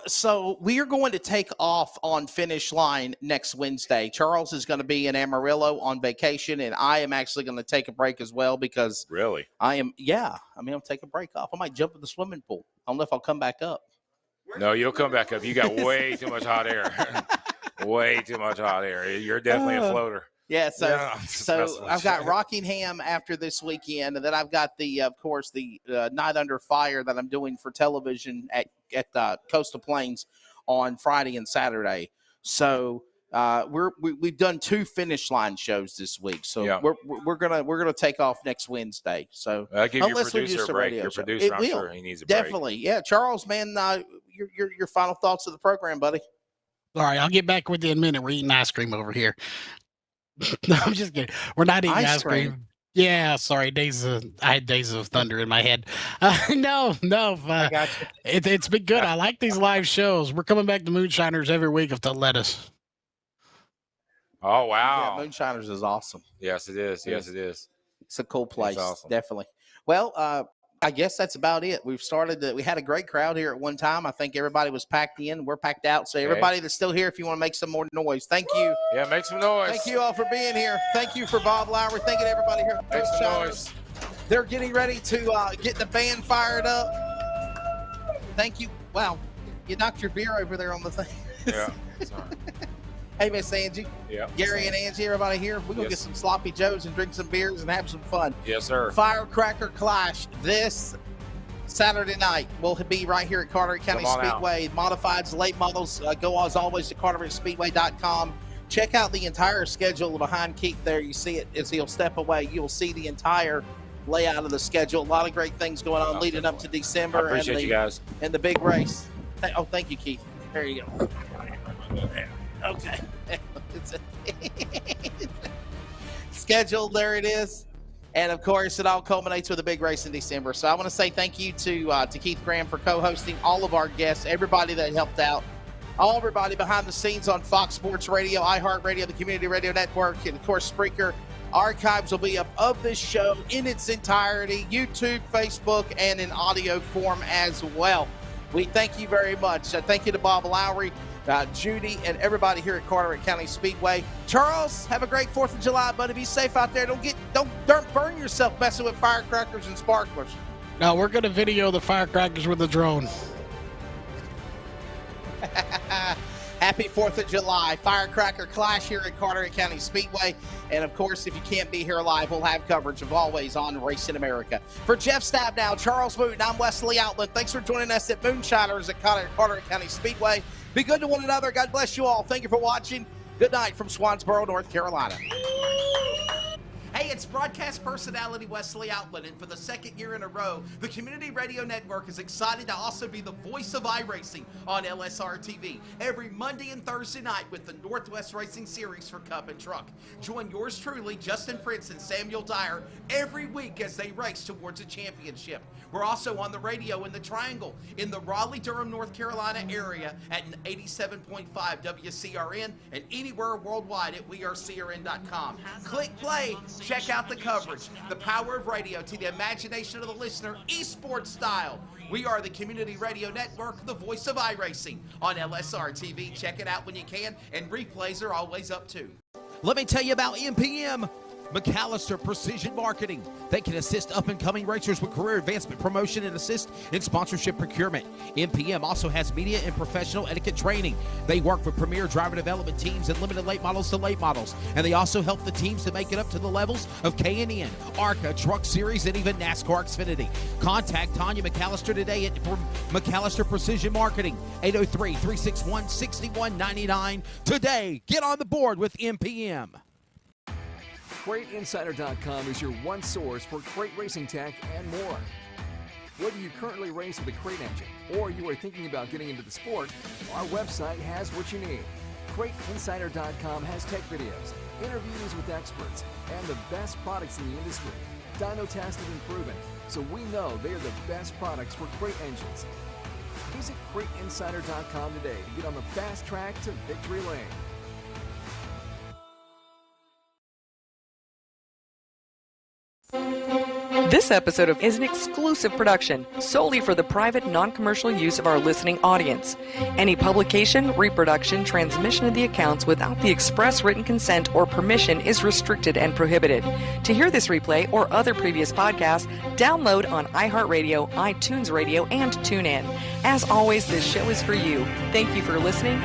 So we are going to take off on Finish Line next Wednesday. Charles is going to be in Amarillo on vacation, and I am actually going to take a break as well because really I'll take a break off. I might jump in the swimming pool. I don't know if I'll come back up. No, you'll come back up. You got way too much hot air. Way too much hot air. You're definitely a floater. Yeah, so I've got Rockingham after this weekend, and then I've got the Night Under Fire that I'm doing for television at Coastal Plains on Friday and Saturday. So we've done 2 Finish Line shows this week. So we're gonna take off next Wednesday. So I'll give your unless we producer do a some break. radio Your show. producer, It I'm will. sure he needs a break. Definitely. Yeah, Charles, man, your final thoughts of the program, buddy. All right, I'll get back with you in a minute. We're eating ice cream over here. No, I'm just kidding. We're not eating ice cream. Yeah, sorry. I had Days of Thunder in my head. No. I got you. It's been good. I like these live shows. We're coming back to Moonshiners every week if they'll let us. Oh, wow. Yeah, Moonshiners is awesome. Yes, it is. Yes, it is. It's a cool place. Awesome. Definitely. Well, I guess that's about it. We had a great crowd here at one time. I think everybody was packed in. We're packed out. So everybody that's still here, if you want to make some more noise, thank you. Yeah, make some noise. Thank you all for being here. Thank you for Bob Lowry. Thank you to everybody here. Make some noise. They're getting ready to get the band fired up. Thank you. Wow, you knocked your beer over there on the thing. Yeah, sorry. Hey, Miss Angie. Yeah. Gary and Angie, everybody here. We're going to get some sloppy joes and drink some beers and have some fun. Yes, sir. Firecracker Clash this Saturday night. We'll be right here at Carteret County Speedway. Modifieds, late models, go as always to CarteretSpeedway.com. Check out the entire schedule behind Keith there. You see it as he'll step away. You'll see the entire layout of the schedule. A lot of great things going on leading up to December. I appreciate you guys. And the big race. Oh, thank you, Keith. There you go. Okay. Schedule, there it is. And of course, it all culminates with a big race in December. So I want to say thank you to Keith Graham for co-hosting, all of our guests, everybody that helped out, everybody behind the scenes on Fox Sports Radio, iHeartRadio, the Community Radio Network, and of course, Spreaker. Archives will be up of this show in its entirety, YouTube, Facebook, and in audio form as well. We thank you very much. Thank you to Bob Lowry, Judy, and everybody here at Carteret County Speedway. Charles, have a great 4th of July, buddy. Be safe out there. Don't burn yourself messing with firecrackers and sparklers. No, we're going to video the firecrackers with a drone. Happy 4th of July. Firecracker Clash here at Carteret County Speedway. And, of course, if you can't be here live, we'll have coverage of always on Racing America. For Jeff Stabnow, Charles Wooten, I'm Wesley Outland. Thanks for joining us at Moonshiners at Carteret County Speedway. Be good to one another. God bless you all. Thank you for watching. Good night from Swansboro, North Carolina. Hey, it's broadcast personality Wesley Outland, and for the second year in a row, the Community Radio Network is excited to also be the voice of iRacing on LSRTV every Monday and Thursday night with the Northwest Racing Series for Cup and Truck. Join yours truly, Justin Prince and Samuel Dyer, every week as they race towards a championship. We're also on the radio in the Triangle in the Raleigh-Durham, North Carolina area at 87.5 WCRN and anywhere worldwide at wearecrn.com. Click play. Check out the coverage, the power of radio to the imagination of the listener, esports style. We are the Community Radio Network, the voice of iRacing on LSR-TV. Check it out when you can, and replays are always up too. Let me tell you about MPM. McAllister Precision Marketing. They can assist up-and-coming racers with career advancement, promotion, and assist in sponsorship procurement. MPM also has media and professional etiquette training. They work with premier driver development teams and limited late models to late models. And they also help the teams to make it up to the levels of K&N, ARCA, Truck Series, and even NASCAR Xfinity. Contact Tanya McAllister today at McAllister Precision Marketing, 803-361-6199. Today, get on the board with MPM. CrateInsider.com is your one source for crate racing tech and more. Whether you currently race with a crate engine or you are thinking about getting into the sport, our website has what you need. CrateInsider.com has tech videos, interviews with experts, and the best products in the industry. Dyno tested and proven, so we know they are the best products for crate engines. Visit CrateInsider.com today to get on the fast track to victory lane. This episode is an exclusive production solely for the private, non-commercial use of our listening audience. Any publication, reproduction, transmission of the accounts without the express written consent or permission is restricted and prohibited. To hear this replay or other previous podcasts, download on iHeartRadio, iTunes Radio, and TuneIn. As always, this show is for you. Thank you for listening.